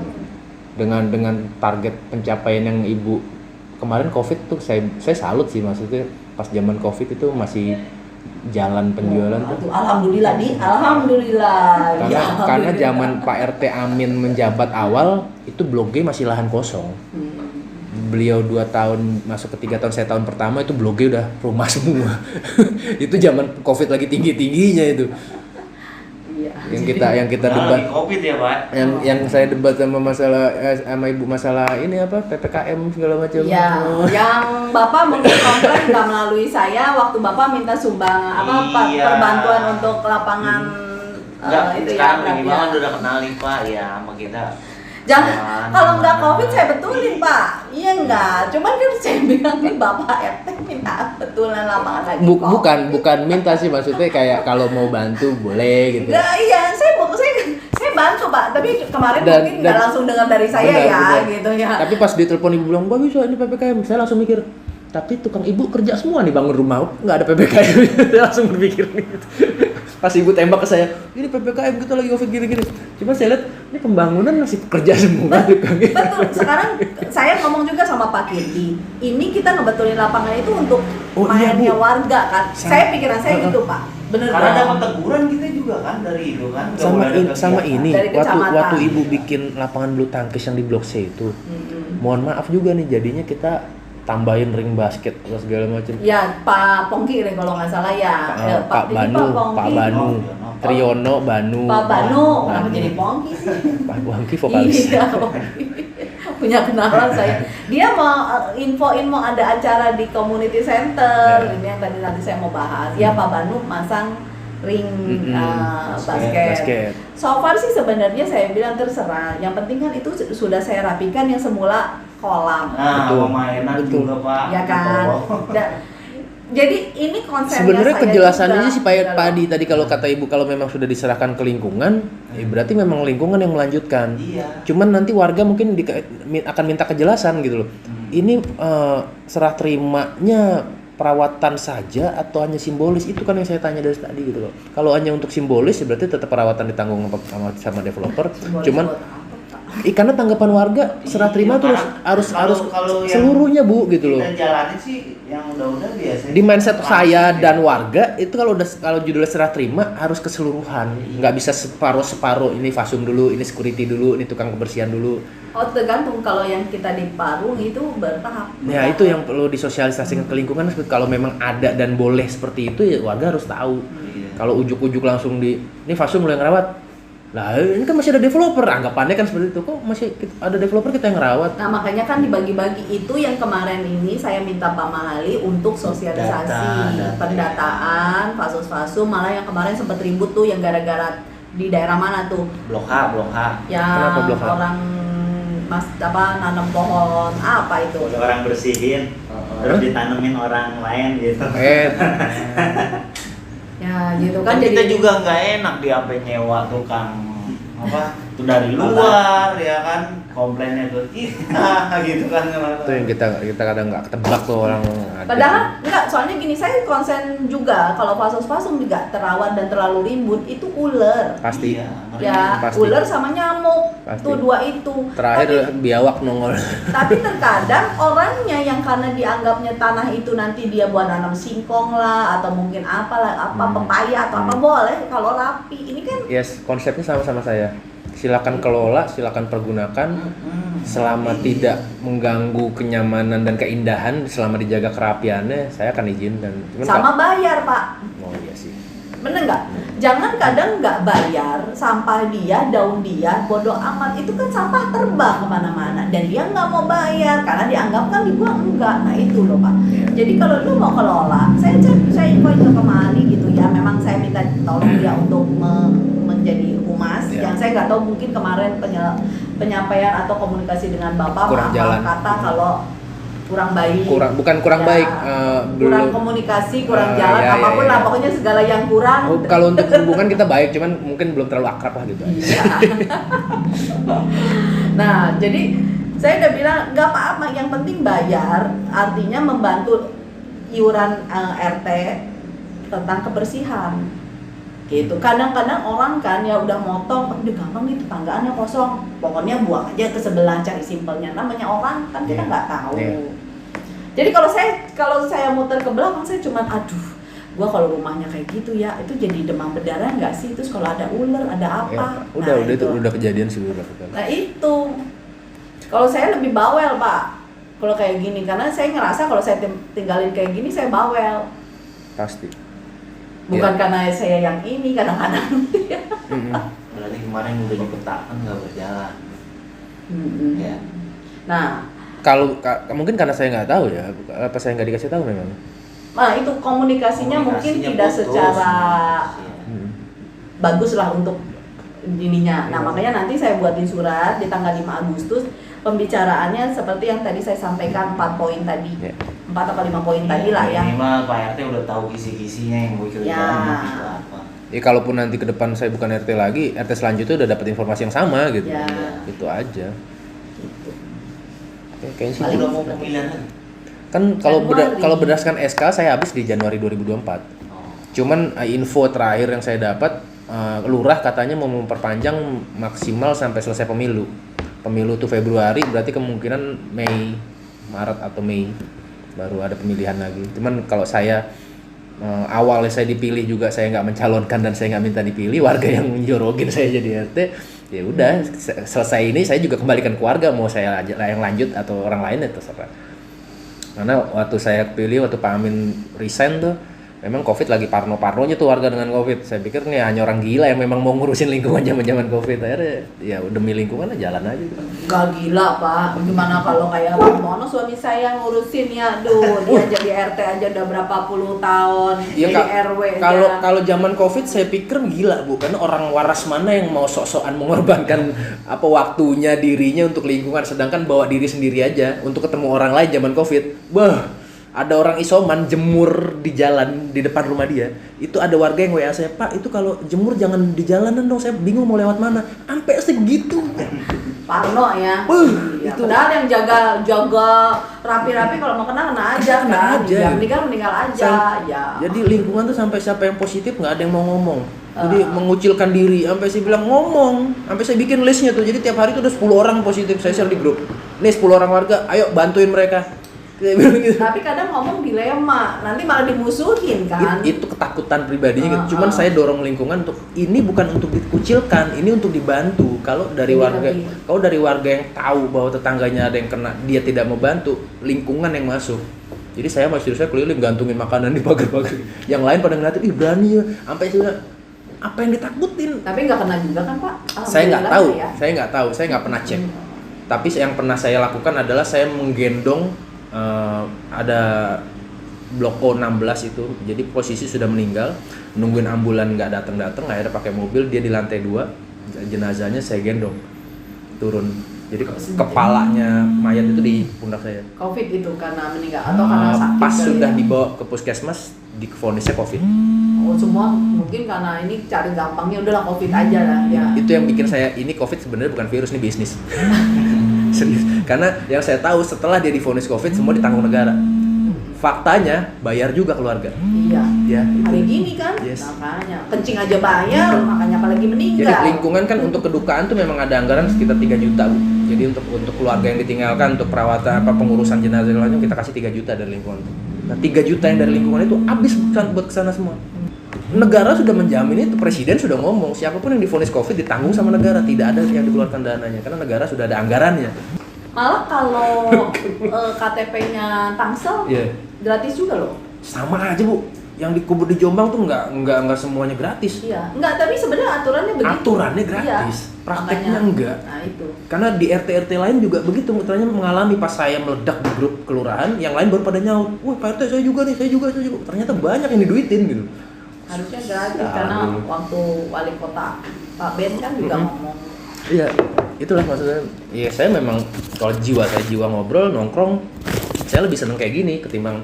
[SPEAKER 2] Dengan target pencapaian yang Ibu kemarin Covid tuh saya salut sih, maksudnya pas zaman Covid itu masih jalan penjualan tuh.
[SPEAKER 1] Aduh, alhamdulillah alhamdulillah.
[SPEAKER 2] Karena
[SPEAKER 1] Ya,
[SPEAKER 2] karena
[SPEAKER 1] alhamdulillah.
[SPEAKER 2] zaman Pak RT Amin menjabat awal itu Blok G masih lahan kosong. Beliau 2 tahun masuk ke 3 tahun, saya tahun pertama itu Blok G udah rumah semua. Itu zaman Covid lagi tinggi-tingginya itu.
[SPEAKER 1] Iya.
[SPEAKER 2] Yang kita
[SPEAKER 3] Udah
[SPEAKER 2] debat.
[SPEAKER 3] lagi COVID ya Pak.
[SPEAKER 2] Yang saya debat sama sama Ibu masalah ini apa PPKM segala macam.
[SPEAKER 1] Ya, yang Bapak mungkin komplain nggak melalui saya waktu Bapak minta sumbang
[SPEAKER 3] Iya.
[SPEAKER 1] perbantuan untuk lapangan
[SPEAKER 3] Enggak,
[SPEAKER 1] itu
[SPEAKER 3] sekarang
[SPEAKER 1] ya.
[SPEAKER 3] minimal udah kenali Pak ya sama kita.
[SPEAKER 1] Jangan, kalau nggak Covid saya betulin Pak. Iya nggak, cuman kan saya bilang nih Bapak RT minta betulan lapangan lagi.
[SPEAKER 2] Bukan minta sih, maksudnya kayak kalau mau bantu boleh gitu.
[SPEAKER 1] Nah, iya, saya bantu Pak, tapi kemarin
[SPEAKER 2] Dan-
[SPEAKER 1] mungkin nggak
[SPEAKER 2] dan-
[SPEAKER 1] langsung dengar dari saya
[SPEAKER 2] Benar,
[SPEAKER 1] ya,
[SPEAKER 2] benar.
[SPEAKER 1] gitu ya.
[SPEAKER 2] Tapi pas ditelepon Ibu bilang, "Bagus ini PPKM." Saya langsung mikir, tapi tukang Ibu kerja semua nih bangun rumah, nggak ada PPKM. Saya langsung berpikir gitu. Pas Ibu tembak ke saya, "Ini PPKM kita lagi Covid gini-gini." Cuma saya lihat ini pembangunan masih kerja semua tukang.
[SPEAKER 1] Betul, sekarang saya ngomong juga sama Pak Kirdi, ini kita ngebetulin lapangan itu untuk
[SPEAKER 2] Oh, iya,
[SPEAKER 1] mainnya
[SPEAKER 2] Bu.
[SPEAKER 1] warga kan. Saya pikiran saya gitu Pak, bener
[SPEAKER 3] Karena
[SPEAKER 1] kan?
[SPEAKER 3] dapat teguran kita juga kan dari itu kan. Nggak
[SPEAKER 2] sama
[SPEAKER 3] boleh ada
[SPEAKER 2] sama
[SPEAKER 3] kegiatan.
[SPEAKER 2] ini
[SPEAKER 1] Dari kecamatan.
[SPEAKER 2] waktu Ibu bikin lapangan bulu tangkis yang di Blok C itu. Mohon maaf juga nih jadinya kita tambahin ring basket atau segala macam.
[SPEAKER 1] Ya Pak Pongki deh kalau nggak salah ya.
[SPEAKER 2] Pak
[SPEAKER 1] ini
[SPEAKER 2] Banu,
[SPEAKER 1] Pongki.
[SPEAKER 2] Pak Banu, Triyono, Banu.
[SPEAKER 1] Pak Banu, kenapa
[SPEAKER 2] Banu.
[SPEAKER 1] jadi Pongki sih?
[SPEAKER 2] Pak Wangki vokalis.
[SPEAKER 1] Iya, punya kenalan saya. Dia mau info ada acara di community center.
[SPEAKER 2] Ya.
[SPEAKER 1] Ini yang tadi nanti saya mau bahas. Ya Pak Banu masang ring
[SPEAKER 2] Basket.
[SPEAKER 1] So far sih sebenarnya saya bilang terserah. Yang penting kan itu sudah saya rapikan yang semula kolam.
[SPEAKER 3] Nah,
[SPEAKER 2] Betul.
[SPEAKER 3] mainan
[SPEAKER 2] Betul.
[SPEAKER 3] juga Pak.
[SPEAKER 1] Ya kan. Jadi ini konsepnya
[SPEAKER 2] Sebenarnya
[SPEAKER 1] saya
[SPEAKER 2] kejelasannya
[SPEAKER 1] juga,
[SPEAKER 2] sih
[SPEAKER 1] gitu loh.
[SPEAKER 2] Pak Adi tadi kalau kata Ibu kalau memang sudah diserahkan ke lingkungan, berarti memang lingkungan yang melanjutkan.
[SPEAKER 3] Iya.
[SPEAKER 2] Cuman nanti warga mungkin akan minta kejelasan gitu loh. Ini serah terimanya perawatan saja atau hanya simbolis, itu kan yang saya tanya dari tadi gitu loh. Kalau hanya untuk simbolis ya berarti tetap perawatan ditanggung sama developer.
[SPEAKER 1] Simbolis
[SPEAKER 2] Cuman
[SPEAKER 1] buat apa, Pak?
[SPEAKER 2] karena tanggapan warga serah terima tuh harus
[SPEAKER 3] Kalau yang
[SPEAKER 2] seluruhnya Bu gitu loh.
[SPEAKER 3] Kita jalanin sih yang udah biasanya.
[SPEAKER 2] Di mindset
[SPEAKER 3] Langsung
[SPEAKER 2] saya
[SPEAKER 3] ya.
[SPEAKER 2] dan warga itu kalau judulnya serah terima harus keseluruhan, nggak bisa separuh ini fasum dulu, ini security dulu, ini tukang kebersihan dulu.
[SPEAKER 1] Oh tergantung, kalau yang kita di Parung itu bertahap.
[SPEAKER 2] Ya itu yang perlu disosialisasikan ke lingkungan. Kalau memang ada dan boleh seperti itu ya warga harus tahu.
[SPEAKER 3] Iya.
[SPEAKER 2] Kalau ujuk-ujuk langsung ini fasum mulai ngerawat, lah ini kan masih ada developer, anggapannya kan seperti itu. Kok masih ada developer kita yang ngerawat?
[SPEAKER 1] Nah makanya kan dibagi-bagi itu yang kemarin ini saya minta Pak Mahali untuk sosialisasi,
[SPEAKER 3] Data.
[SPEAKER 1] pendataan, fasus-fasum, malah yang kemarin sempat ribut tuh yang gara-gara di daerah mana tuh
[SPEAKER 3] Blok H.
[SPEAKER 1] yang
[SPEAKER 2] Kenapa Blok H?
[SPEAKER 1] orang nanam pohon apa itu?
[SPEAKER 4] Ada orang bersihin, terus ditanemin orang lain gitu.
[SPEAKER 1] Ya gitu kan,
[SPEAKER 3] Kan
[SPEAKER 1] jadi
[SPEAKER 3] kita juga nggak enak di apa nyewa tukang apa itu dari luar ya kan, komplainnya tuh kita gitu kan.
[SPEAKER 2] Itu yang kita kadang nggak ketebak tuh orang.
[SPEAKER 1] padahal enggak, soalnya gini, saya konsen juga kalau fasum-fasum juga terawat dan terlalu ribut itu ular.
[SPEAKER 2] Pasti.
[SPEAKER 3] Iya,
[SPEAKER 1] Ya,
[SPEAKER 2] Pasti.
[SPEAKER 1] ular sama nyamuk.
[SPEAKER 2] Pasti.
[SPEAKER 1] Tuh dua itu.
[SPEAKER 2] Terakhir biawak nongol.
[SPEAKER 1] Tapi terkadang orangnya yang karena dianggapnya tanah itu nanti dia buat nanam singkong lah atau mungkin apa pepaya atau apa boleh kalau rapi. Ini kan
[SPEAKER 2] Yes, konsepnya sama-sama saya. Silakan kelola, silakan pergunakan selama tidak mengganggu kenyamanan dan keindahan, selama dijaga kerapiannya, saya akan izinkan. Cuman
[SPEAKER 1] sama bayar, Pak.
[SPEAKER 2] Oh iya sih.
[SPEAKER 1] Bener nggak? Jangan kadang nggak bayar, sampah dia, daun dia, bodoh amat. Itu kan sampah terbang kemana-mana dan dia nggak mau bayar karena dianggap kan dibuang enggak. Nah itu loh, Pak.
[SPEAKER 2] Iya.
[SPEAKER 1] Jadi kalau lu mau kelola, saya infoin ke Mali gitu ya. Memang saya minta tolong dia untuk menjadi humas.
[SPEAKER 2] Iya.
[SPEAKER 1] Yang saya nggak tahu mungkin kemarin penyampaian atau komunikasi dengan Bapak
[SPEAKER 2] Kurang
[SPEAKER 1] maaf
[SPEAKER 2] jalan.
[SPEAKER 1] kata kalau kurang baik.
[SPEAKER 2] Bukan kurang
[SPEAKER 1] Ya,
[SPEAKER 2] baik,
[SPEAKER 1] kurang
[SPEAKER 2] belum.
[SPEAKER 1] komunikasi, kurang jalan,
[SPEAKER 2] Ya,
[SPEAKER 1] apapun
[SPEAKER 2] ya,
[SPEAKER 1] lah,
[SPEAKER 2] ya.
[SPEAKER 1] pokoknya segala yang kurang.
[SPEAKER 2] Oh, kalau untuk hubungan kita baik, cuman mungkin belum terlalu akrab lah gitu aja.
[SPEAKER 1] Iya. Nah, jadi saya udah bilang nggak apa-apa, yang penting bayar, artinya membantu iuran RT tentang kebersihan. Gitu. Kadang-kadang orang kan ya udah motong, udah gampang nih tetanggaannya kosong, pokoknya buang aja ke sebelah, cari simpelnya. Namanya orang kan kita
[SPEAKER 2] Iya.
[SPEAKER 1] nggak tahu.
[SPEAKER 2] Iya.
[SPEAKER 1] Jadi kalau saya muter ke belakang, saya cuman aduh, gua kalau rumahnya kayak gitu ya, itu jadi demam berdarah nggak sih? Terus kalau ada ular, ada apa?
[SPEAKER 2] Ya, udah
[SPEAKER 1] Nah,
[SPEAKER 2] itu udah kejadian sih udah.
[SPEAKER 1] Nah itu, kalau saya lebih bawel, Pak, kalau kayak gini, karena saya ngerasa kalau saya tinggalin kayak gini saya bawel.
[SPEAKER 2] Pasti.
[SPEAKER 1] Bukan
[SPEAKER 2] Ya.
[SPEAKER 1] karena saya yang ini, kadang-kadang.
[SPEAKER 3] Berarti kemarin udah dipetakan nggak berjalan. Ya.
[SPEAKER 1] Nah,
[SPEAKER 2] Mungkin karena saya nggak tahu ya, apa saya nggak dikasih tahu memang.
[SPEAKER 1] nah itu komunikasinya mungkin tidak
[SPEAKER 3] putus.
[SPEAKER 1] secara
[SPEAKER 3] Iya.
[SPEAKER 1] bagus lah untuk ininya. Nah, makanya nanti saya buatin surat di tanggal 5 Agustus pembicaraannya seperti yang tadi saya sampaikan 4 poin tadi.
[SPEAKER 2] Ya.
[SPEAKER 1] 4 atau 5 poin tadi lah ya.
[SPEAKER 3] Minimal Pak RT udah tahu kisi-kisinya yang gue
[SPEAKER 1] Ya.
[SPEAKER 3] itu apa.
[SPEAKER 2] Ya kalaupun nanti ke depan saya bukan RT lagi, RT selanjutnya udah dapat informasi yang sama gitu.
[SPEAKER 1] Ya.
[SPEAKER 2] Itu aja. Kayaknya sih.
[SPEAKER 3] Paling nggak mau pemilihan lagi.
[SPEAKER 2] Kan
[SPEAKER 1] Januari.
[SPEAKER 2] kalau berdasarkan SK saya habis di Januari 2024. Cuman info terakhir yang saya dapat, lurah katanya mau memperpanjang maksimal sampai selesai pemilu. Pemilu tuh Februari, berarti kemungkinan Maret atau Mei baru ada pemilihan lagi. Cuman kalau saya awalnya saya dipilih juga saya nggak mencalonkan dan saya nggak minta dipilih, warga yang menjorogin saya jadi RT, ya udah selesai ini saya juga kembalikan ke warga, mau saya yang lanjut atau orang lain itu terserah. Karena waktu saya pilih, waktu Pak Amin resign tuh memang COVID lagi parno-parnonya tuh warga dengan COVID. Saya pikir nih hanya orang gila yang memang mau ngurusin lingkungan zaman-zaman COVID. Akhirnya ya demi lingkungan jalan aja gitu.
[SPEAKER 1] Gak gila, Pak. Gimana kalau kayak Bang Mono suami saya ngurusin ya, dia jadi RT aja udah berapa puluh tahun,
[SPEAKER 2] Ya,
[SPEAKER 1] jadi RW aja.
[SPEAKER 2] kalau zaman COVID saya pikir gila Bu, karena orang waras mana yang mau sok-sokan mengorbankan apa waktunya, dirinya untuk lingkungan, sedangkan bawa diri sendiri aja untuk ketemu orang lain zaman COVID. Bah, ada orang isoman jemur di jalan di depan rumah dia. Itu ada warga yang WA saya, "Pak, itu kalau jemur jangan di jalanan dong, saya bingung mau lewat mana." Sampai segitu.
[SPEAKER 1] Parno ya. Iya,
[SPEAKER 2] itu.
[SPEAKER 1] padahal yang jaga rapi-rapi kalau mau kena aja
[SPEAKER 2] Kena
[SPEAKER 1] kan.
[SPEAKER 2] aja.
[SPEAKER 1] Yang meninggal aja. Ya.
[SPEAKER 2] Jadi lingkungan tuh sampai siapa yang positif nggak ada yang mau ngomong. Jadi mengucilkan diri, sampai saya bilang ngomong, sampai saya bikin listnya tuh. Jadi tiap hari tuh ada 10 orang positif, saya share di grup. Nih 10 orang warga, ayo bantuin mereka. Kayak bilang gitu.
[SPEAKER 1] Tapi kadang ngomong dilema, nanti malah dimusuhin kan.
[SPEAKER 2] Itu ketakutan pribadinya gitu. Cuman saya dorong lingkungan untuk ini bukan untuk dikucilkan, ini untuk dibantu. Kalau dari warga yang tahu bahwa tetangganya ada yang kena, dia tidak mau bantu, lingkungan yang masuk. Jadi saya keliling gantungin makanan di pagar-pagar. Yang lain pada ngeliatin, ih berani ya. Sampai sudah apa yang ditakutin?
[SPEAKER 1] Tapi nggak kena juga kan, Pak?
[SPEAKER 2] Saya nggak tahu,
[SPEAKER 1] Ya.
[SPEAKER 2] saya nggak pernah cek. Tapi yang pernah saya lakukan adalah saya menggendong ada blok O16 itu, jadi posisi sudah meninggal, nungguin ambulan nggak datang, akhirnya pakai mobil, dia di lantai 2, jenazahnya saya gendong turun. Jadi kepalanya mayat itu di pundak saya.
[SPEAKER 1] COVID itu karena meninggal atau karena sakit?
[SPEAKER 2] Pas
[SPEAKER 1] kali
[SPEAKER 2] sudah
[SPEAKER 1] ya?
[SPEAKER 2] dibawa ke puskesmas, divonisnya COVID.
[SPEAKER 1] Oh, semua mungkin karena ini cari gampangnya udahlah COVID aja lah ya.
[SPEAKER 2] Itu yang bikin saya, ini COVID sebenarnya bukan virus, ini bisnis. Serius. Karena yang saya tahu setelah dia divonis COVID semua ditanggung negara. Faktanya bayar juga keluarga.
[SPEAKER 1] Iya.
[SPEAKER 2] Ya, itu.
[SPEAKER 1] Hari gini kan,
[SPEAKER 2] Yes.
[SPEAKER 1] makanya kencing aja bayar, makanya apalagi meninggal.
[SPEAKER 2] Jadi lingkungan kan untuk kedukaan tuh memang ada anggaran sekitar 3 juta, Bu. Jadi untuk keluarga yang ditinggalkan, untuk perawatan pengurusan jenazah segala macam kita kasih 3 juta dari lingkungan. Nah, 3 juta yang dari lingkungan itu habis buat kesana semua. Negara sudah menjamin itu, presiden sudah ngomong siapapun yang divonis COVID ditanggung sama negara, tidak ada yang dikeluarkan dananya karena negara sudah ada anggarannya.
[SPEAKER 1] Malah kalau KTP-nya Tangsel gratis juga loh.
[SPEAKER 2] Sama aja, Bu. Yang dikubur di Jombang tuh nggak semuanya gratis.
[SPEAKER 1] Iya, enggak, tapi sebenarnya aturannya begitu.
[SPEAKER 2] Aturannya gratis,
[SPEAKER 1] Iya,
[SPEAKER 2] prakteknya
[SPEAKER 1] makanya.
[SPEAKER 2] enggak.
[SPEAKER 1] Nah, itu.
[SPEAKER 2] Karena di RT lain juga begitu, ternyata mengalami pas saya meledak di grup kelurahan, yang lain baru pada nyaut, wah Pak RT saya juga nih, saya juga. Ternyata banyak yang diduitin gitu.
[SPEAKER 1] Harusnya gratis
[SPEAKER 2] Ya,
[SPEAKER 1] karena
[SPEAKER 2] aduh.
[SPEAKER 1] waktu wali kota Pak Ben kan juga ngomong.
[SPEAKER 2] Iya, itulah maksudnya. Iya, saya memang kalau jiwa ngobrol, nongkrong, saya lebih seneng kayak gini ketimbang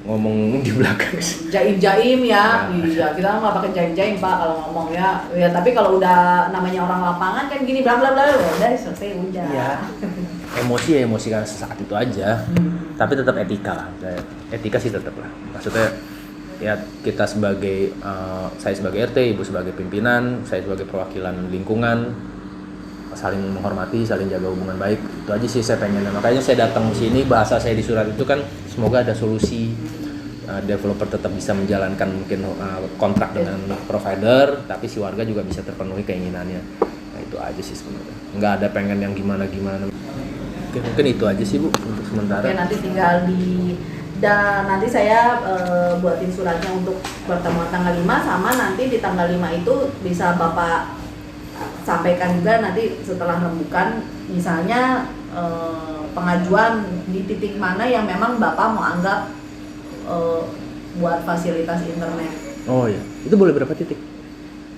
[SPEAKER 2] ngomong di belakang.
[SPEAKER 1] Jaim-jaim ya,
[SPEAKER 2] Nah.
[SPEAKER 1] iya kita nggak pakai jaim-jaim Pak kalau ngomong ya. Ya tapi kalau udah namanya orang lapangan kan gini bla bla bla, udah selesai udah.
[SPEAKER 2] Iya. Emosi kan sesaat itu aja. Tapi tetap etika lah. Etika sih tetap lah. Maksudnya ya kita sebagai saya sebagai RT, Ibu sebagai pimpinan, saya sebagai perwakilan lingkungan, saling menghormati, saling jaga hubungan baik. Itu aja sih saya pengen. Makanya saya datang ke sini, bahasa saya di surat itu kan semoga ada solusi, developer tetap bisa menjalankan mungkin kontrak dengan provider, tapi si warga juga bisa terpenuhi keinginannya. Nah itu aja sih sebenarnya. Nggak ada pengen yang gimana-gimana. Oke, mungkin itu aja sih, Bu, untuk sementara.
[SPEAKER 1] Oke, nanti tinggal dan nanti saya buatin suratnya untuk pertemuan tanggal 5, sama nanti di tanggal 5 itu bisa Bapak sampaikan juga nanti setelah rembukan, misalnya pengajuan di titik mana yang memang Bapak mau anggap buat fasilitas internet.
[SPEAKER 2] Oh iya, itu boleh berapa titik?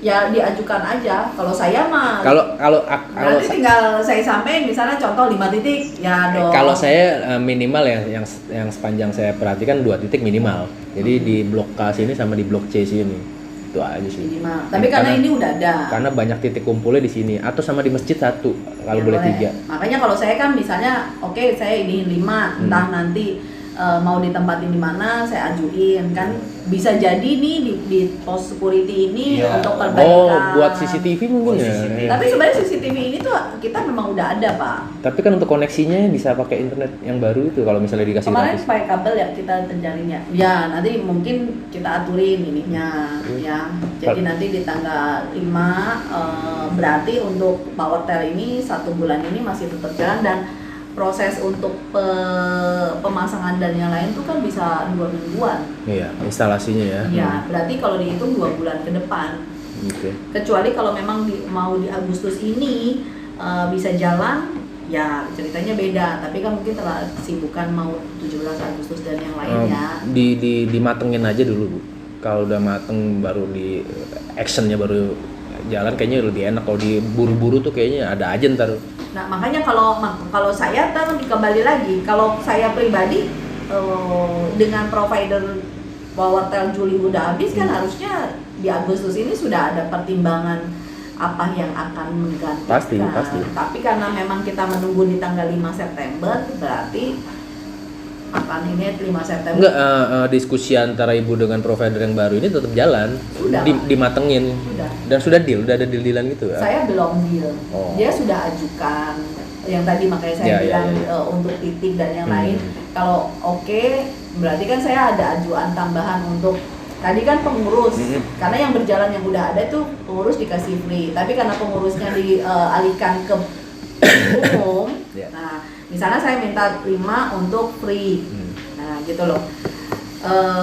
[SPEAKER 1] Ya diajukan aja. Kalau saya mah
[SPEAKER 2] Kalau
[SPEAKER 1] nanti tinggal saya sampaikan misalnya contoh 5 titik ya dong.
[SPEAKER 2] Kalau saya minimal ya yang sepanjang saya perhatikan 2 titik minimal. Jadi di blok K sini sama di blok C sini. Itu aja sih.
[SPEAKER 1] minimal. Tapi karena ini udah ada.
[SPEAKER 2] Karena banyak titik kumpulnya di sini atau sama di masjid 1 kalau
[SPEAKER 1] Ya,
[SPEAKER 2] boleh 3.
[SPEAKER 1] Makanya kalau saya kan misalnya oke, saya iniin 5, entah nanti mau ditempatin di mana saya ajuin kan, bisa jadi nih di pos security ini
[SPEAKER 3] Iya.
[SPEAKER 1] untuk perbaikan.
[SPEAKER 2] Oh, buat CCTV mungkin ya.
[SPEAKER 3] CCTV.
[SPEAKER 1] Tapi sebenarnya CCTV ini tuh kita memang udah ada Pak.
[SPEAKER 2] Tapi kan untuk koneksinya bisa pakai internet yang baru itu kalau misalnya dikasih
[SPEAKER 1] Kemarin
[SPEAKER 2] gratis.
[SPEAKER 1] pakai kabel ya kita terjaringnya. Ya nanti mungkin kita aturin ininya ya. Jadi nanti di tanggal 5 berarti untuk PowerTel ini 1 bulan ini masih tetap jalan, dan proses untuk pemasangan dan yang lain tuh kan bisa 2 mingguan.
[SPEAKER 2] Iya, instalasinya ya.
[SPEAKER 1] Ya berarti kalau dihitung 2 bulan ke depan.
[SPEAKER 2] Oke.
[SPEAKER 1] Kecuali kalau memang mau di Agustus ini bisa jalan, ya ceritanya beda. Tapi kan mungkin telah kesibukan mau 17 Agustus dan yang lainnya.
[SPEAKER 2] Dimatengin aja dulu, Bu. Kalau udah mateng baru di actionnya baru jalan, kayaknya lebih enak. Kalau diburu-buru tuh kayaknya ada aja ntar.
[SPEAKER 1] Nah makanya kalau saya kembali lagi, kalau saya pribadi dengan provider PowerTel Juli udah habis kan harusnya di Agustus ini sudah ada pertimbangan apa yang akan menggantikan.
[SPEAKER 2] Pasti.
[SPEAKER 1] Tapi karena memang kita menunggu di tanggal 5 September, berarti apa ini 5 September.
[SPEAKER 2] Enggak, diskusi antara ibu dengan provider yang baru ini tetap jalan.
[SPEAKER 1] Sudah.
[SPEAKER 2] Dimatengin.
[SPEAKER 1] Sudah.
[SPEAKER 2] Dan sudah ada deal-dealan gitu ya.
[SPEAKER 1] Saya belum deal.
[SPEAKER 2] Oh.
[SPEAKER 1] Dia sudah ajukan yang tadi, makanya saya bilang untuk titik dan yang lain. Kalau oke, berarti kan saya ada ajuan tambahan untuk tadi kan pengurus. Karena yang berjalan yang udah ada tuh pengurus dikasih free. Tapi karena pengurusnya dialihkan ke umum, nah misalnya saya minta 5 untuk free. Nah, gitu loh.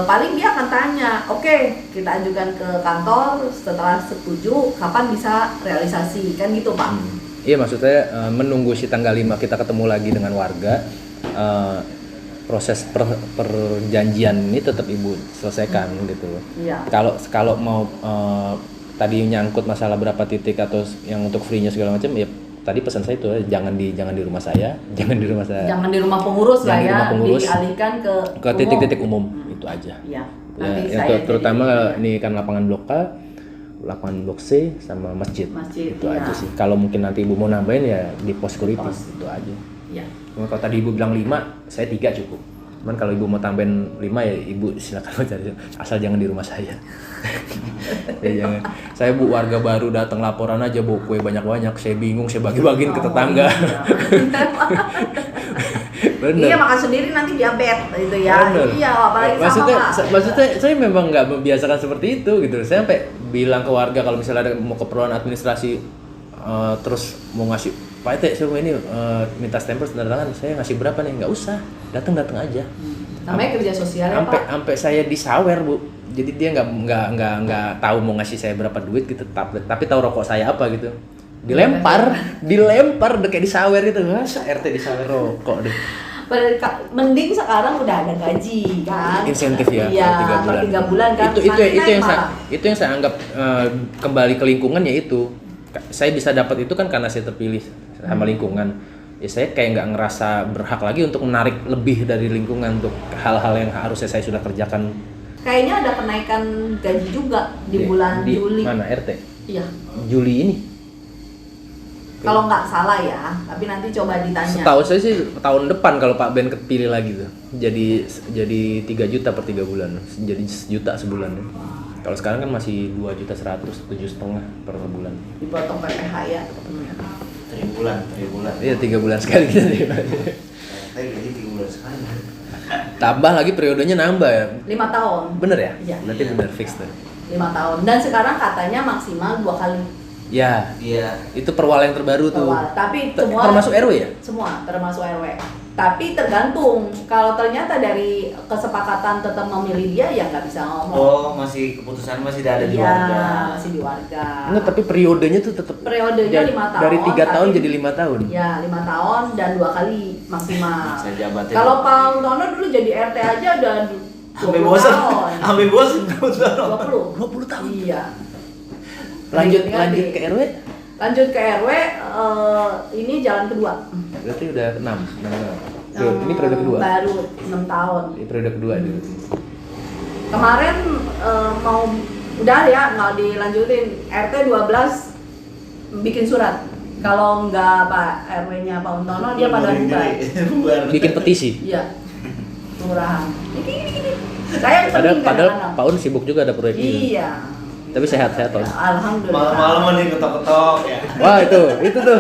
[SPEAKER 1] Paling dia akan tanya, oke, kita ajukan ke kantor, setelah setuju kapan bisa realisasi, kan gitu Pak.
[SPEAKER 2] Iya, maksudnya menunggu si tanggal 5 kita ketemu lagi dengan warga, proses perjanjian ini tetap ibu selesaikan gitu loh.
[SPEAKER 1] Iya.
[SPEAKER 2] Kalau mau tadi nyangkut masalah berapa titik atau yang untuk free-nya segala macam, ya tadi pesan saya itu jangan di rumah saya, jangan di rumah saya.
[SPEAKER 1] Jangan di rumah pengurus lah
[SPEAKER 2] Jangan di
[SPEAKER 1] ya,
[SPEAKER 2] rumah pengurus.
[SPEAKER 1] dialihkan ke
[SPEAKER 2] titik-titik umum itu aja.
[SPEAKER 1] Iya.
[SPEAKER 2] Ya,
[SPEAKER 1] Nanti
[SPEAKER 2] yang
[SPEAKER 1] saya
[SPEAKER 2] terutama
[SPEAKER 1] jadi-
[SPEAKER 2] ini kan lapangan blok A, lapangan blok C sama masjid.
[SPEAKER 1] Masjid,
[SPEAKER 2] Itu
[SPEAKER 1] iya.
[SPEAKER 2] aja sih. Kalau mungkin nanti ibu mau nambahin ya di pos security
[SPEAKER 1] Pos.
[SPEAKER 2] itu aja.
[SPEAKER 1] Iya.
[SPEAKER 2] Cuma kalau tadi ibu bilang 5, saya 3 cukup. Cuman kalau ibu mau tambahin 5 ya ibu silakan cari, asal jangan di rumah saya. Ya, jangan. Saya bu warga baru datang laporan aja bawa kue banyak-banyak, saya bingung, saya bagi-bagiin ke tetangga. Bener.
[SPEAKER 1] Iya, makan sendiri nanti diabetes gitu ya.
[SPEAKER 2] Bener.
[SPEAKER 1] Iya, apalagi
[SPEAKER 2] maksudnya,
[SPEAKER 1] sama
[SPEAKER 2] maksudnya saya memang nggak membiasakan seperti itu gitu. Saya sampai bilang ke warga kalau misalnya ada mau keperluan administrasi terus mau ngasih Pak Ete, saya ini minta stempel tanda tangan, saya ngasih berapa nih? Nggak usah, datang aja.
[SPEAKER 1] namanya kerja sosial ya, Pak.
[SPEAKER 2] Sampai saya disawer bu, jadi dia nggak tahu mau ngasih saya berapa duit gitu, tapi tahu rokok saya apa gitu. Dilempar udah kayak disawer gitu. Masa RT disawer rokok deh.
[SPEAKER 1] Mending sekarang udah ada gaji kan,
[SPEAKER 2] Insentif ya,
[SPEAKER 1] iya,
[SPEAKER 2] per 3 bulan.
[SPEAKER 1] per 3 bulan kan.
[SPEAKER 2] Itu
[SPEAKER 1] Nanti naik
[SPEAKER 2] itu yang saya anggap kembali ke lingkungan, yaitu saya bisa dapat itu kan karena saya terpilih sama lingkungan. Ya saya kayak nggak ngerasa berhak lagi untuk menarik lebih dari lingkungan untuk hal-hal yang harusnya saya sudah kerjakan.
[SPEAKER 1] Kayaknya ada kenaikan gaji juga di bulan Juli.
[SPEAKER 2] Mana RT?
[SPEAKER 1] Iya.
[SPEAKER 2] Juli ini.
[SPEAKER 1] Kalau nggak salah ya, tapi nanti coba ditanya.
[SPEAKER 2] Setahu saya sih tahun depan kalau Pak Ben kepilih lagi tuh. Jadi 3 juta per 3 bulan. Jadi 1 juta sebulan ya. Kalau sekarang kan masih 2.100.000, 7,5 per bulan.
[SPEAKER 1] Dipotong PPh ya.
[SPEAKER 3] Tribulan.
[SPEAKER 2] Iya 3 bulan sekali gitu.
[SPEAKER 3] Tapi gaji 3 bulan sekali.
[SPEAKER 2] Tambah lagi periodenya nambah ya.
[SPEAKER 1] 5 tahun.
[SPEAKER 2] Bener ya?
[SPEAKER 1] Iya.
[SPEAKER 2] Berarti bener fix tuh.
[SPEAKER 1] 5 tahun. Dan sekarang katanya maksimal 2 kali.
[SPEAKER 2] Ya,
[SPEAKER 3] Iya.
[SPEAKER 2] itu perwal yang terbaru tuh.
[SPEAKER 1] Awal. Tapi semua
[SPEAKER 2] Termasuk RW ya?
[SPEAKER 1] Semua termasuk RW. Tapi tergantung. Kalau ternyata dari kesepakatan tetap memilih dia, ya nggak bisa ngomong.
[SPEAKER 3] Oh, masih keputusan masih ada di
[SPEAKER 1] Iya,
[SPEAKER 3] warga.
[SPEAKER 1] masih di warga.
[SPEAKER 2] Enggak, tapi periodenya tuh tetap
[SPEAKER 1] Periodenya 5 tahun.
[SPEAKER 2] dari 3 tahun
[SPEAKER 1] tapi-
[SPEAKER 2] jadi 5 tahun.
[SPEAKER 1] Ya, 5 tahun dan 2 kali maksimal.
[SPEAKER 3] Masa jabatannya.
[SPEAKER 1] Kalau Pak Untono dulu jadi RT aja udah 20
[SPEAKER 3] Sampai bosan.
[SPEAKER 1] tahun.
[SPEAKER 3] Sampai bosan.
[SPEAKER 1] 20 tahun. Iya.
[SPEAKER 2] Lanjut
[SPEAKER 1] Ganti.
[SPEAKER 2] ke RW.
[SPEAKER 1] Lanjut ke RW, ini jalan kedua.
[SPEAKER 2] Berarti udah 6. Ini periode kedua.
[SPEAKER 1] Baru 6 tahun.
[SPEAKER 2] Ini periode kedua dia.
[SPEAKER 1] Kemarin mau udah ya nggak dilanjutin, RT 12 bikin surat. Kalau nggak Pak RW-nya Pak Untono dia pada bubar.
[SPEAKER 2] Bikin petisi.
[SPEAKER 1] Iya. Kelurahan. Gini. Saya
[SPEAKER 2] Padahal
[SPEAKER 1] penting kadang-kadang.
[SPEAKER 2] Pak Un sibuk juga ada proyek ini.
[SPEAKER 1] Iya.
[SPEAKER 2] Tapi sehat-sehat Pak Un.
[SPEAKER 1] Alhamdulillah.
[SPEAKER 3] Malam-malam nih ketok-ketok ya.
[SPEAKER 2] Wah itu tuh